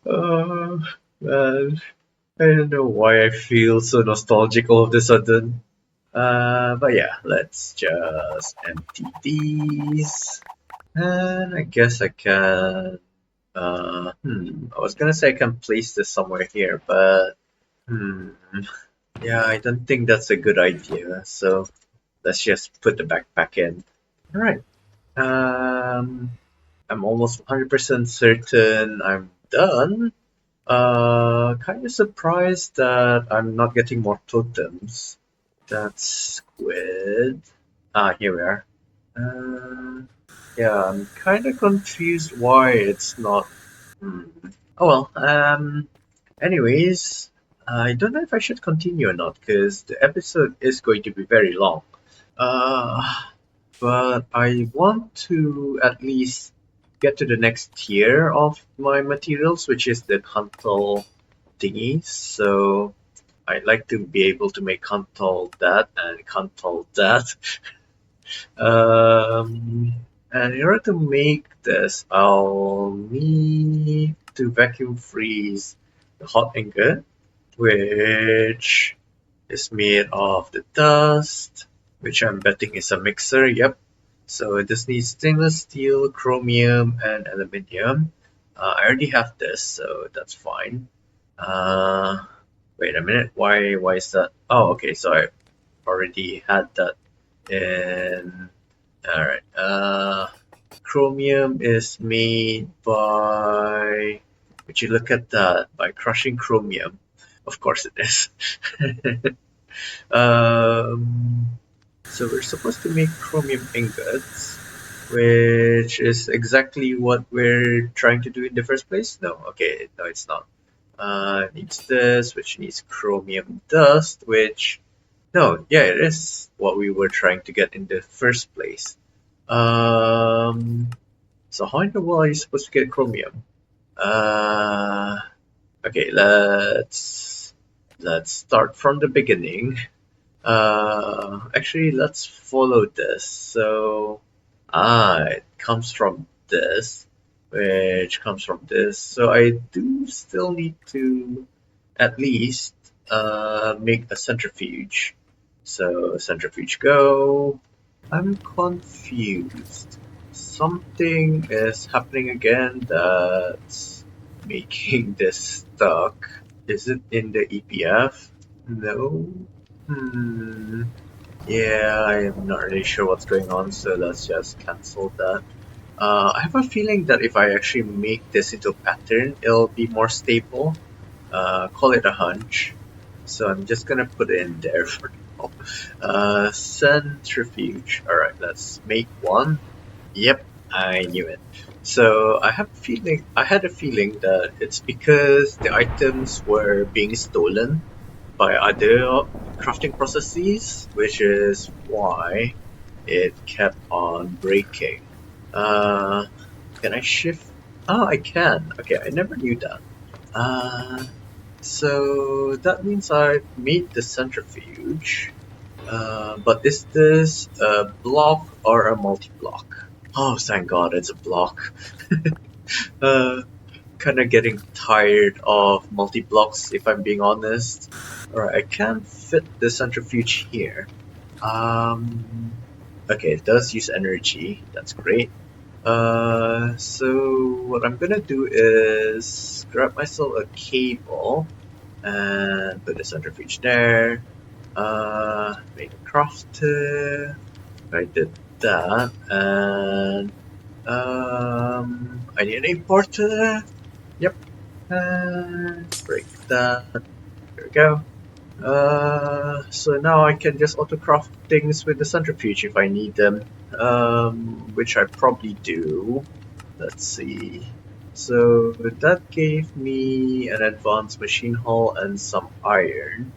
oh man, I don't know why I feel so nostalgic all of a sudden. But yeah, let's just empty these. And I guess I can. I was gonna say I can place this somewhere here, but yeah, I don't think that's a good idea. So let's just put the backpack in. All right. I'm almost 100% certain I'm done. Kind of surprised that I'm not getting more totems. That's squid. Here we are. Yeah, I'm kind of confused why it's not. Oh well. Anyways, I don't know if I should continue or not because the episode is going to be very long. Uh, but I want to at least get to the next tier of my materials, which is the Huntal thingies. So I'd like to be able to make Huntal that and Huntal that. And in order to make this, I'll need to vacuum freeze the hot ingot, which is made of the dust, which I'm betting is a mixer. Yep. So this needs stainless steel, chromium, and aluminium. I already have this, so that's fine. Wait a minute. Why is that? Oh, okay. So I already had that in. All right. Chromium is made by. Would you look at that? By crushing chromium. Of course it is. um, so we're supposed to make chromium ingots, which is exactly what we're trying to do in the first place. No, okay, no, it's not. It needs this, which needs chromium dust, which no, yeah, it is what we were trying to get in the first place. So how in the world are you supposed to get chromium? Okay, let's start from the beginning. Actually, let's follow this. So, it comes from this, which comes from this. So I do still need to at least make a centrifuge. So centrifuge go. I'm confused. Something is happening again that's making this stuck. Is it in the EPF? No. Yeah, I'm not really sure what's going on, so let's just cancel that. I have a feeling that if I actually make this into a pattern, it'll be more stable. Call it a hunch. So I'm just gonna put it in there for now. Centrifuge. Alright, let's make one. Yep, I knew it. So I had a feeling that it's because the items were being stolen by other crafting processes, which is why it kept on breaking. Can I shift? Oh, I can. Okay, I never knew that. So that means I've made the centrifuge. But is this a block or a multi-block? Oh, thank God, it's a block. uh, kind of getting tired of multi-blocks, if I'm being honest. Alright, I can't fit the centrifuge here. Okay, it does use energy. That's great. So what I'm gonna do is grab myself a cable and put the centrifuge there. Make a crafter. I did that, and I need an importer. Yep. And break that. There we go. So now I can just auto-craft things with the centrifuge if I need them, which I probably do. Let's see. So that gave me an advanced machine hull and some iron.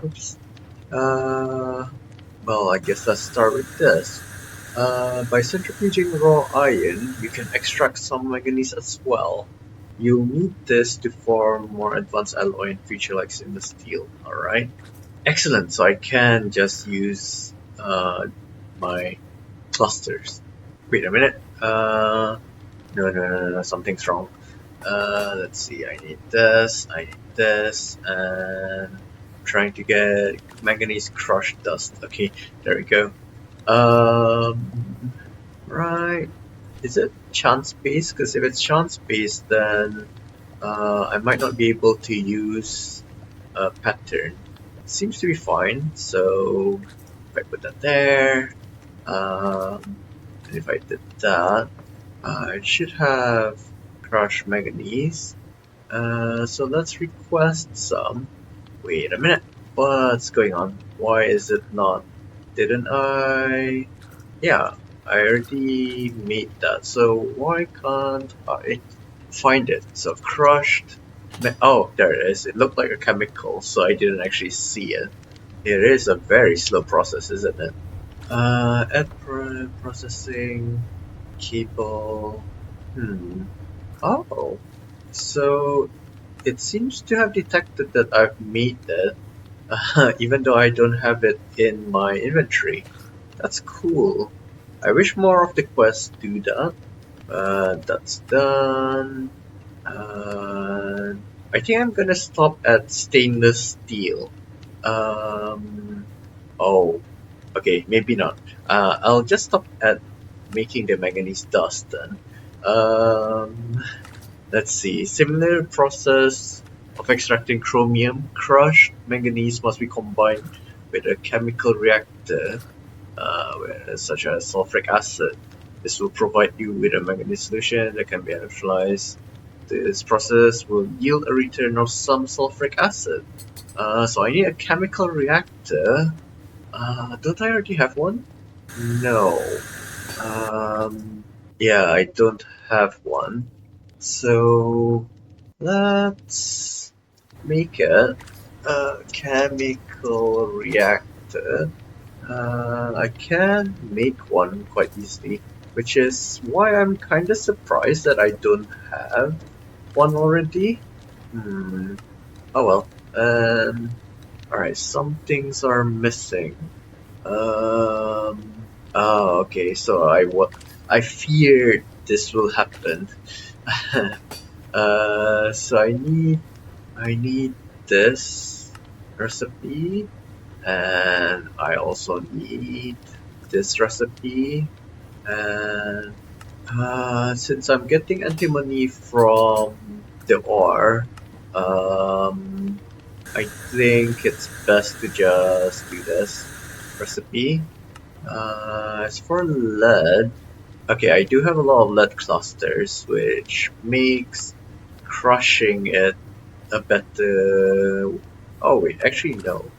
Oops. Well, I guess let's start with this. By centrifuging raw iron, you can extract some manganese as well. You'll need this to form more advanced alloy in future like stainless steel, alright? Excellent, so I can just use my clusters. Wait a minute. No, something's wrong. Let's see, I need this, and I'm trying to get manganese crushed dust. Okay, there we go. Right. Is it chance based? Because if it's chance based, then I might not be able to use a pattern. Seems to be fine. So if I put that there, and if I did that, I should have crushed manganese. So let's request some. Wait a minute. What's going on? Why is it not? Didn't I? Yeah, I already made that. So why can't I find it? So crushed. Oh, there it is. It looked like a chemical, so I didn't actually see it. It is a very slow process, isn't it? Add processing, cable. Oh, so it seems to have detected that I've made it, even though I don't have it in my inventory. That's cool. I wish more of the quests do that. That's done. Uh, I think I'm gonna stop at stainless steel. Um, oh, okay, maybe not. I'll just stop at making the manganese dust then. Um, let's see. Similar process of extracting chromium. Crushed manganese must be combined with a chemical reactor, such as sulfuric acid. This will provide you with a manganese solution that can be electrolyzed. This process will yield a return of some sulfuric acid. So I need a chemical reactor. Don't I already have one? No. Um, yeah, I don't have one. So let's make it a chemical reactor. I can make one quite easily, which is why I'm kind of surprised that I don't have one already. Oh well. Alright, some things are missing. Oh, okay. So I feared this will happen. So I need this recipe, and I also need this recipe, and since I'm getting antimony from the ore, I think it's best to just do this recipe. As for lead, okay, I do have a lot of lead clusters, which makes crushing it a better. Oh wait, actually no.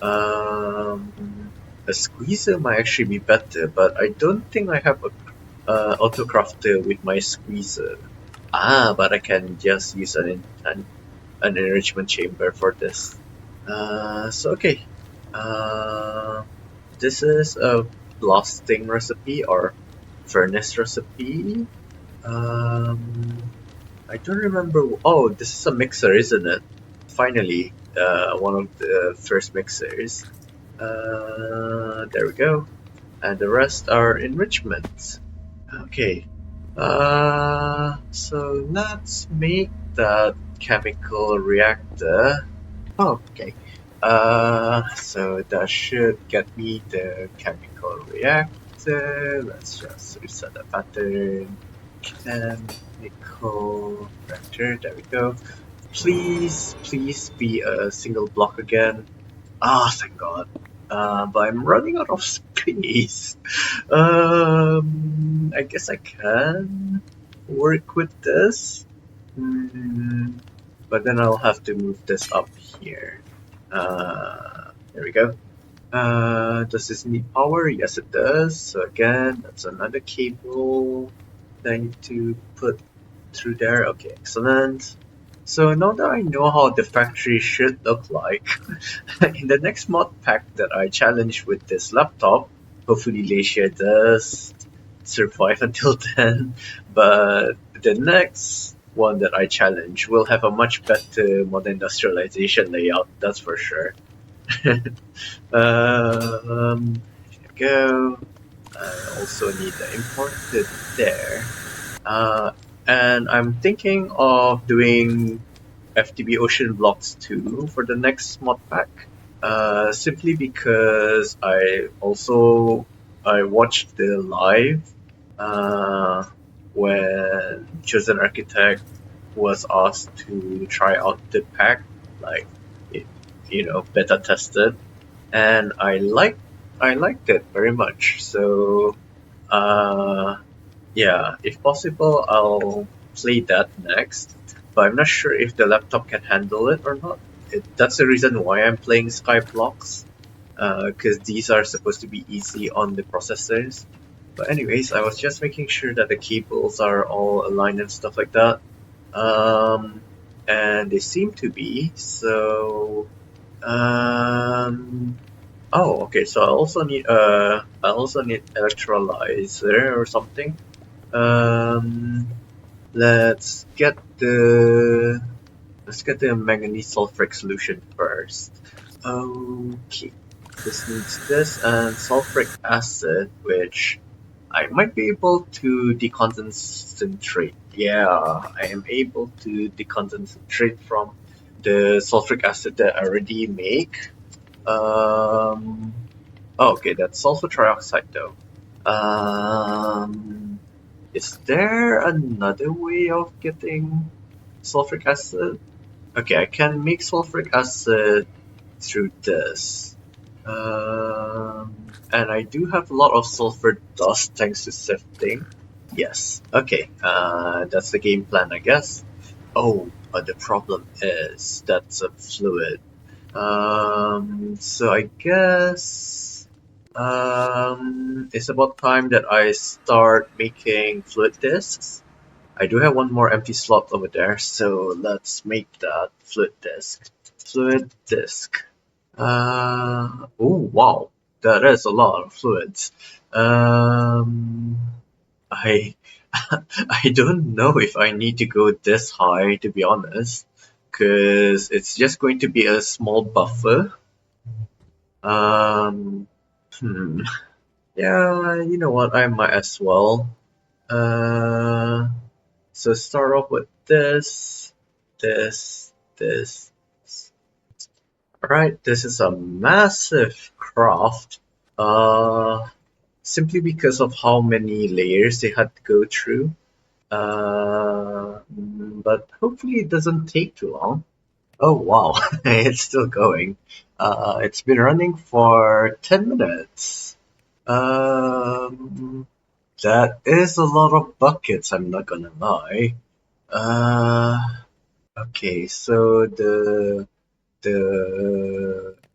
A squeezer might actually be better, but I don't think I have a auto crafter with my squeezer. But I can just use an enrichment chamber for this. So okay. Uh, this is a blasting recipe or furnace recipe. Um, I don't remember. Oh, this is a mixer, isn't it? Finally, one of the first mixers. There we go. And the rest are enrichments. Okay. So let's make that chemical reactor. Oh, okay. So that should get me the chemical reactor. Let's just reset the pattern. Chemical reactor. There we go. Please be a single block again. Thank God. But I'm running out of space. I guess I can work with this. But then I'll have to move this up here. There we go. Does this need power? Yes, it does. So again, that's another cable that I need to put through there. Okay, excellent. So now that I know how the factory should look like, in the next mod pack that I challenge with this laptop, hopefully Lacia does survive until then, but the next one that I challenge will have a much better modern industrialization layout, that's for sure. Here we go. I also need the imported there. And I'm thinking of doing FTB Ocean Blocks 2 for the next mod pack. Simply because I watched the live when Chosen Architect was asked to try out the pack, like it, beta tested, and I liked it very much. So yeah, if possible, I'll play that next. But I'm not sure if the laptop can handle it or not. That's the reason why I'm playing Skyblocks, because these are supposed to be easy on the processors. But anyways, I was just making sure that the cables are all aligned and stuff like that. And they seem to be. So, oh, okay. So I also need electrolyzer or something. Um, let's get the manganese sulfuric solution first. Okay, this needs this and sulfuric acid, which I might be able to deconcentrate. Yeah, I am able to deconcentrate from the sulfuric acid that I already make. Okay, that's sulfur trioxide though. Is there another way of getting sulfuric acid? Okay, I can make sulfuric acid through this. And I do have a lot of sulfur dust thanks to sifting. Yes, okay, that's the game plan, I guess. Oh, but the problem is that's a fluid. So I guess it's about time that I start making fluid disks. I do have one more empty slot over there, so let's make that fluid disk. Fluid disk. Oh wow, that is a lot of fluids. I I don't know if I need to go this high to be honest, because it's just going to be a small buffer. Um, hmm. Yeah, you know what? I might as well. Uh, so start off with this. Alright, this is a massive craft. Simply because of how many layers they had to go through. But hopefully it doesn't take too long. Oh wow, it's still going. It's been running for 10 minutes. Um, that is a lot of buckets, I'm not gonna lie. Uh, okay, so the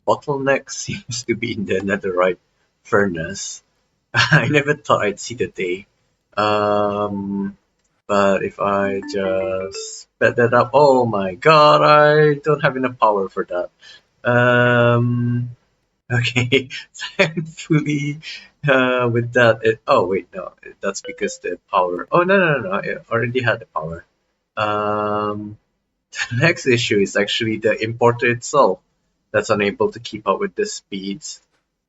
bottleneck seems to be in the netherite furnace. I never thought I'd see the day. Um, but if I just sped that up, oh my god, I don't have enough power for that. Okay, thankfully, with that, oh wait, no, that's because the power. Oh no, it already had the power. Um, the next issue is actually the importer itself that's unable to keep up with the speeds.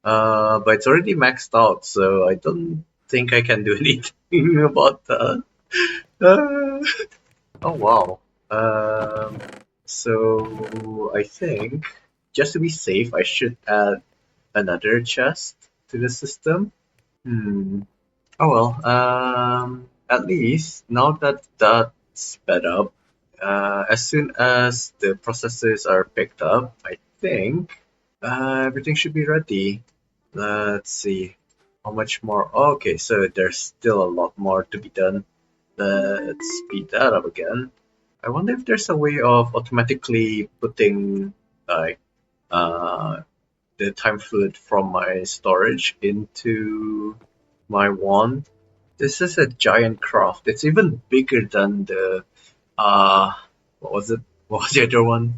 But it's already maxed out, so I don't think I can do anything about that. Uh, oh wow. Um, so I think just to be safe, I should add another chest to the system. Hmm. Oh well. At least now that that's sped up, as soon as the processors are picked up, I think everything should be ready. Let's see. How much more? Oh, okay, so there's still a lot more to be done. Let's speed that up again. I wonder if there's a way of automatically putting like uh, the time fluid from my storage into my wand. This is a giant craft. It's even bigger than the uh what was it? What was the other one?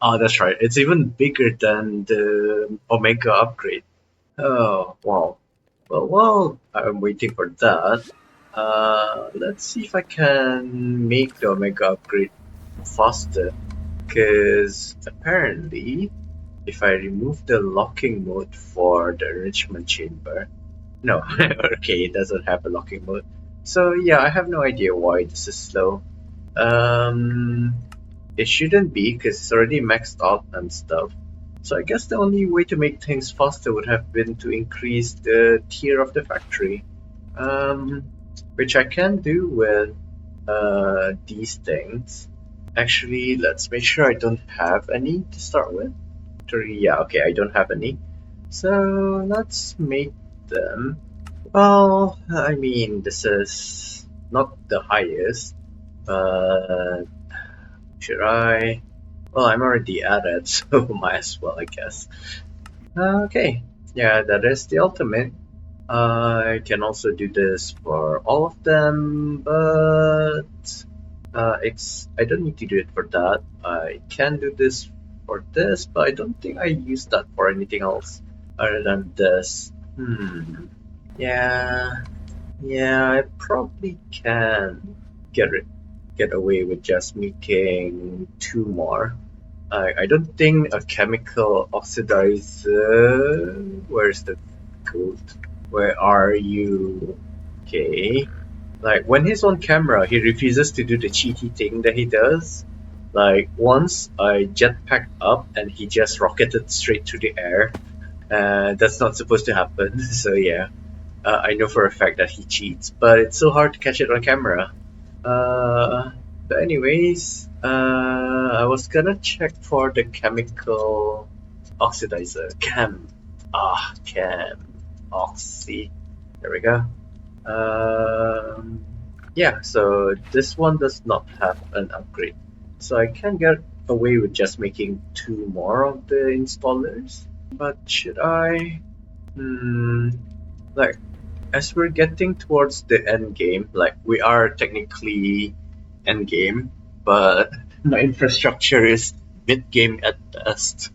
Oh, that's right. It's even bigger than the Omega upgrade. Oh, wow. Well, while I'm waiting for that, let's see if I can make the Omega upgrade faster. Because apparently, if I remove the locking mode for the enrichment chamber, no, okay, it doesn't have a locking mode. So yeah, I have no idea why this is slow. Um, it shouldn't be because it's already maxed out and stuff. So I guess the only way to make things faster would have been to increase the tier of the factory. Um, which I can do with these things. Actually, let's make sure I don't have any to start with. Yeah, okay, I don't have any. So let's make them. Well, I mean, this is not the highest, but should I? Well, I'm already at it, so might as well, I guess. Okay, yeah, that is the ultimate. I can also do this for all of them, but I don't need to do it for that. I can do this for this, but I don't think I use that for anything else other than this. Yeah, yeah, I probably can get rid. get away with just making 2 more. I don't think a chemical oxidizer. Where's the code? Where are you? Okay. Like when he's on camera, he refuses to do the cheaty thing that he does. Like once I jetpacked up and he just rocketed straight through the air. That's not supposed to happen. So yeah, I know for a fact that he cheats, but it's so hard to catch it on camera. But anyways, I was gonna check for the chemical oxidizer. Chem. Oxy. There we go. Yeah, so this one does not have an upgrade. So I can get away with just making 2 more of the installers. But should I? Like, as we're getting towards the end game, like we are technically end game, but my infrastructure is mid game at best.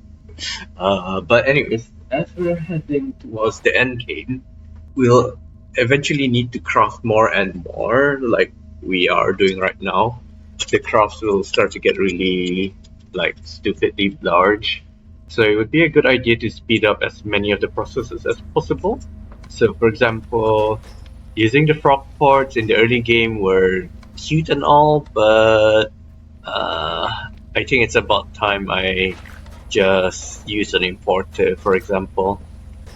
But anyways, as we're heading towards the end game, we'll eventually need to craft more and more, like we are doing right now. The crafts will start to get really like stupidly large. So it would be a good idea to speed up as many of the processes as possible. So for example, using the frog ports in the early game were cute and all, but I think it's about time I just use an importer, for example.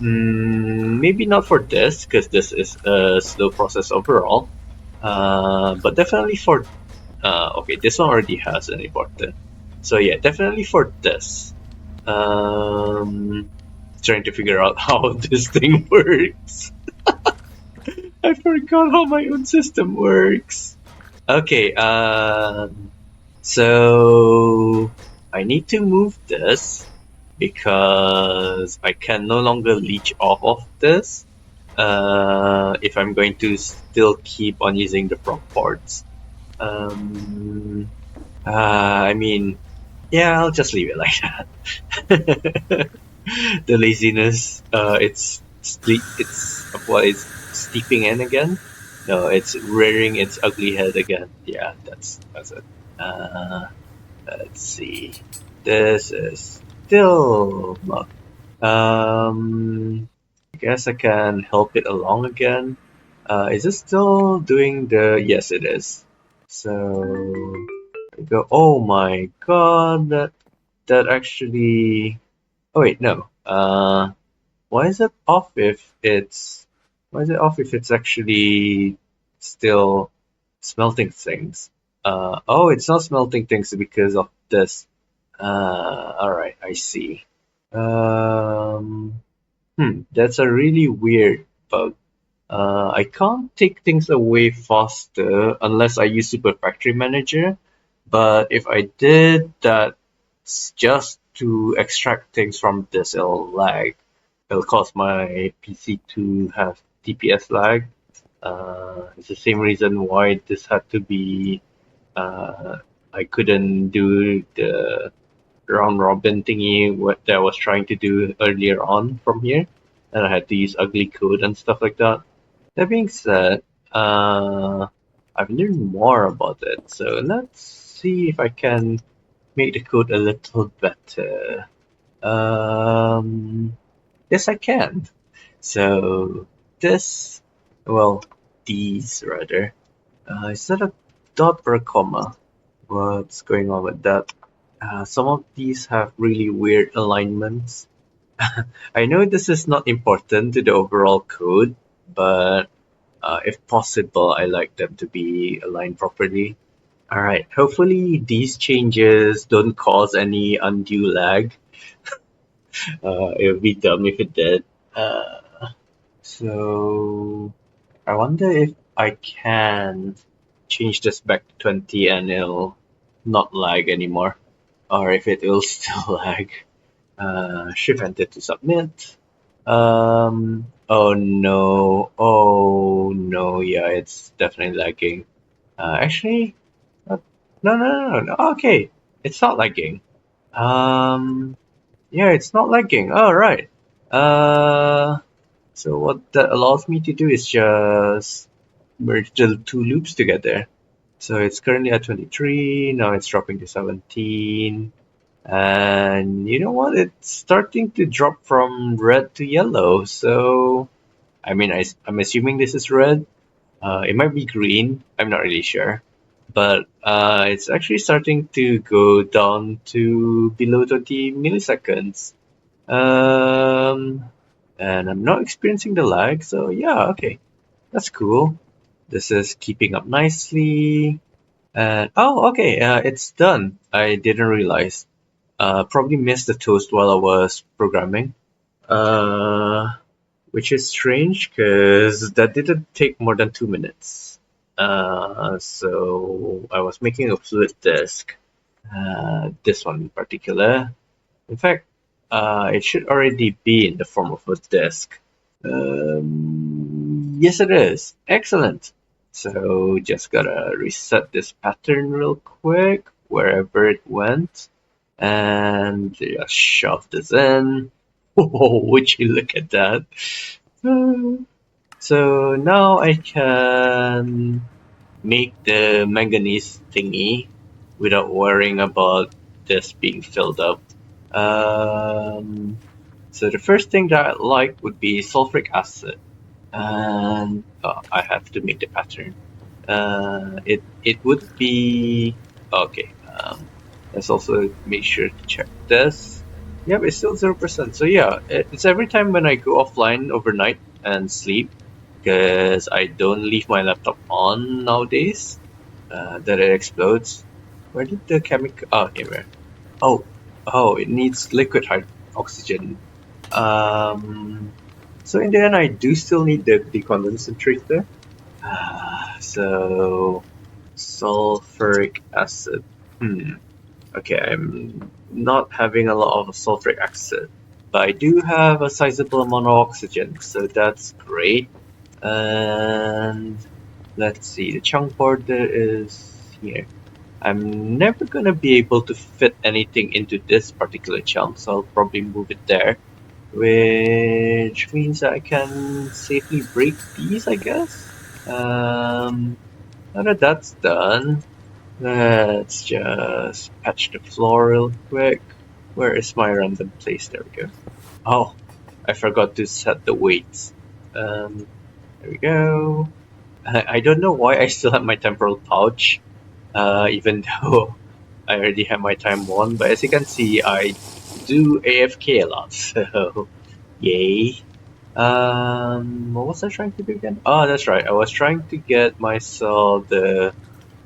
Maybe not for this, because this is a slow process overall. But definitely for... okay, this one already has an importer. So yeah, definitely for this. Trying to figure out how this thing works. I forgot how my own system works. Okay, so I need to move this because I can no longer leech off of this if I'm going to still keep on using the prop ports. I mean, yeah, I'll just leave it like that. The laziness, it's steeping in again. No, it's rearing its ugly head again. Yeah, that's it. Let's see. This is still not. I guess I can help it along again. Is it still doing the? Yes, it is. So go. Oh my god, that actually. Oh wait, no. Why is it off if it's? Why is it off if it's actually still smelting things? Oh, it's not smelting things because of this. Alright, I see. That's a really weird bug. I can't take things away faster unless I use Super Factory Manager. But if I did that just to extract things from this, it'll lag. It'll cause my PC to have TPS lag. It's the same reason why this had to be. I couldn't do the round robin thingy that I was trying to do earlier on from here, and I had to use ugly code and stuff like that. That being said, I've learned more about it, so let's see if I can make the code a little better. Yes, I can. So this, well, these rather, instead of dot or a comma, what's going on with that? Some of these have really weird alignments. I know this is not important to the overall code, but if possible, I like them to be aligned properly. Alright, hopefully these changes don't cause any undue lag. It would be dumb if it did. So I wonder if I can change this back to 20 and it'll not lag anymore. Or if it will still lag. Shift enter to submit. Oh no. Oh no, yeah, it's definitely lagging. Actually, no. Okay, it's not lagging. Yeah, it's not lagging. All right. So what that allows me to do is just merge the two loops together. So it's currently at 23, now it's dropping to 17. And you know what? It's starting to drop from red to yellow. So, I mean, I'm assuming this is red. It might be green. I'm not really sure. But it's actually starting to go down to below 20 milliseconds. Um, and I'm not experiencing the lag. So, yeah, okay. That's cool. This is keeping up nicely. And oh, okay, it's done. I didn't realize. Probably missed the toast while I was programming. Which is strange because that didn't take more than 2 minutes. So I was making a fluid disk. This one in particular. In fact, it should already be in the form of a disk. Yes, it is. Excellent. So just gotta reset this pattern real quick, wherever it went, and just shove this in. Oh, would you look at that? So now I can make the manganese thingy without worrying about this being filled up. Um, so the first thing that I like would be sulfuric acid, and I have to make the pattern. It would be okay. Let's also make sure to check this. Yep, it's still 0%. So yeah, it's every time when I go offline overnight and sleep, because I don't leave my laptop on nowadays, that it explodes. Where did the chemical? Oh, here. Oh, oh, it needs liquid oxygen. Um, so in the end, I do still need the decondensator. So sulfuric acid. Okay, I'm not having a lot of sulfuric acid, but I do have a sizable amount of oxygen, so that's great. And let's see, the chunk border is here. I'm never gonna be able to fit anything into this particular chunk, so I'll probably move it there, which means I can safely break these, I guess. Now that that's done, let's just patch the floor real quick. Where is my random place? There we go. Oh, I forgot to set the weights. There we go. I don't know why I still have my temporal pouch, even though I already have my time on. But as you can see, I do AFK a lot, so yay. What was I trying to do again? Oh, that's right. I was trying to get myself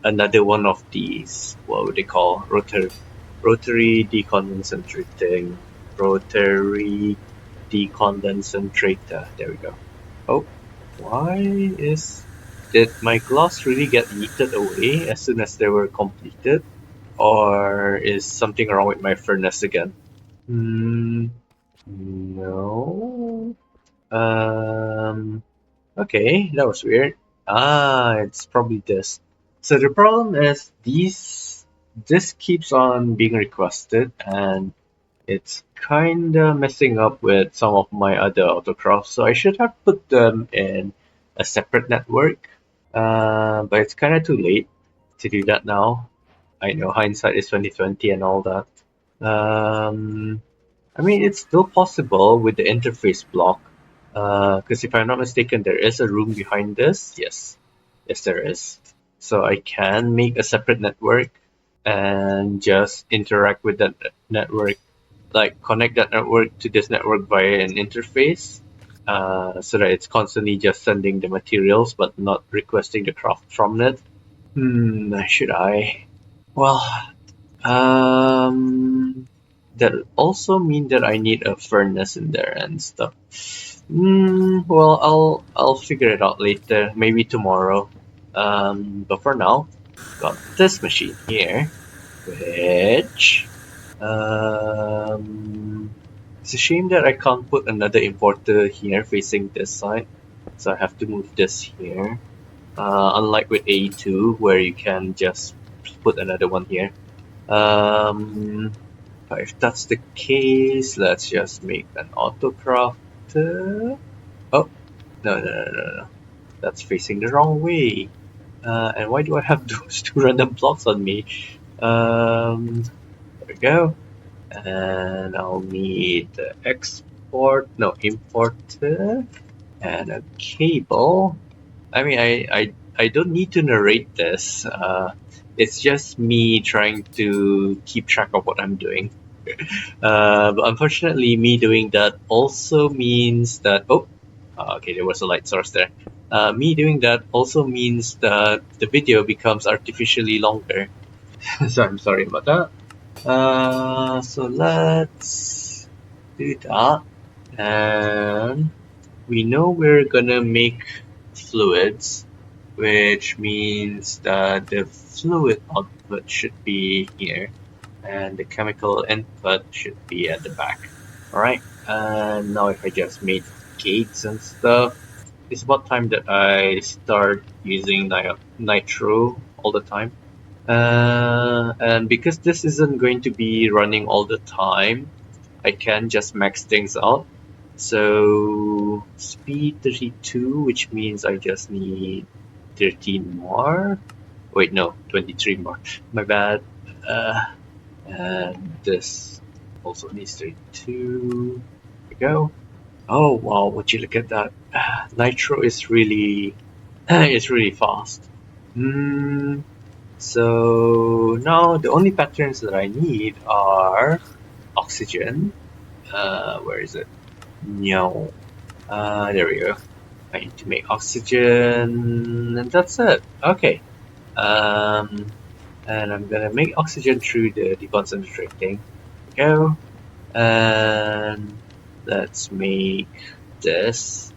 another one of these. What would they call rotary decondensating rotary decondensator. There we go. Oh, why did my gloss really get yeeted away as soon as they were completed, or is something wrong with my furnace again? No. Okay, that was weird. It's probably this. So the problem is this keeps on being requested, and it's kinda messing up with some of my other autocrops. So I should have put them in a separate network. But it's kinda too late to do that now. I know hindsight is 2020 and all that. I mean, it's still possible with the interface block. Because if I'm not mistaken, there is a room behind this. Yes, there is. So I can make a separate network and just interact with that network, like connect that network to this network via an interface, so that it's constantly just sending the materials but not requesting the craft from it. Should I? Well, that also mean that I need a furnace in there and stuff. Well, I'll figure it out later, maybe tomorrow. But for now, got this machine here, which it's a shame that I can't put another importer here facing this side, so I have to move this here. Unlike with A2, where you can just put another one here. But if that's the case, let's just make an autocrafter. Oh, no. That's facing the wrong way. And why do I have those two random blocks on me? There we go. And I'll need the importer and a cable. I mean, I don't need to narrate this. It's just me trying to keep track of what I'm doing. But unfortunately, me doing that also means that okay, there was a light source there. Me doing that also means that the video becomes artificially longer. So I'm sorry about that. So let's do that, and we know we're gonna make fluids, which means that the fluid output should be here and the chemical input should be at the back. Alright, and now if I just made gates and stuff, it's about time that I start using nitro all the time. And because this isn't going to be running all the time, I can just max things out. So speed 32, which means I just need 13 more. Wait, no, 23 more. My bad. And this also needs 32. There we go. Oh wow, would you look at that? Nitro is really, it's really fast. So now the only patterns that I need are oxygen. Where is it? No. There we go. I need to make oxygen, and that's it. Okay. And I'm gonna make oxygen through the deconcentrating. Go. And let's make this.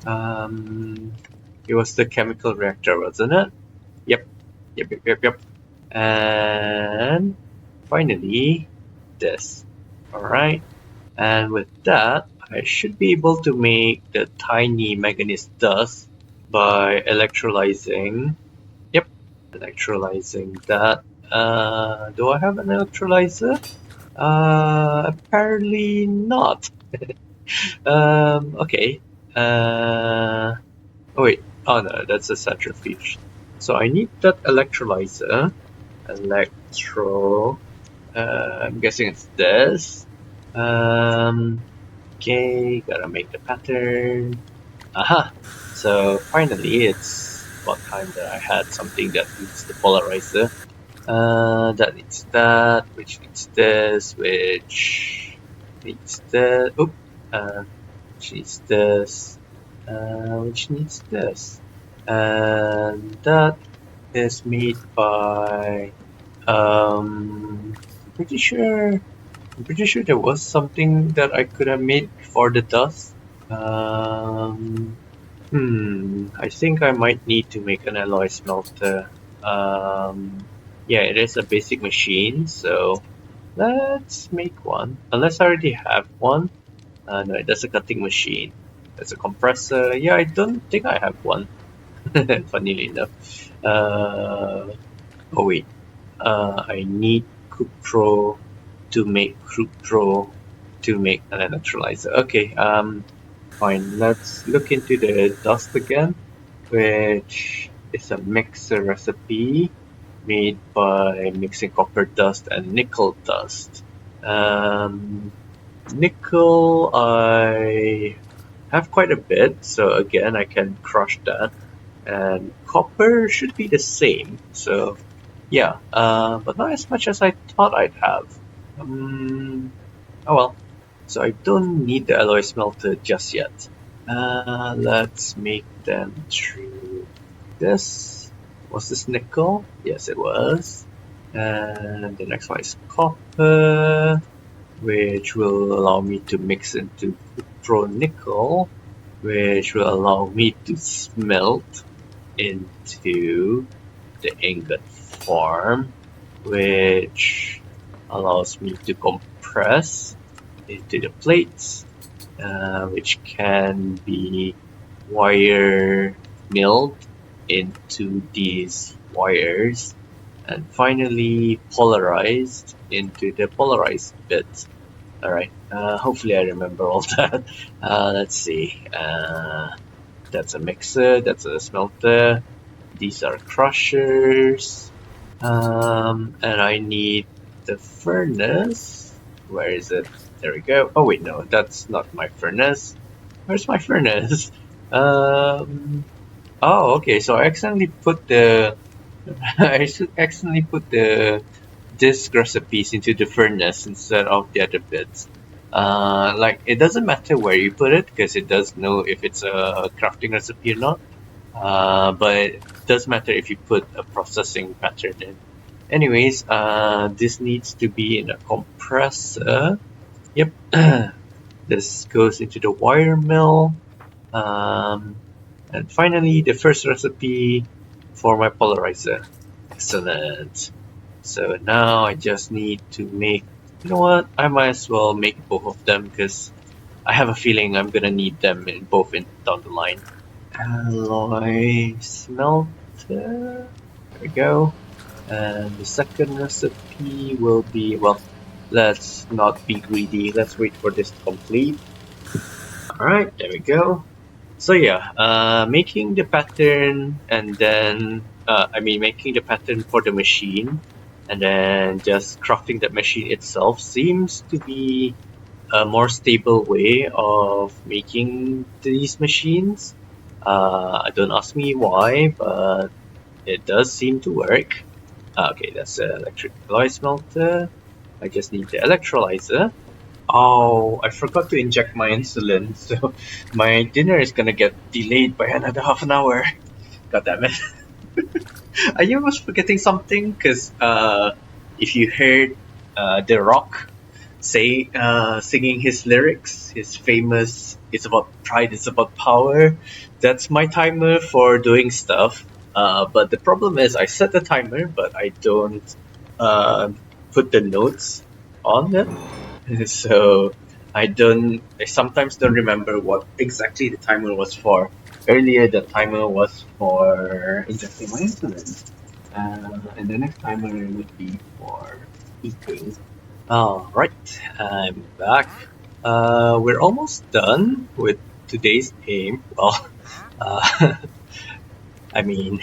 It was the chemical reactor, wasn't it? Yep. Yep. And finally, this. Alright. And with that, I should be able to make the tiny manganese dust by electrolyzing. Yep, electrolyzing that. Do I have an electrolyzer? Apparently not. Okay. Oh wait. Oh no, that's a centrifuge. So I need that electrolyzer. I'm guessing it's this. Okay, gotta make the pattern. Aha! So finally, it's about time that I had something that needs the polarizer. That needs that, which needs this, which needs that. Which needs this, which needs this, and that is made by. Pretty sure. I'm pretty sure there was something that I could have made for the dust. I think I might need to make an alloy smelter. Yeah, it is a basic machine, so let's make one. Unless I already have one. No, that's a cutting machine. That's a compressor. Yeah, I don't think I have one. Funnily enough. Oh wait. I need Cupro to make Cupro to make an electrolyzer. Okay, fine. Let's look into the dust again, which is a mixer recipe made by mixing copper dust and nickel dust. Nickel, I have quite a bit, so again, I can crush that. And copper should be the same, so yeah, but not as much as I thought I'd have. Oh well. So I don't need the alloy smelter just yet. Let's make them through this. Was this nickel? Yes, it was. And the next one is copper, which will allow me to mix into pro nickel, which will allow me to smelt into the ingot form, which allows me to compress into the plates, which can be wire milled into these wires, and finally polarized into the polarized bits. Alright, hopefully I remember all that. Let's see. That's a mixer, that's a smelter, these are crushers. And I need the furnace. Where is it? There we go. Oh wait, no, that's not my furnace. Where's my furnace? Oh, okay. So I accidentally put the accidentally put the disk recipes into the furnace instead of the other bits. Like it doesn't matter where you put it because it does know if it's a crafting recipe or not. But it does matter if you put a processing pattern in. Anyways, this needs to be in a compressor. Yep. This goes into the wire mill. And finally, the first recipe for my polarizer. Excellent. So now I just need to make, you know what, I might as well make both of them because I have a feeling I'm gonna need them down the line. Alloy smelter, there we go. And the second recipe will be, well, let's not be greedy, let's wait for this to complete. Alright, there we go. So yeah, making the pattern and then, making the pattern for the machine and then just crafting that machine itself seems to be a more stable way of making these machines. Don't ask me why, but it does seem to work. Okay, that's the electric alloy smelter. I just need the electrolyzer. Oh, I forgot to inject my insulin, so my dinner is gonna get delayed by another half an hour. God damn it. I was forgetting something because if you heard The Rock singing his lyrics, his famous "It's about pride, it's about power," that's my timer for doing stuff. But the problem is I set the timer, but I don't put the notes on it. So I sometimes don't remember what exactly the timer was for. Earlier the timer was for injecting my insulin. And the next timer would be for eating. Alright, I'm back. We're almost done with today's aim. Well, uh, I mean,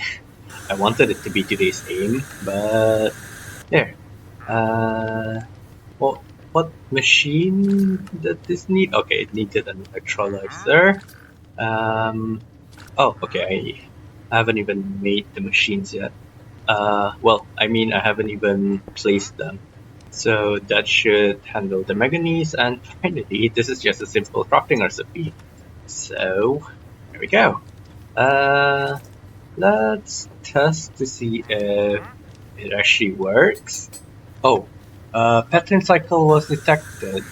I wanted it to be today's aim, but there. Well, what machine did this need? Okay, it needed an electrolyzer. Oh, okay, I haven't even made the machines yet. I haven't even placed them. So that should handle the manganese, and finally, this is just a simple crafting recipe. So, here we go. Let's test to see if it actually works. Oh, pattern cycle was detected.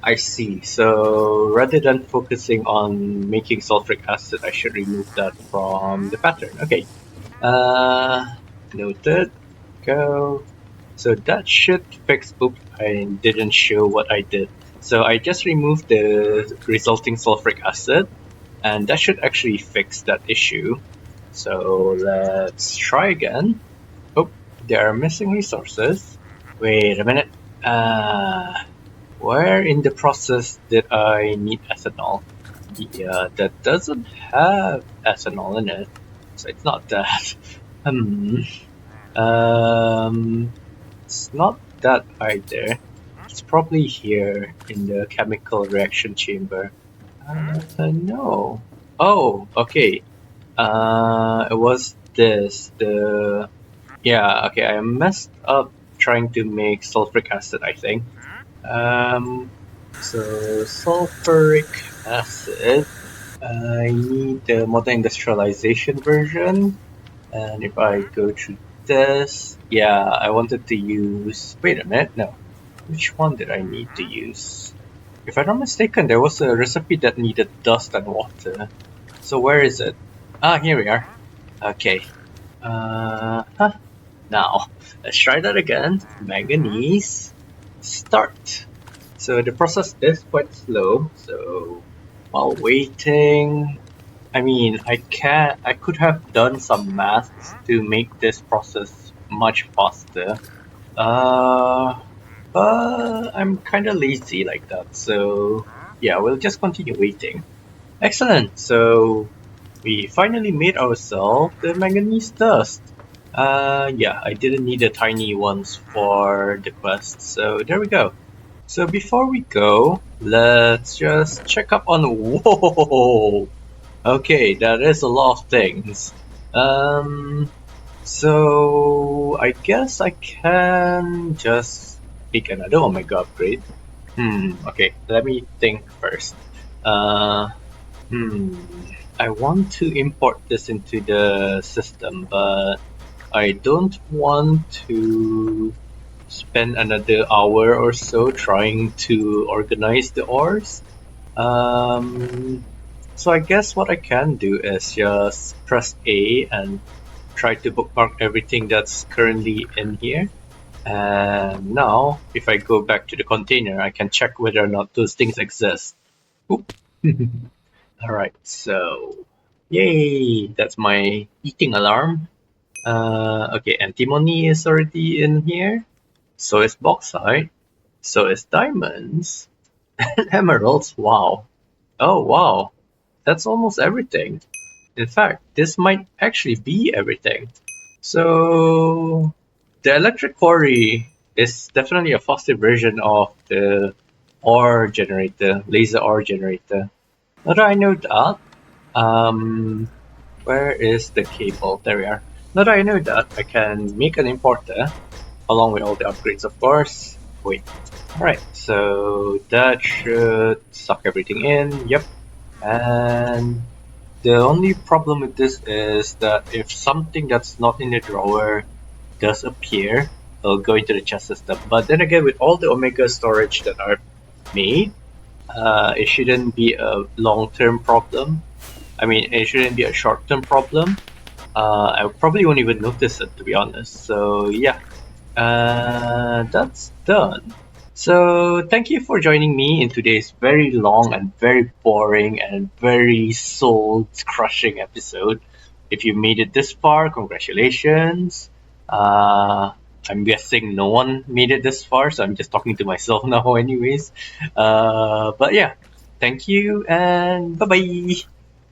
I see. So rather than focusing on making sulfuric acid, I should remove that from the pattern. Okay. Noted. Go. So that should fix. Oops, I didn't show what I did. So I just removed the resulting sulfuric acid, and that should actually fix that issue. So let's try again. Oh, there are missing resources. Wait a minute. Where in the process did I need ethanol? Yeah, that doesn't have ethanol in it, so it's not that. It's not that either. It's probably here in the chemical reaction chamber. No. Oh, okay. It was this. Yeah, okay, I messed up trying to make sulfuric acid, I think. So sulfuric acid, I need the modern industrialization version, and if I go through this, yeah, I wanted to use, wait a minute, no, which one did I need to use? If I'm not mistaken, there was a recipe that needed dust and water. So where is it? Ah, here we are. Okay. Now, let's try that again. Manganese. Start. So the process is quite slow, so while waiting, I could have done some math to make this process much faster. But I'm kinda lazy like that, so yeah, we'll just continue waiting. Excellent, so we finally made ourselves the manganese dust. Yeah, I didn't need the tiny ones for the quest, so there we go. So before we go, let's just check up on. Whoa! Okay, that is a lot of things. Um, so I guess I can just pick another Omega upgrade. Okay, let me think first. Uh, hmm, I want to import this into the system, but I don't want to spend another hour or so trying to organize the ores. Um, so I guess what I can do is just press A and try to bookmark everything that's currently in here. And now, if I go back to the container, I can check whether or not those things exist. Oop. Alright, so yay! That's my eating alarm. Okay, antimony is already in here. So is bauxite. So is diamonds. Emeralds, wow. Oh wow, that's almost everything. In fact, this might actually be everything. So the electric quarry is definitely a faster version of the ore generator, laser ore generator. Now that I know that, um, where is the cable? There we are. Now that I know that, I can make an importer along with all the upgrades, of course. Wait. Alright, so that should suck everything in. Yep. And the only problem with this is that if something that's not in the drawer does appear, it'll go into the chest system. But then again, with all the Omega storage that I've made, it shouldn't be a long-term problem. I mean, it shouldn't be a short-term problem. I probably won't even notice it, to be honest. So yeah, that's done. So thank you for joining me in today's very long and very boring and very soul-crushing episode. If you made it this far, congratulations. Uh, I'm guessing no one made it this far, so I'm just talking to myself now, anyways. But yeah, thank you and bye bye.